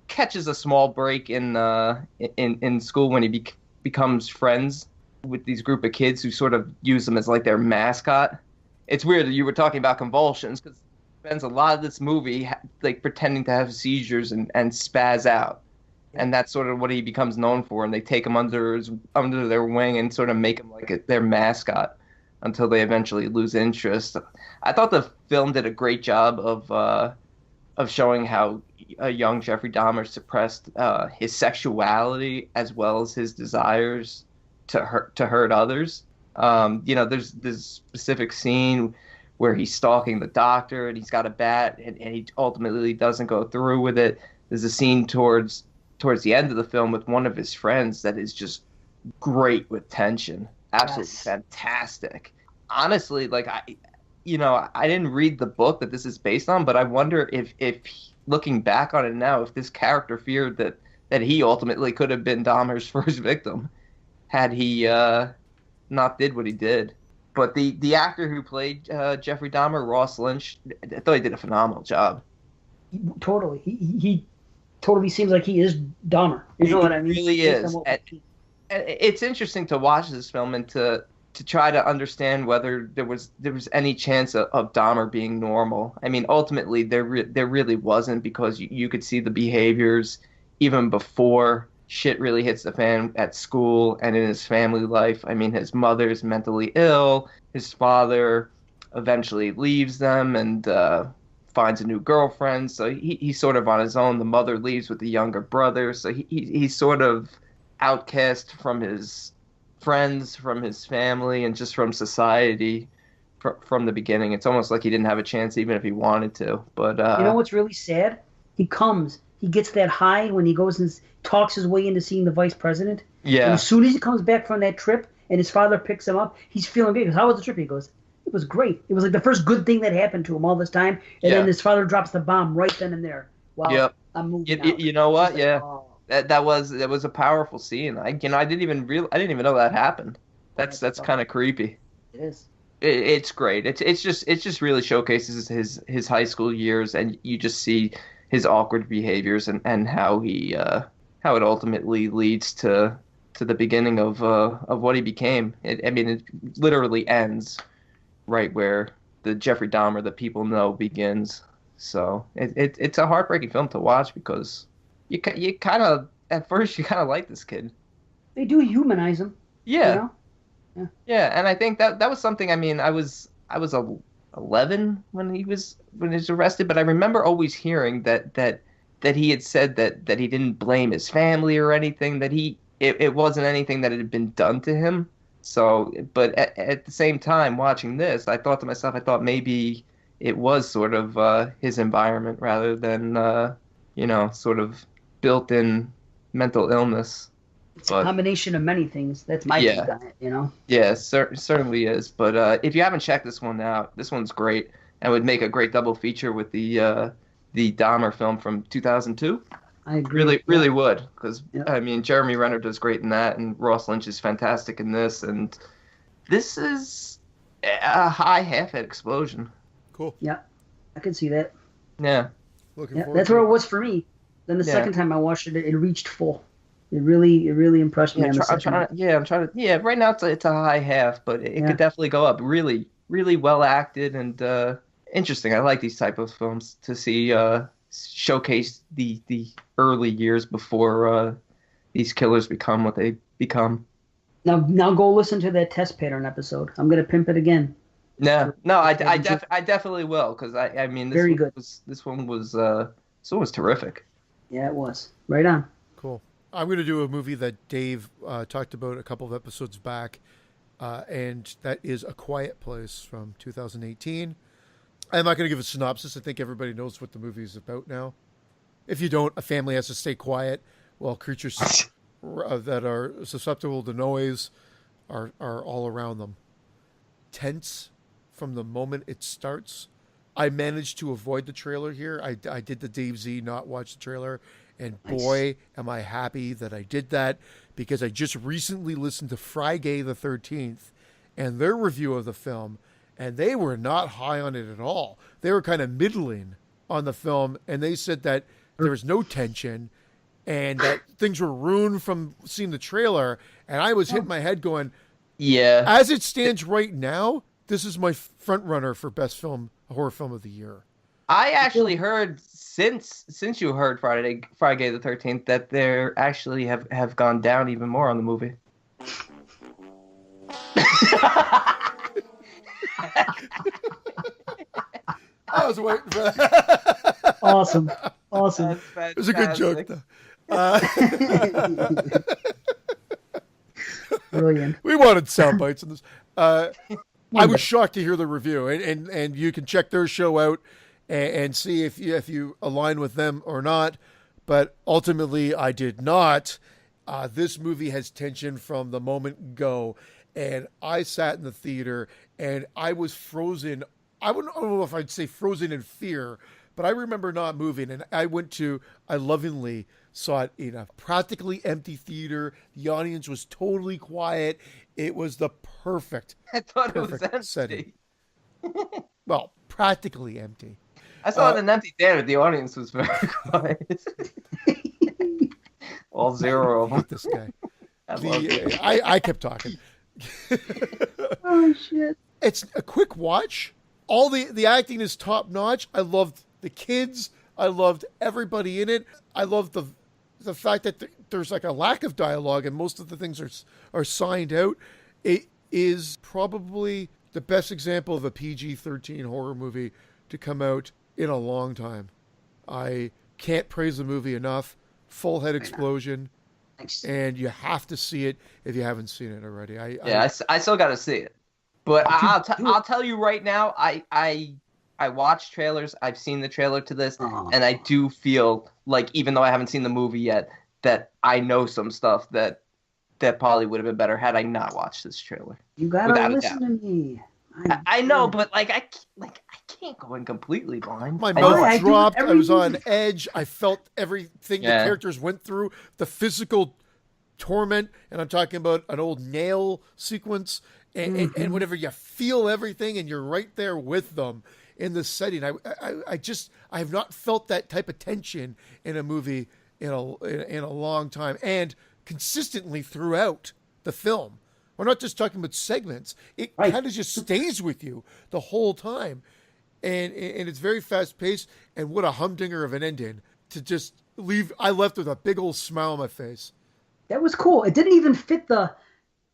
catches a small break in school when he becomes friends with these group of kids who sort of use him as like their mascot. It's weird that you were talking about convulsions because he spends a lot of this movie like pretending to have seizures and spaz out. And that's sort of what he becomes known for. And they take him under their wing and sort of make him like their mascot until they eventually lose interest. I thought the film did a great job of showing how a young Jeffrey Dahmer suppressed his sexuality as well as his desires to hurt others. There's this specific scene where he's stalking the doctor and he's got a bat and he ultimately doesn't go through with it. There's a scene towards the end of the film with one of his friends that is just great with tension. Absolutely fantastic. Honestly, like I didn't read the book that this is based on, but I wonder if looking back on it now, if this character feared that he ultimately could have been Dahmer's first victim had he not did what he did. But the actor who played Jeffrey Dahmer, Ross Lynch, I thought he did a phenomenal job. Totally. He totally seems like he is Dahmer. You know what I mean? He really is. And it's interesting to watch this film and to try to understand whether there was any chance of Dahmer being normal. I mean, ultimately, there really wasn't, because you could see the behaviors even before shit really hits the fan at school and in his family life. I mean, his mother's mentally ill. His father eventually leaves them and finds a new girlfriend. So he's sort of on his own. The mother leaves with the younger brother. So he's sort of outcast from his friends, from his family, and just from society from the beginning. It's almost like he didn't have a chance even if he wanted to. But you know what's really sad? He gets that high when he goes and talks his way into seeing the vice president. Yeah. And as soon as he comes back from that trip and his father picks him up, he's feeling good. He goes, how was the trip? He goes, it was great. It was like the first good thing that happened to him all this time. And then his father drops the bomb right then and there. Wow. Yep. I'm moving out. You know what? Like, yeah. oh. That was a powerful scene. I didn't even know that happened. That's kind of creepy. It is. It's great. It's just really showcases his high school years, and you just see his awkward behaviors and how it ultimately leads to the beginning of what he became. It literally ends right where the Jeffrey Dahmer that people know begins. So it's a heartbreaking film to watch because you kind of at first you kind of like this kid. They do humanize him. Yeah. You know? Yeah, and I think that was something. I mean, I was 11 when he was arrested, but I remember always hearing that he had said that he didn't blame his family or anything, that it wasn't anything that had been done to him. So, but at the same time, watching this, I thought to myself, maybe it was sort of his environment rather than sort of built-in mental illness. It's a combination of many things. That's my take on it, you know? Yeah, certainly is. But if you haven't checked this one out, this one's great and would make a great double feature with the Dahmer film from 2002. I agree. Really would. Because, I mean, Jeremy Renner does great in that, and Ross Lynch is fantastic in this. And this is a high half-head explosion. Cool. Yeah, I can see that. Yeah. That's where it was for me. Then the second time I watched it, it reached full. It really impressed me. I'm trying to. Yeah, right now it's a high half, but it could definitely go up. Really well acted and interesting. I like these type of films to see showcase the early years before these killers become what they become. Now go listen to that test pattern episode. I'm gonna pimp it again. No, I definitely will, because I mean this one was terrific. Yeah, it was right on. Cool. I'm going to do a movie that Dave talked about a couple of episodes back, and that is A Quiet Place from 2018. I'm not going to give a synopsis. I think everybody knows what the movie is about now. If you don't, a family has to stay quiet while creatures that are susceptible to noise are all around them. Tense from the moment it starts. I managed to avoid the trailer here. I did the Dave Z, not watch the trailer. And boy, am I happy that I did that, because I just recently listened to Friday the 13th and their review of the film, and they were not high on it at all. They were kind of middling on the film, and they said that there was no tension and that things were ruined from seeing the trailer. And I was hitting my head going, yeah. As it stands right now, this is my front runner for best horror film of the year. I actually heard since you heard Friday the 13th that they actually have gone down even more on the movie. I was waiting for that. Awesome. It was a good joke, though. Brilliant. We wanted sound bites in this. I was shocked to hear the review, and you can check their show out and see if you align with them or not. But ultimately, I did not. This movie has tension from the moment go, and I sat in the theater and I was frozen. I don't know if I'd say frozen in fear, but I remember not moving. And I lovingly saw it in a practically empty theater. The audience was totally quiet. It was the perfect. I thought it was empty. Setting. Well, practically empty. I saw it in an empty theater. The audience was very quiet. All zero. I hate this guy. I kept talking. Oh shit! It's a quick watch. All the acting is top notch. I loved the kids. I loved everybody in it. I loved the fact that there's like a lack of dialogue and most of the things are signed out. It is probably the best example of a PG-13 horror movie to come out in a long time. I can't praise the movie enough. Full head explosion. And you have to see it if you haven't seen it already. I still got to see it. But I'll tell you right now, I watch trailers. I've seen the trailer to this, and I do feel like, even though I haven't seen the movie yet, that I know some stuff that probably would have been better had I not watched this trailer. You gotta listen to me. I know, but I can't go in completely blind. My mouth dropped. I was on edge. I felt everything the characters went through, the physical torment, and I'm talking about an old nail sequence, and whenever you feel everything and you're right there with them in the setting. I have not felt that type of tension in a movie in a long time, and consistently throughout the film. We're not just talking about segments. It kind of just stays with you the whole time. And it's very fast paced, and what a humdinger of an ending to just leave. I left with a big old smile on my face. That was cool. It didn't even fit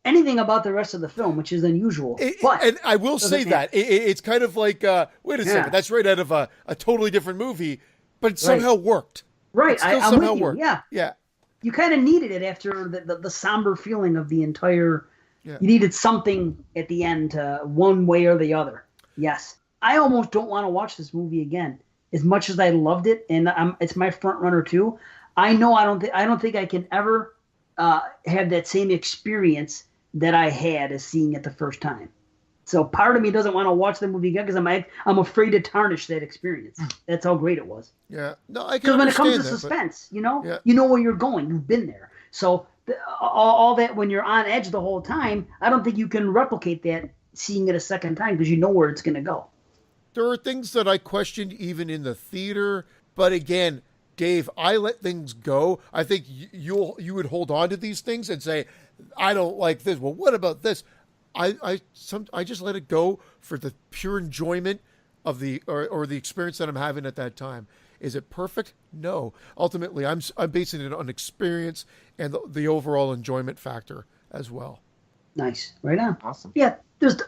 anything about the rest of the film, which is unusual. And I will say that it's kind of like, wait a second, that's right out of a totally different movie, but it somehow worked. Right, I'm with you. Worked. Yeah. You kind of needed it after the somber feeling of the entire. Yeah. You needed something at the end, one way or the other. Yes. I almost don't want to watch this movie again. As much as I loved it, and it's my front runner too. I know I don't think I can ever have that same experience that I had as seeing it the first time. So part of me doesn't want to watch the movie again because I'm afraid to tarnish that experience. That's how great it was. Yeah, no, I can Because when it comes to understand that, suspense, you know, Yeah. you know where you're going. You've been there. So all that when you're on edge the whole time, I don't think you can replicate that seeing it a second time because you know where it's going to go. There are things that I questioned even in the theater, but again, Dave, I let things go. I think you would hold on to these things and say, I don't like this. Well, what about this? I just let it go for the pure enjoyment of the or the experience that I'm having at that time. Is it perfect? No. Ultimately, I'm basing it on experience and the overall enjoyment factor as well. Nice, right on. Awesome. Yeah, there's.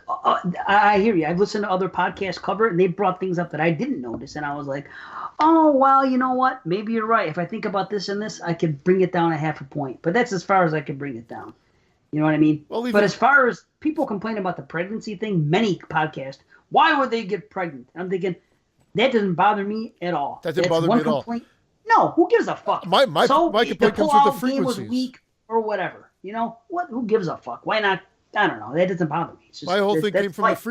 I hear you. I've listened to other podcasts cover it, and they brought things up that I didn't notice, and I was like, oh well, you know what? Maybe you're right. If I think about this and this, I could bring it down a half a point. But that's as far as I could bring it down. You know what I mean? Well, but as far as people complain about the pregnancy thing, many podcasts, why would they get pregnant? I'm thinking, that doesn't bother me at all. That didn't bother me at all. No, who gives a fuck? My complaint comes with the frequencies. Game was weak or whatever. You know what? Who gives a fuck? Why not? I don't know. That doesn't bother me. It's just, my whole thing came from life. the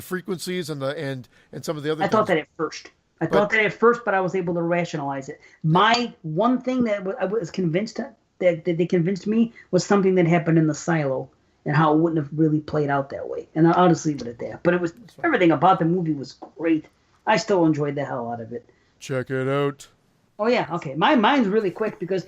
frequencies and some of the other. I thought that at first. But I was able to rationalize it. My one thing that I was convinced that they convinced me was something that happened in the silo and how it wouldn't have really played out that way. And I'll just leave it at that. But it was everything about the movie was great. I still enjoyed the hell out of it. Check it out. Oh yeah, okay. Mine's really quick because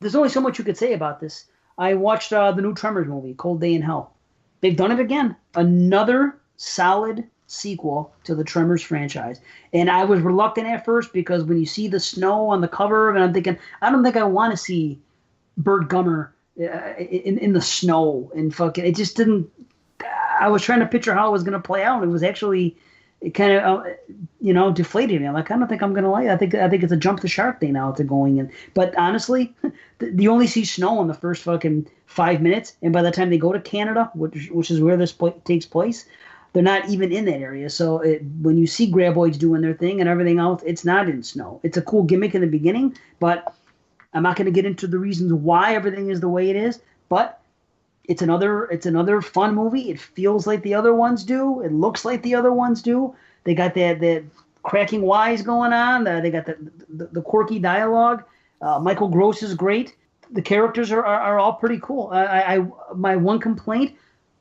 there's only so much you could say about this. I watched the new Tremors movie, Cold Day in Hell. They've done it again. Another solid sequel to the Tremors franchise. And I was reluctant at first because when you see the snow on the cover, and I'm thinking, I don't think I want to see Bert Gummer in the snow and fucking. It just didn't. I was trying to picture how it was going to play out. It was actually kind of deflated me. I'm like, I don't think I'm going to like it. I think it's a jump the shark thing now to going in. But honestly, you only see snow in the first fucking 5 minutes, and by the time they go to Canada, which is where this takes place, they're not even in that area. So when you see graboids doing their thing and everything else, it's not in snow. It's a cool gimmick in the beginning, but I'm not going to get into the reasons why everything is the way it is. But it's another fun movie. It feels like the other ones do. It looks like the other ones do. They got that cracking wise going on. They got the quirky dialogue. Michael Gross is great. The characters are all pretty cool. My one complaint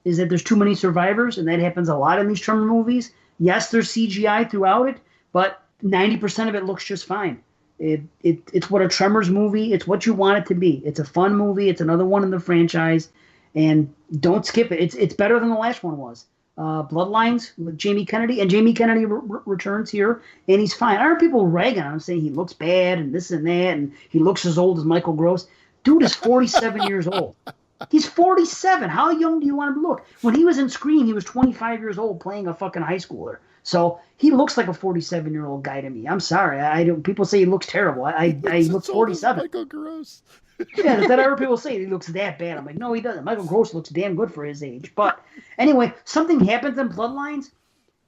is that there's too many survivors, and that happens a lot in these Tremor movies. Yes, there's CGI throughout it, but 90% of it looks just fine. It's what a Tremors movie. It's what you want it to be. It's a fun movie. It's another one in the franchise. And don't skip it. It's better than the last one was. Bloodlines with Jamie Kennedy. And Jamie Kennedy returns here, and he's fine. I heard people ragging on him, saying he looks bad and this and that, and he looks as old as Michael Gross. Dude is 47 years old. He's 47. How young do you want him to look? When he was in Scream, he was 25 years old playing a fucking high schooler. So he looks like a 47-year-old guy to me. I'm sorry. People say he looks terrible. He looks 47. Michael Gross. Yeah, that's what I heard people say. He looks that bad. I'm like, no, he doesn't. Michael Gross looks damn good for his age. But anyway, something happens in Bloodlines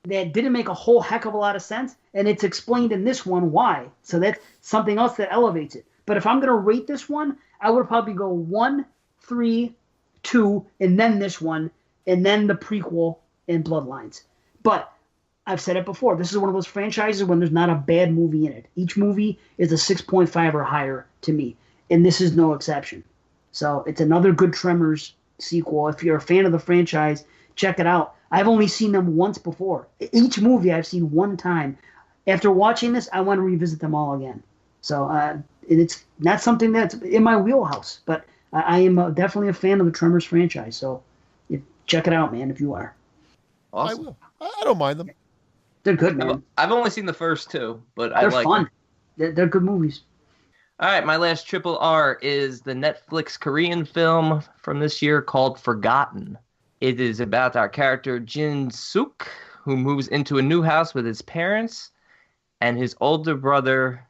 that didn't make a whole heck of a lot of sense, and it's explained in this one why. So that's something else that elevates it. But if I'm going to rate this one, I would probably go 1, 3, 2, and then this one, and then the prequel in Bloodlines. But I've said it before. This is one of those franchises when there's not a bad movie in it. Each movie is a 6.5 or higher to me. And this is no exception. So it's another good Tremors sequel. If you're a fan of the franchise, check it out. I've only seen them once before. Each movie I've seen one time. After watching this, I want to revisit them all again. So it's not something that's in my wheelhouse, but I am definitely a fan of the Tremors franchise. So check it out, man, if you are. Awesome. I will. I don't mind them. They're good, man. I've only seen the first two, but They're I like fun. them. They're good movies. All right, my last triple R is the Netflix Korean film from this year called Forgotten. It is about our character Jin Suk, who moves into a new house with his parents and his older brother.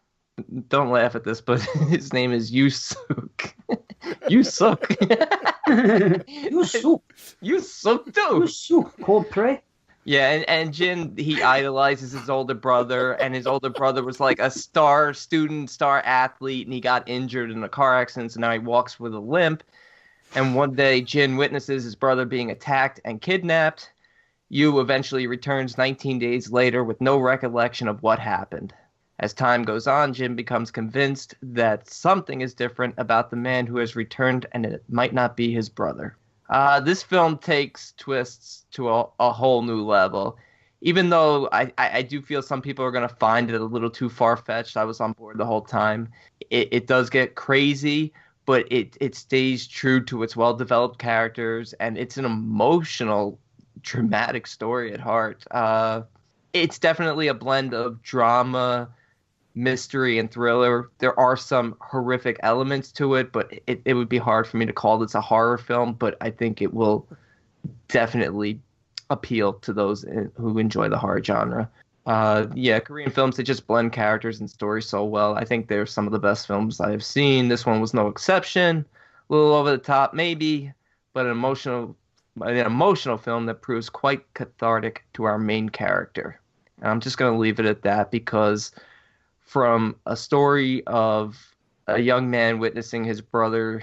Don't laugh at this, but his name is Yusuk. Yusuk. Yusuk. Yusuk too. Yusuk. Coldplay. Yeah, and Jin, he idolizes his older brother, and his older brother was like a star student, star athlete, and he got injured in a car accident, so now he walks with a limp. And one day, Jin witnesses his brother being attacked and kidnapped. Yu eventually returns 19 days later with no recollection of what happened. As time goes on, Jin becomes convinced that something is different about the man who has returned, and it might not be his brother. This film takes twists to a whole new level. Even though I do feel some people are going to find it a little too far-fetched, I was on board the whole time. It does get crazy, but it stays true to its well-developed characters, and it's an emotional, dramatic story at heart. It's definitely a blend of drama, mystery, and thriller. There are some horrific elements to it, but it would be hard for me to call this a horror film, but I think it will definitely appeal to those who enjoy the horror genre. Korean films, they just blend characters and stories so well. I think they're some of the best films I have seen. This one was no exception. A little over the top, maybe, but an emotional film that proves quite cathartic to our main character. And I'm just going to leave it at that, because from a story of a young man witnessing his brother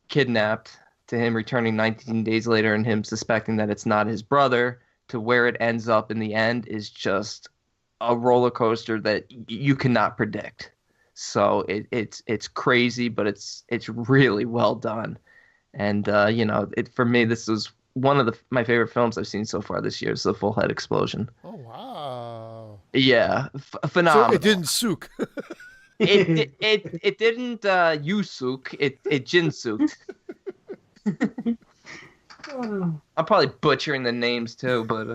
kidnapped to him returning 19 days later and him suspecting that it's not his brother, to where it ends up in the end is just a roller coaster that you cannot predict. So it's crazy, but it's really well done. And for me, this was one of my favorite films I've seen so far this year. Is The Full Head Explosion. Oh wow! Yeah, phenomenal. So it didn't sook. it didn't you sook. It Jin sooked. I'm probably butchering the names too, but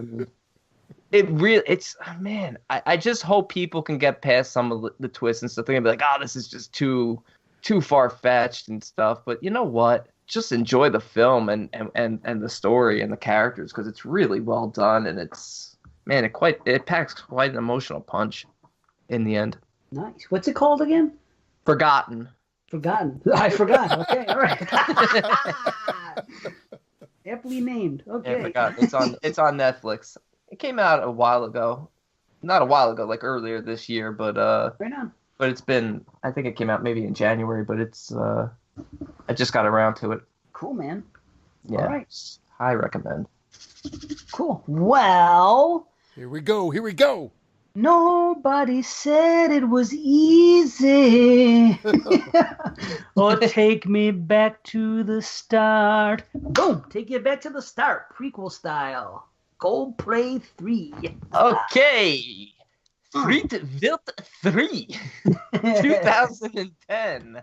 I mean, I just hope people can get past some of the twists and stuff. They're gonna be like, oh, this is just too far fetched and stuff. But you know what? Just enjoy the film and the story and the characters, because it's really well done, and it packs quite an emotional punch in the end. Nice. What's it called again? Forgotten. I forgot. Okay, all right. Aptly named. Okay. Yeah, Forgotten. It's on Netflix. It came out a while ago. Not a while ago, like earlier this year, but right on. But it's been, I think it came out maybe in January, but it's I just got around to it. Cool, man. Yeah. All right. I recommend. Cool. Well, here we go. Nobody said it was easy. Or take me back to the start. Boom! Take you back to the start, prequel style. Coldplay 3. Okay. Friedwild 3. 2010.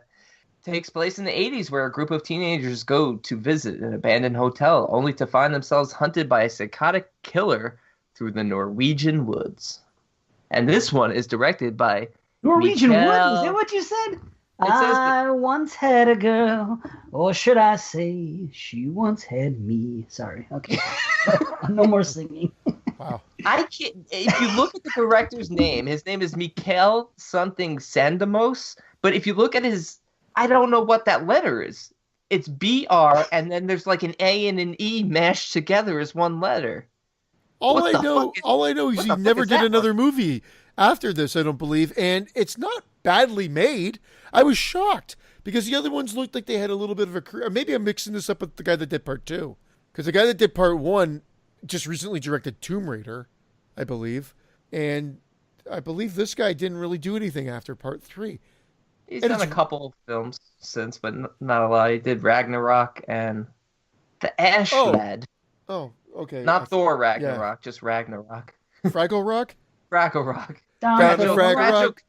Takes place in the 80s, where a group of teenagers go to visit an abandoned hotel, only to find themselves hunted by a psychotic killer through the Norwegian woods. And this one is directed by Norwegian Woods. Is that what you said? I once had a girl, or should I say, she once had me. Sorry. Okay. No more singing. Wow. I can't. If you look at the director's name, his name is Mikael something Sandamos. But if you look at his, I don't know what that letter is. It's BR, and then there's like an A and an E mashed together as one letter. All I know is he never did another movie after this, I don't believe, and it's not badly made. I was shocked because the other ones looked like they had a little bit of a career. Maybe I'm mixing this up with the guy that did part 2, because the guy that did part 1 just recently directed Tomb Raider, I believe, and I believe this guy didn't really do anything after part 3. He's done a couple films since, but not a lot. He did Ragnarok and The Ash Lad. Oh, okay. Not Thor Ragnarok, just Ragnarok. Fraggle Rock? Fraggle Rock. Fraggle Rock.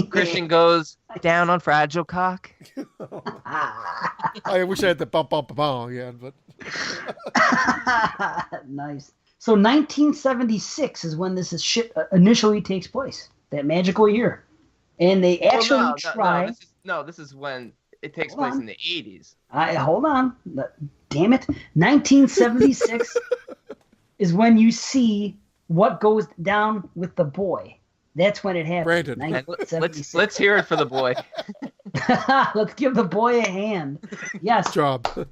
Christian goes down on Fragile Cock. I wish I had the bump, yeah, but. Nice. So 1976 is when this initially takes place. That magical year. And they actually try. This is when it takes place in the 80s. Hold on. Damn it. 1976 is when you see what goes down with the boy. That's when it happened. Brandon. Let's hear it for the boy. Let's give the boy a hand. Yes. Job.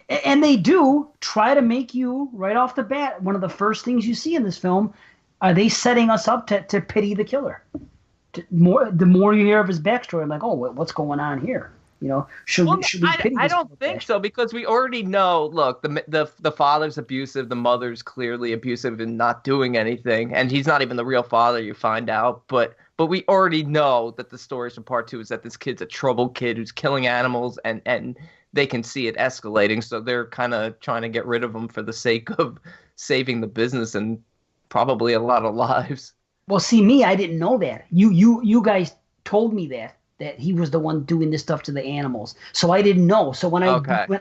And they do try to make you, right off the bat, one of the first things you see in this film, are they setting us up to pity the killer. The more you hear of his backstory, I'm like, oh, what's going on here? You know, should we pity I this don't think so, because we already know, look, the father's abusive, the mother's clearly abusive and not doing anything, and he's not even the real father, you find out, but we already know that the story from part 2 is that this kid's a troubled kid who's killing animals, and they can see it escalating, so they're kind of trying to get rid of him for the sake of saving the business and probably a lot of lives. Well, see, me, I didn't know that. You guys told me that he was the one doing this stuff to the animals. So I didn't know. So when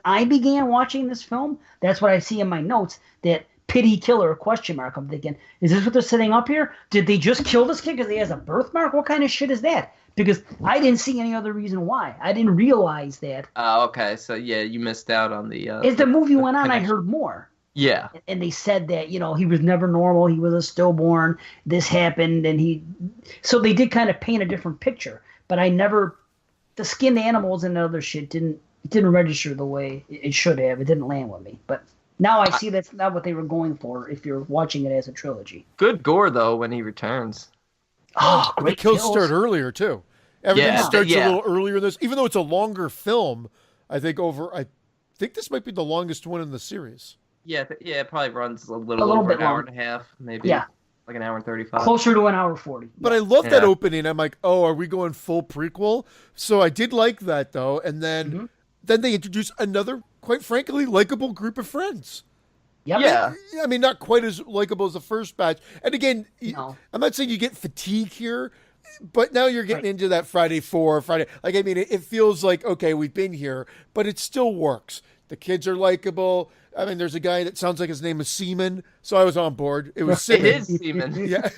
I began watching this film, that's what I see in my notes, that pity killer ? I'm thinking, is this what they're setting up here? Did they just kill this kid because he has a birthmark? What kind of shit is that? Because I didn't see any other reason why. I didn't realize that. Oh, okay. So, yeah, you missed out on the... As the movie went on, I heard more. Yeah. And they said that, he was never normal. He was a stillborn. This happened. So they did kind of paint a different picture. But the skinned animals and other shit didn't register the way it should have. It didn't land with me. But now I see that's not what they were going for if you're watching it as a trilogy. Good gore, though, when he returns. Oh, great the kills kills. Start earlier, too. Everything starts a little earlier in this. Even though it's a longer film, I think this might be the longest one in the series. Yeah, it probably runs a little over bit an hour long. and a half, maybe. Yeah. Like an hour and 35. Closer to an hour 40. But I love that opening. I'm like, oh, are we going full prequel? So I did like that, though. And then they introduce another, quite frankly, likable group of friends. Yep. Yeah. I mean, not quite as likable as the first batch. And again, No. I'm not saying you get fatigue here, but now you're getting into that Friday. Like, I mean, it feels like, okay, we've been here, but it still works. The kids are likable. I mean, there's a guy that sounds like his name is Seaman, so I was on board. It was Seaman. It is Seaman. Yeah.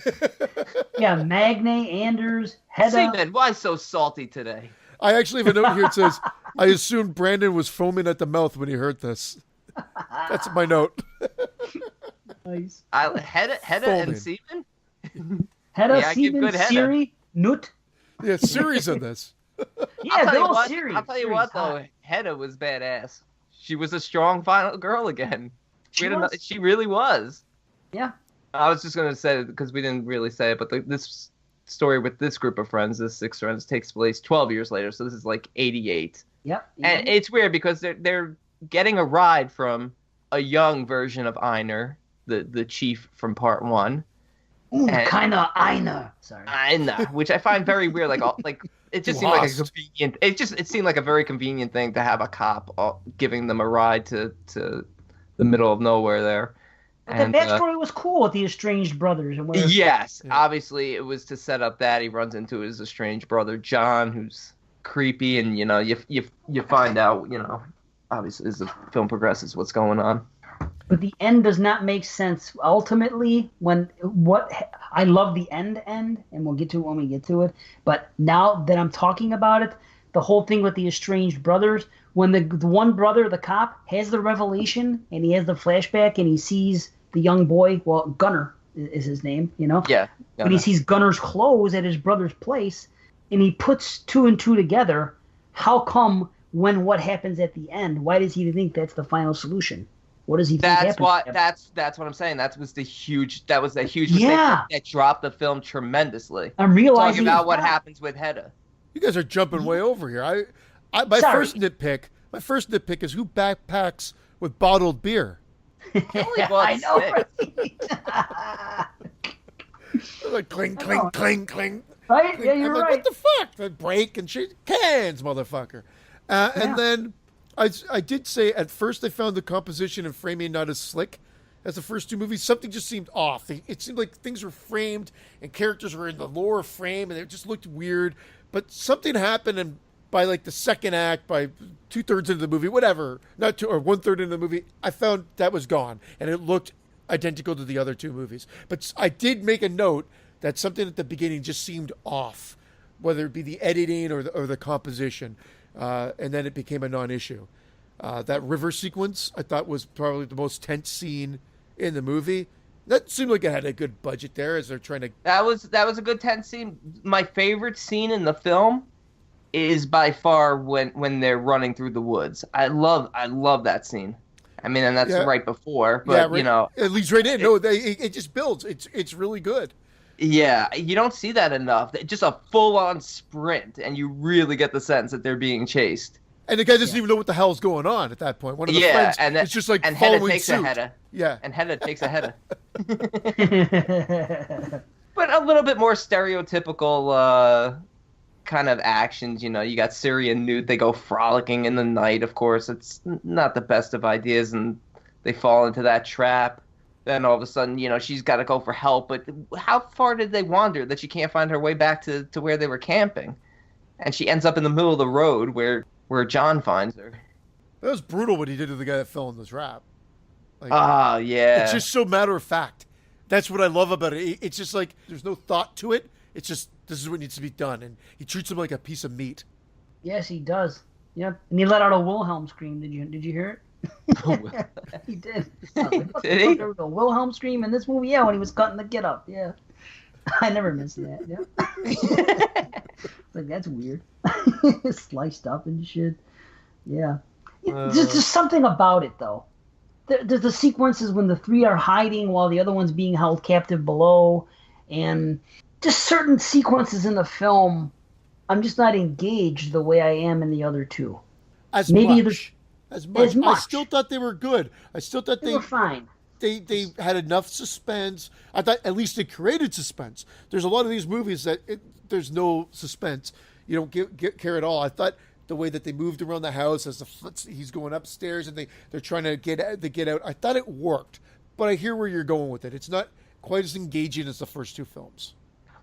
Yeah, Magne, Anders, Hedda. Seaman, why so salty today? I actually have a note here that says, I assumed Brandon was foaming at the mouth when he heard this. That's my note. Nice. Hedda and Seaman? Hedda, Yeah, I give Seaman, good Hedda. Siri, Nut. Yeah, series in this. Yeah, they're all serious. I'll tell you what, though, Hedda was badass. She was a strong final girl again. She really was. Yeah. I was just going to say, because we didn't really say it, but this story with this group of friends, this 6 friends, takes place 12 years later. So this is like 88. Yep. And it's weird because they're getting a ride from a young version of Einar, the chief from part 1. Ooh, kind of Einar. Sorry. Einar, which I find very weird. Like it just seemed like a convenient. It seemed like a very convenient thing to have a cop giving them a ride to the middle of nowhere there. But the backstory was cool with the estranged brothers. And obviously it was to set up that he runs into his estranged brother John, who's creepy, and you find out, obviously as the film progresses, what's going on. But the end does not make sense. Ultimately, I love the end, and we'll get to it when we get to it. But now that I'm talking about it, the whole thing with the estranged brothers, when the one brother, the cop, has the revelation and he has the flashback and he sees the young boy, well, Gunnar is his name, Yeah. When he sees Gunnar's clothes at his brother's place, and he puts 2 and 2 together, how come what happens at the end? Why does he think that's the final solution? What does he think happens? That's what I'm saying. That was a huge mistake that dropped the film tremendously. I'm realizing talking about what happens with Hedda. You guys are jumping way over here. My first nitpick is who backpacks with bottled beer. I know. Like cling, cling, cling, cling. Right? Yeah, you're right. What the fuck? The break and shit. Cans, motherfucker. And then I did say at first I found the composition and framing not as slick as the first 2 movies. Something just seemed off. It seemed like things were framed and characters were in the lower frame and it just looked weird. But something happened, and by like the second act, by 2/3 into the movie, whatever, not 2 or 1/3 into the movie, I found that was gone and it looked identical to the other 2 movies. But I did make a note that something at the beginning just seemed off, whether it be the editing or the composition. And then it became a non-issue. That river sequence I thought was probably the most tense scene in the movie. That seemed like it had a good budget there as they're trying to... That was a good tense scene. My favorite scene in the film is by far when they're running through the woods. I love that scene. I mean, and that's right before, but it leads right in. It just builds. It's really good. Yeah, you don't see that enough. Just a full-on sprint, and you really get the sense that they're being chased. And the guy doesn't even know what the hell's going on at that point. One of the friends, it's just like following suit. And Hedda takes a Hedda. But a little bit more stereotypical kind of actions. You got Ciri and Newt. They go frolicking in the night. Of course, it's not the best of ideas, and they fall into that trap. Then all of a sudden, she's got to go for help. But how far did they wander that she can't find her way back to where they were camping? And she ends up in the middle of the road where John finds her. That was brutal what he did to the guy that fell in the trap. Yeah. It's just so matter of fact. That's what I love about it. It's just like there's no thought to it. It's just this is what needs to be done. And he treats him like a piece of meat. Yes, he does. Yep. And he let out a Wilhelm scream. Did you hear it? He did. Did he? There was a Wilhelm scream in this movie, when he was cutting the Get Up, yeah. I never missed that, yeah. Like, that's weird. Sliced up and shit. Yeah. There's just something about it, though. There's the sequences when the three are hiding while the other one's being held captive below, and just certain sequences in the film, I'm just not engaged the way I am in the other two. As much. I still thought they were good. I still thought they were fine. They had enough suspense. I thought at least they created suspense. There's a lot of these movies that there's no suspense. You don't care at all. I thought the way that they moved around the house as he's going upstairs and they're trying to get out. I thought it worked, but I hear where you're going with it. It's not quite as engaging as the first two films.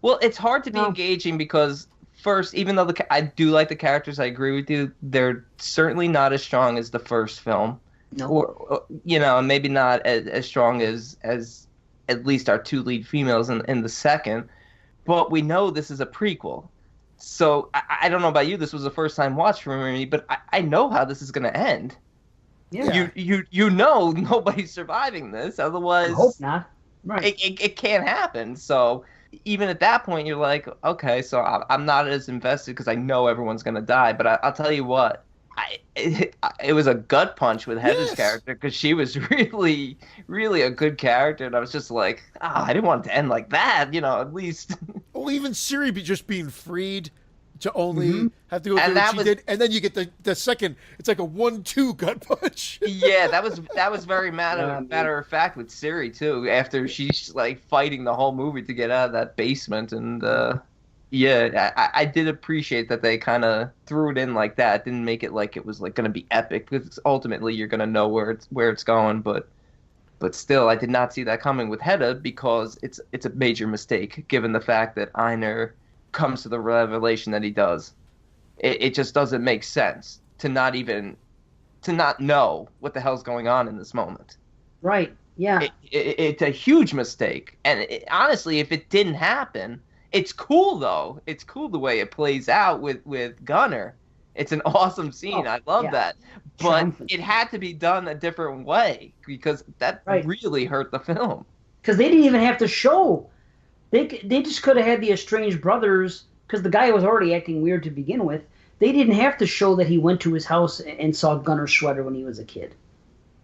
Well, it's hard to be engaging because first, even though I do like the characters, I agree with you. They're certainly not as strong as the first film. No. Or maybe not as strong as at least our two lead females in the second. But we know this is a prequel. So I don't know about you. This was the first time watch for me, but I know how this is going to end. Yeah. You know nobody's surviving this. Otherwise, I hope not. Right. It can't happen. So even at that point, you're like, okay, so I'm not as invested because I know everyone's going to die. But I'll tell you what. It was a gut punch with Heather's character because she was really, really a good character, and I was just like, I didn't want it to end like that, at least. Well, even Ciri just being freed to only have to go through what she did, and then you get the second. It's like a 1-2 gut punch. Yeah, that was very matter of fact with Ciri too. After she's like fighting the whole movie to get out of that basement, and yeah, I did appreciate that they kind of threw it in like that. Didn't make it like it was like going to be epic because ultimately you're going to know where it's going. But still, I did not see that coming with Hedda because it's a major mistake given the fact that Einar comes to the revelation that he does. It just doesn't make sense to not know what the hell's going on in this moment. Right. Yeah. It's a huge mistake, and honestly, if it didn't happen. It's cool, though. It's cool the way it plays out with Gunnar. It's an awesome scene. I love that. But it had to be done a different way because that really hurt the film. Because they didn't even have to show. They just could have had the estranged brothers because the guy was already acting weird to begin with. They didn't have to show that he went to his house and saw Gunnar's shredder when he was a kid.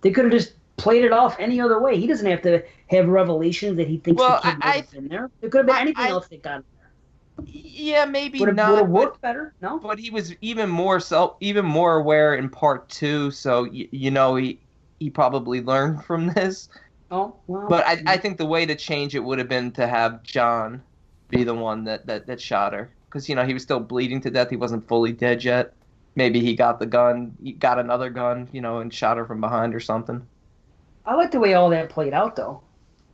They could have just played it off any other way. He doesn't have to have revelations that he thinks the kid was in there. There could have been anything else that got in there. Yeah, maybe not. Would have worked better? No? But he was even more aware in part 2, so he probably learned from this. Oh, well. But I think the way to change it would have been to have John be the one that shot her. Because, he was still bleeding to death. He wasn't fully dead yet. Maybe he got the gun, he got another gun, and shot her from behind or something. I like the way all that played out, though,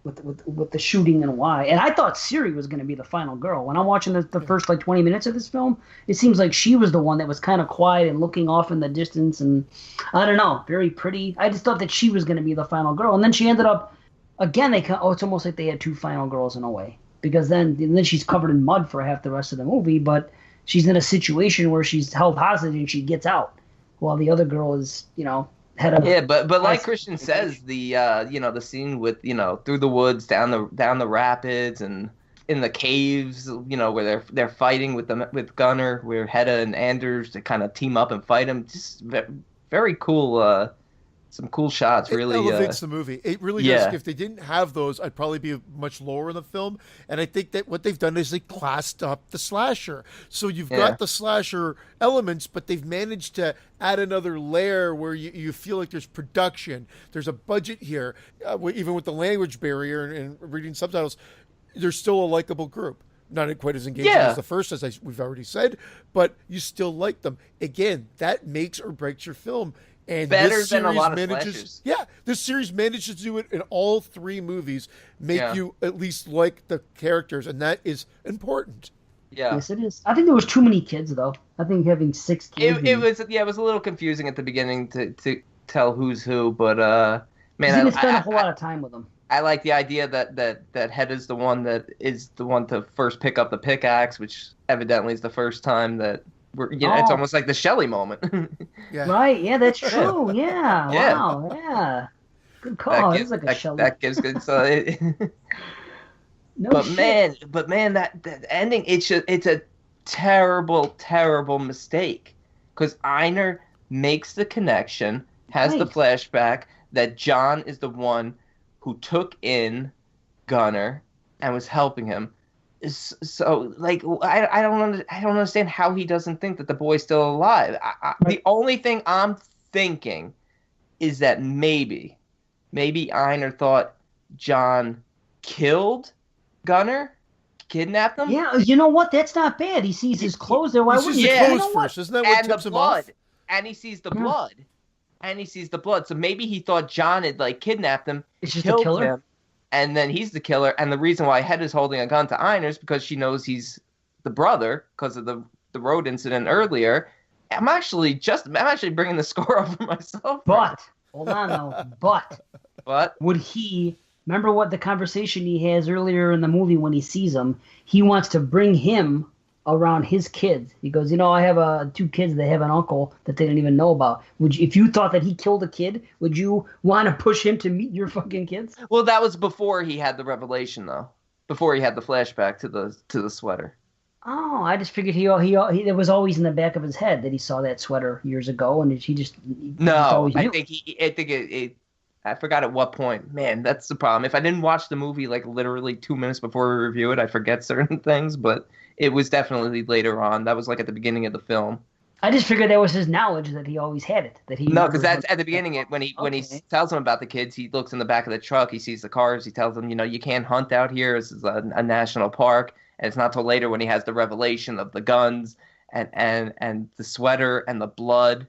with the shooting and why. And I thought Ciri was going to be the final girl. When I'm watching the first 20 minutes of this film, it seems like she was the one that was kind of quiet and looking off in the distance, and I don't know, very pretty. I just thought that she was going to be the final girl, and then she ended up again. It's almost like they had two final girls in a way, because then she's covered in mud for half the rest of the movie, but she's in a situation where she's held hostage and she gets out, while the other girl is but like Christian says, the the scene with through the woods, down the rapids, and in the caves, where they're fighting with Gunner, where Hedda and Anders to kind of team up and fight him. Just very cool. Some cool shots. Really it elevates the movie. It really does. If they didn't have those, I'd probably be much lower in the film. And I think that what they've done is they classed up the slasher. So you've got the slasher elements, but they've managed to add another layer where you feel like there's production. There's a budget here. Even with the language barrier and reading subtitles, there's still a likable group. Not quite as engaging as the first, as we've already said, but you still like them. Again, that makes or breaks your film. And better than a lot of slashers. Yeah, this series manages to do it in all 3 movies, make you at least like the characters, and that is important. Yeah. Yes, it is. I think there was too many kids, though. I think having 6 kids. It was a little confusing at the beginning to tell who's who, but man, I didn't spend a whole lot of time with them. I like the idea that Hedda's the one to first pick up the pickaxe, which evidently is the first time that. It's almost like the Shelley moment. Right, yeah, that's true. Yeah, wow, yeah. Good call. It's like a Shelley. That gives good. So but man, that ending, it's a terrible, terrible mistake. Because Einar makes the connection, has the flashback that John is the one who took in Gunner and was helping him. So, like, I don't understand how he doesn't think that the boy's still alive. The only thing I'm thinking is that maybe Einar thought John killed Gunner, kidnapped him. Yeah, you know what? That's not bad. He sees his clothes there. Why wouldn't you? Clothes first. Isn't that what tips him off? And he sees the blood. And he sees the blood. So maybe he thought John had, like, kidnapped him, it's just a killer. Him. And then he's the killer, and the reason why Hedda's holding a gun to Einar is because she knows he's the brother because of the road incident earlier. I'm actually bringing the score over myself. But hold on though. But would he remember what the conversation he has earlier in the movie when he sees him? He wants to bring him around his kids. He goes, I have 2 kids that have an uncle that they didn't even know about. If you thought that he killed a kid, would you want to push him to meet your fucking kids? Well, that was before he had the revelation, though. Before he had the flashback to the sweater. Oh, I just figured he it was always in the back of his head that he saw that sweater years ago, and he just always knew. I forgot at what point. Man, that's the problem. If I didn't watch the movie like literally 2 minutes before we review it, I forget certain things, but it was definitely later on. That was like at the beginning of the film. I just figured that was his knowledge that he always had it. No, because that's at the beginning. When he tells him about the kids, he looks in the back of the truck. He sees the cars. He tells them, you can't hunt out here. This is a national park. And it's not till later when he has the revelation of the guns and the sweater and the blood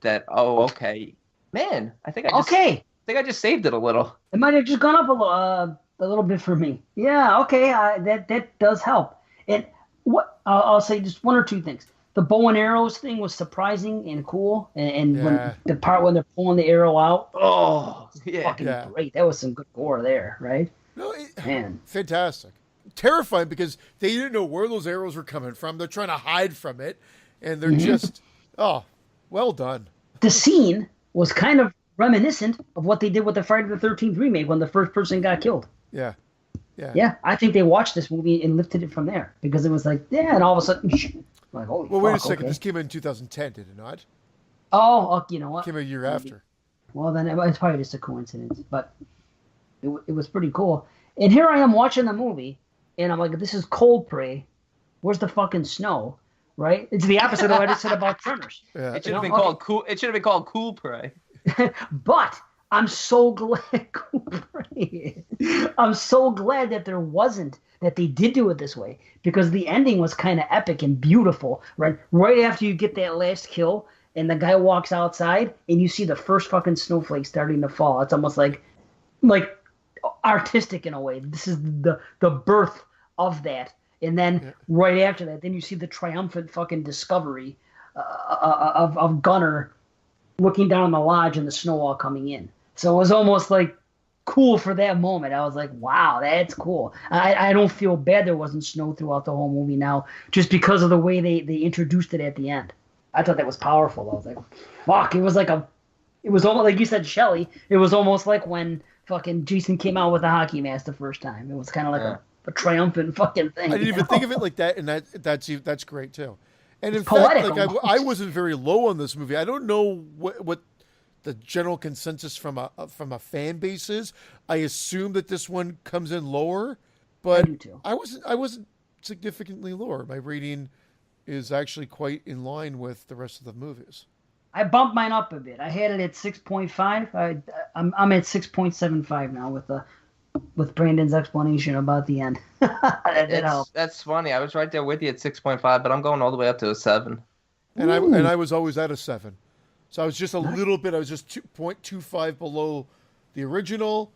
that okay, man, I think I just saved it a little. It might have just gone up a little bit for me. Yeah, okay, that does help. And what I'll say just 1 or 2 things. The bow and arrows thing was surprising and cool, and when the part when they're pulling the arrow out, fucking great. That was some good gore there, right? No, man, fantastic, terrifying because they didn't know where those arrows were coming from. They're trying to hide from it, and they're just well done. The scene was kind of reminiscent of what they did with the Friday the 13th remake when the first person got killed. Yeah, I think they watched this movie and lifted it from there because it was like, and all of a sudden, like, holy well, wait a second. Okay. This came out in 2010, did it not? Oh, you know what? It came a year after. Well, then it's probably just a coincidence, but it was pretty cool. And here I am watching the movie, and I'm like, this is cold prey. Where's the fucking snow? Right? It's the opposite of what I said about Tremors. Yeah. It should have been called cool. It should have been called Cool Prey. But I'm so glad. I'm so glad that that they did do it this way because the ending was kind of epic and beautiful. Right after you get that last kill and the guy walks outside and you see the first fucking snowflake starting to fall. It's almost like artistic in a way. This is the birth of that. And then right after that, then you see the triumphant fucking discovery of Gunner looking down on the lodge and the snow all coming in. So it was almost like cool for that moment. I was like, wow, that's cool. I don't feel bad there wasn't snow throughout the whole movie now, just because of the way they introduced it at the end. I thought that was powerful. I was like, fuck. It was almost like you said, Shelley. It was almost like when fucking Jason came out with a hockey mask the first time. It was kind of like a triumphant fucking thing. I didn't even think of it like that, and that's great too. And in It's fact, poetic like almost. I wasn't very low on this movie. I don't know what the general consensus from a fan base is. I assume that this one comes in lower, but I do too. I wasn't significantly lower. My rating is actually quite in line with the rest of the movies. I bumped mine up a bit. I had it at 6.5. I'm at 6.75 now with Brandon's explanation about the end. That helped. That's funny. I was right there with you at 6.5, but I'm going all the way up to a 7. And I was always at a 7. So I was just a little bit, I was just 2.25 below the original,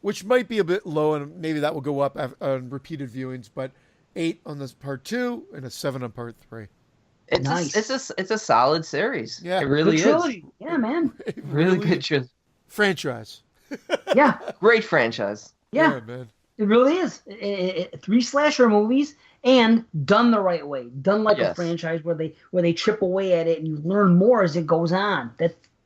which might be a bit low, and maybe that will go up on repeated viewings, but 8 on this part 2 and a 7 on part 3. It's a solid series. Yeah. It really Good is. trilogy. Yeah, man. Really good trilogy. Franchise. Yeah. Great franchise. Yeah. Man. It really is. 3 slasher movies and done the right way. Done like a franchise where they chip away at it and you learn more as it goes on.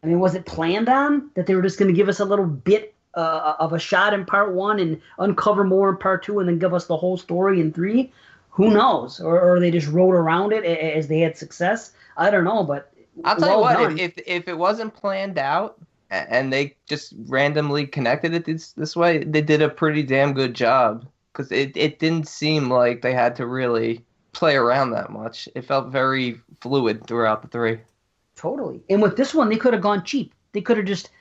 Was it planned on that they were just going to give us a little bit of a shot in part 1 and uncover more in part 2 and then give us the whole story in 3? Who knows? Or they just rode around it as they had success. I don't know, but I'll tell you what, if it wasn't planned out and they just randomly connected it this way, they did a pretty damn good job. Because it didn't seem like they had to really play around that much. It felt very fluid throughout the 3. Totally. And with this one, they could have gone cheap. They could have just,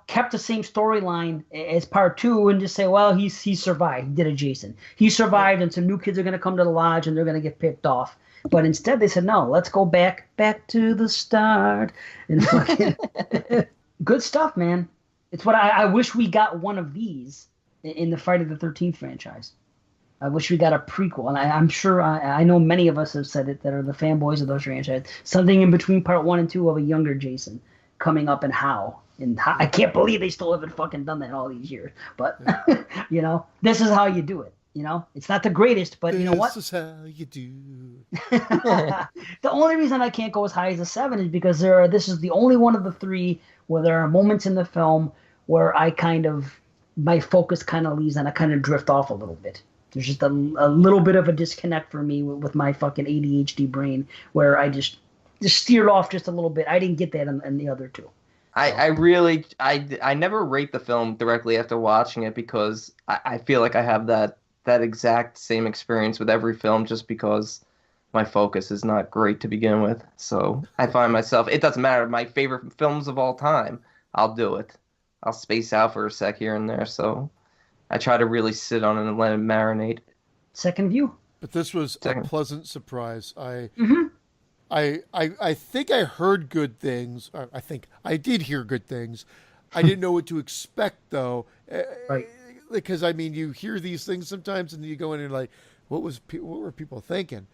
kept the same storyline as part 2 and just say, well, he survived. He did a Jason. He survived, and some new kids are going to come to the lodge, and they're going to get picked off. But instead, they said, no, let's go back to the start. And fucking good stuff, man. It's what I wish we got one of these in the Friday the 13th franchise. I wish we got a prequel, and I'm sure I know many of us have said it that are the fanboys of those franchises. Something in between part 1 and 2 of a younger Jason coming up and how. And I can't believe they still haven't fucking done that all these years. But, this is how you do it. It's not the greatest, but you know what? This is how you do. The only reason I can't go as high as a 7 is because this is the only one of the 3 where there are moments in the film where my focus kind of leaves and I kind of drift off a little bit. There's just a little bit of a disconnect for me with my fucking ADHD brain where I just steered off just a little bit. I didn't get that in the other 2. I never rate the film directly after watching it because I feel like I have that exact same experience with every film just because my focus is not great to begin with. So I find myself, it doesn't matter, my favorite films of all time, I'll do it. I'll space out for a sec here and there. So I try to really sit on it and let it marinate. Second view. But this was a pleasant surprise. I think I heard good things. I think I did hear good things. I didn't know what to expect, though. Right. Because, you hear these things sometimes, and you go in and like, what were people thinking?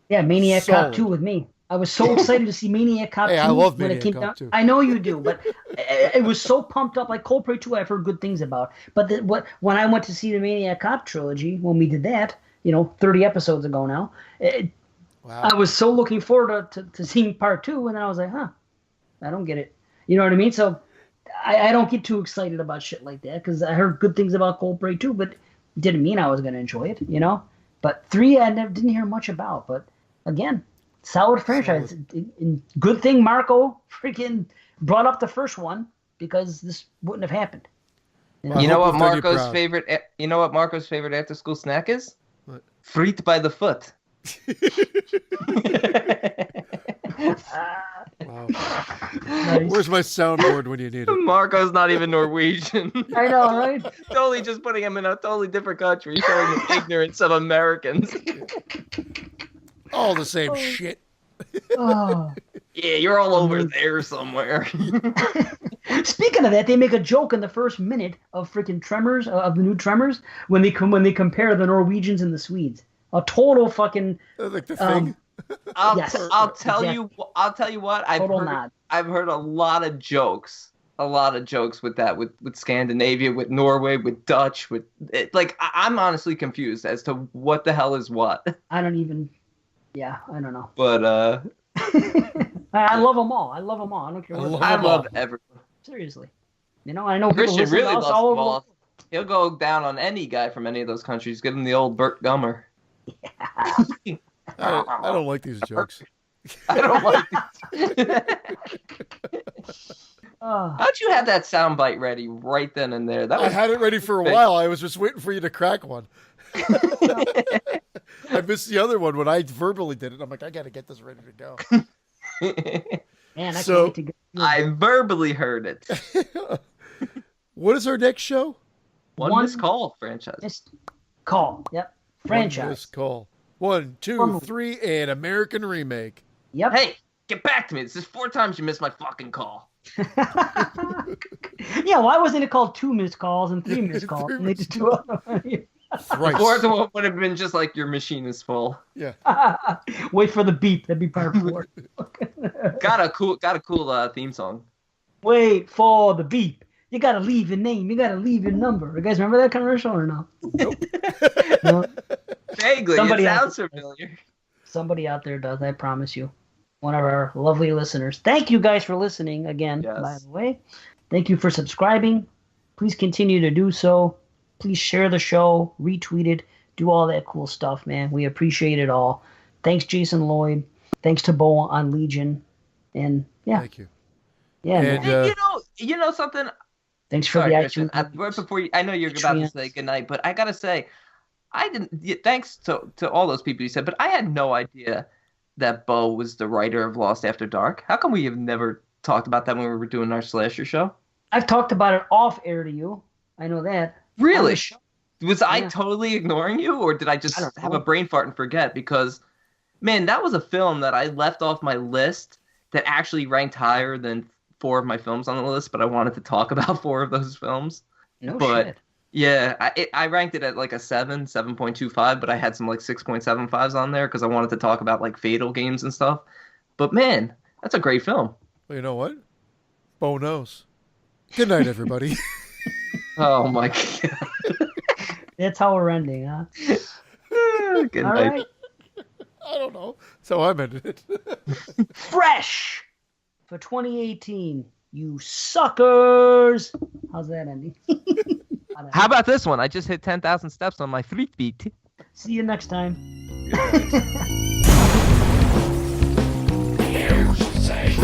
Yeah, Maniac Cop 2 with me. I was so excited to see Maniac Cop 2 I love when Maniac it came Cop down. 2. I know you do, but it was so pumped up. Like Coldplay 2, I've heard good things about. But when I went to see the Maniac Cop trilogy, when we did that, 30 episodes ago now, wow. I was so looking forward to seeing part 2, and then I was like, I don't get it. You know what I mean? So I don't get too excited about shit like that because I heard good things about Coldplay 2, but it didn't mean I was going to enjoy it, But 3, I didn't hear much about. But again, solid franchise. And good thing Marco freaking brought up the first one because this wouldn't have happened. You know what Marco's favorite? You know what Marco's favorite after-school snack is? What? Frites by the foot. Wow. Nice. Where's my soundboard when you need it? Marco's not even Norwegian. I know, right? Totally just putting him in a totally different country, showing the ignorance of Americans. All the same shit. Oh. Yeah, you're all over there somewhere. Speaking of that, they make a joke in the first minute of freaking Tremors, of the new Tremors, when they compare the Norwegians and the Swedes. A total fucking Like the thing. I'll tell you what. I've heard a lot of jokes with that, with Scandinavia, with Norway, with Dutch, I'm honestly confused as to what the hell is what. I don't know. But I love them all. I love them all. I don't care what. I love everyone. Seriously. I know Christian people listen really to us loves all them over. all. He'll go down on any guy from any of those countries. Give him the old Burt Gummer. I don't like these jokes. I don't like these. How'd you have that soundbite ready right then and there? I had it ready for a while. I was just waiting for you to crack one. I missed the other one when I verbally did it. I'm like, I got to get this ready to go. Man, I verbally heard it. What is our next show? One Missed Call franchise. Missed Call. Yep. Franchise. One Missed Call. 1, 2, 3, and American remake. Yep. Hey, get back to me. This is 4 times you missed my fucking call. Yeah, why wasn't it called 2 missed calls and 3 missed calls? And they just do it. The fourth one would have been just like your machine is full. Yeah. Wait for the beep. That'd be part 4. Got a cool theme song. Wait for the beep. You gotta leave your name. You gotta leave your number. You guys remember that commercial or no? Nope. No? Vaguely, it sounds familiar. Somebody out there does, I promise you. One of our lovely listeners. Thank you guys for listening again, by the way. Thank you for subscribing. Please continue to do so. Please share the show, retweet it, do all that cool stuff, man. We appreciate it all. Thanks, Jason Lloyd. Thanks to Bo on Legion. And yeah. Thank you. Yeah. And, you know something? Thanks for the iTunes. Right before I know you're about to say goodnight, but I gotta say, I didn't. Thanks to all those people you said, but I had no idea that Bo was the writer of Lost After Dark. How come we have never talked about that when we were doing our slasher show? I've talked about it off air to you. I know that. Really? Was I totally ignoring you, or did I just have a brain fart and forget? Because, man, that was a film that I left off my list that actually ranked higher than 4 of my films on the list, but I wanted to talk about 4 of those films. No but, shit. Yeah, I ranked it at like a 7.25, but I had some like 6.75s on there because I wanted to talk about like Fatal games and stuff. But man, that's a great film. Well, you know what? Bo knows. Good night, everybody. Oh my God. That's how we're ending, huh? Good All night. right. I don't know. So I'm ending it. Fresh for 2018. You suckers. How's that ending? How about this one? I just hit 10,000 steps on my 3 feet. See you next time. You say,